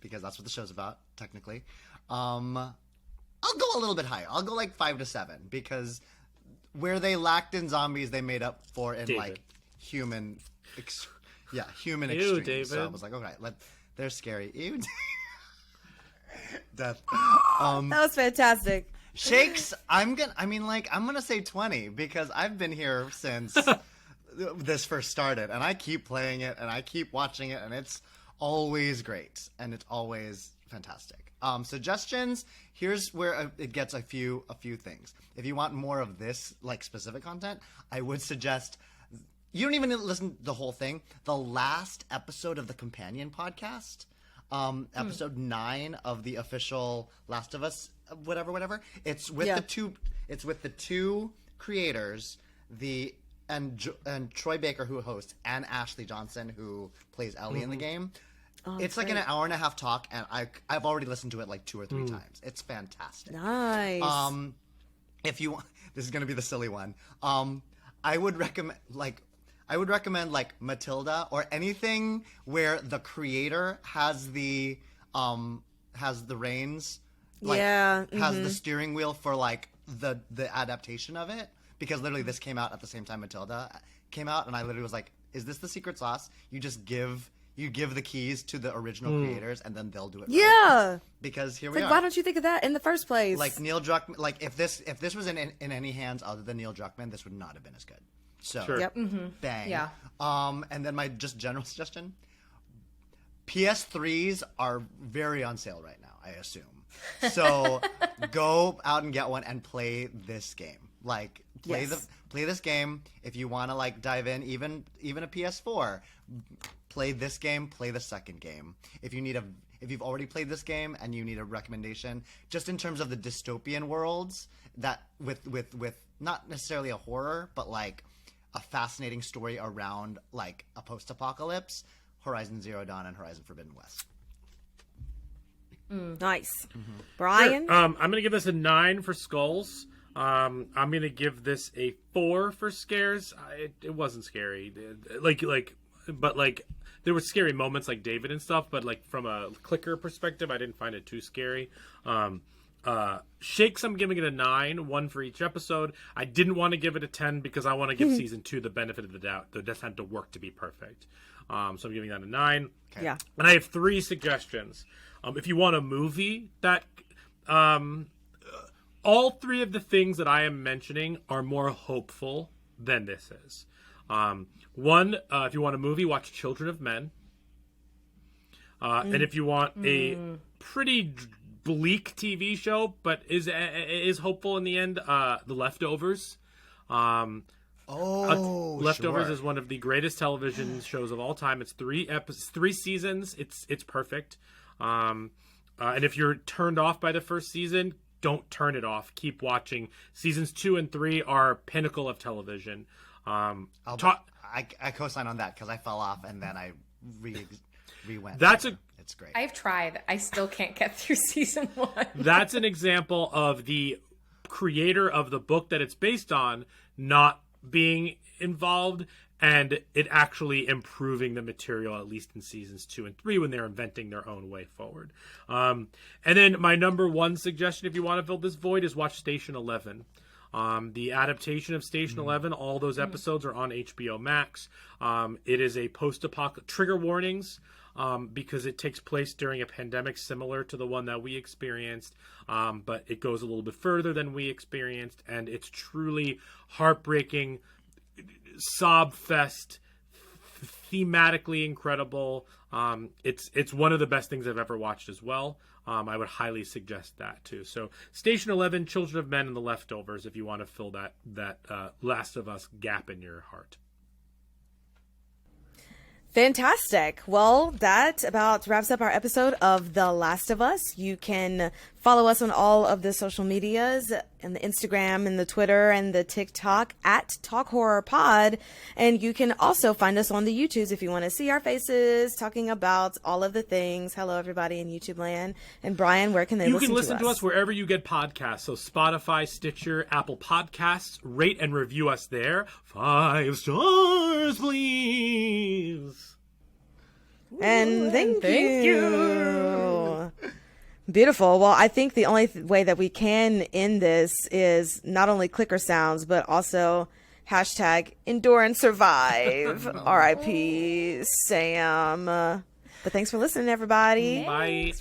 Because that's what the show's about, technically. I'll go a little bit higher. I'll go like 5 to 7 because where they lacked in zombies, they made up for in David. like human, human Ew, extremes. David. So I was like, okay, they're scary. Ew. Death. That was fantastic. Shakes. I'm gonna say 20 because I've been here since this first started, and I keep playing it and I keep watching it, and it's always great and it's always fantastic. Suggestions. Here's where it gets a few things. If you want more of this like specific content, I would suggest you don't even need to listen to the whole thing. The last episode of the Companion podcast, episode 9 of the official Last of Us, whatever. It's with the two. It's with the two creators, and Troy Baker who hosts, and Ashley Johnson who plays Ellie in the game. Oh, it's like great. an hour and a half talk, and I've already listened to it like 2 or 3 times. It's fantastic. Nice. If you this is gonna be the silly one. I would recommend like Matilda or anything where the creator has the reins, like, has the steering wheel for like the adaptation of it. Because literally this came out at the same time Matilda came out, and I literally was like, "Is this the secret sauce? You just give the keys to the original creators, and then they'll do it." Yeah. Right. Because here It's we like, are. why don't you think of that in the first place? Like Neil Druckmann. Like if this was in any hands other than Neil Druckmann, this would not have been as good. So Sure. Yep. bang. Yeah. And then my just general suggestion: PS3s are very on sale right now, I assume. So go out and get one and play this game. Like play this game if you want to like dive in. Even a PS4, play this game. Play the second game. If you've already played this game and you need a recommendation, just in terms of the dystopian worlds that with not necessarily a horror, but like a fascinating story around like a post-apocalypse, Horizon Zero Dawn and Horizon Forbidden West. Nice. Brian? Sure. I'm going to give this a 9 for skulls. I'm going to give this a 4 for scares. It wasn't scary. But there were scary moments like David and stuff, but like from a clicker perspective, I didn't find it too scary. Shakes, I'm giving it a 9, 1 for each episode. I didn't want to give it a 10 because I want to give season 2 the benefit of the doubt. It doesn't have to work to be perfect. So I'm giving that a 9. Okay. Yeah. And I have 3 suggestions. If you want a movie that, all 3 of the things that I am mentioning are more hopeful than this is. One, if you want a movie, watch Children of Men. And if you want a pretty bleak TV show, but is hopeful in the end, The Leftovers. Leftovers sure. is one of the greatest television shows of all time. It's 3 seasons. It's perfect. And if you're turned off by the first season, don't turn it off. Keep watching. Seasons 2 and 3 are pinnacle of television. I co-sign on that because I fell off and then I re-went. It's great. I've tried. I still can't get through season 1. That's an example of the creator of the book that it's based on not being involved and it actually improving the material, at least in seasons 2 and 3 when they're inventing their own way forward. And then my number 1 suggestion, if you want to fill this void, is watch Station 11. The adaptation of Station 11, all those episodes are on HBO Max. It is a post-apocalyptic, trigger warnings, because it takes place during a pandemic similar to the one that we experienced, but it goes a little bit further than we experienced, and it's truly heartbreaking, sob fest, thematically incredible. It's one of the best things I've ever watched as well. I would highly suggest that too. So Station 11, Children of Men, and The Leftovers if you want to fill that Last of Us gap in your heart. Fantastic. Well, that about wraps up our episode of The Last of Us. You can follow us on all of the social medias and the Instagram and the Twitter and the TikTok at Talk Horror Pod. And you can also find us on the YouTubes if you want to see our faces talking about all of the things. Hello, everybody in YouTube land. And Brian, where can they You listen to us? can listen to us wherever you get podcasts. So Spotify, Stitcher, Apple Podcasts. Rate and review us there. 5 stars, please. And thank you. Beautiful. Well, I think the only way that we can end this is not only clicker sounds, but also hashtag endure and survive. R.I.P. Sam. But thanks for listening, everybody. Bye.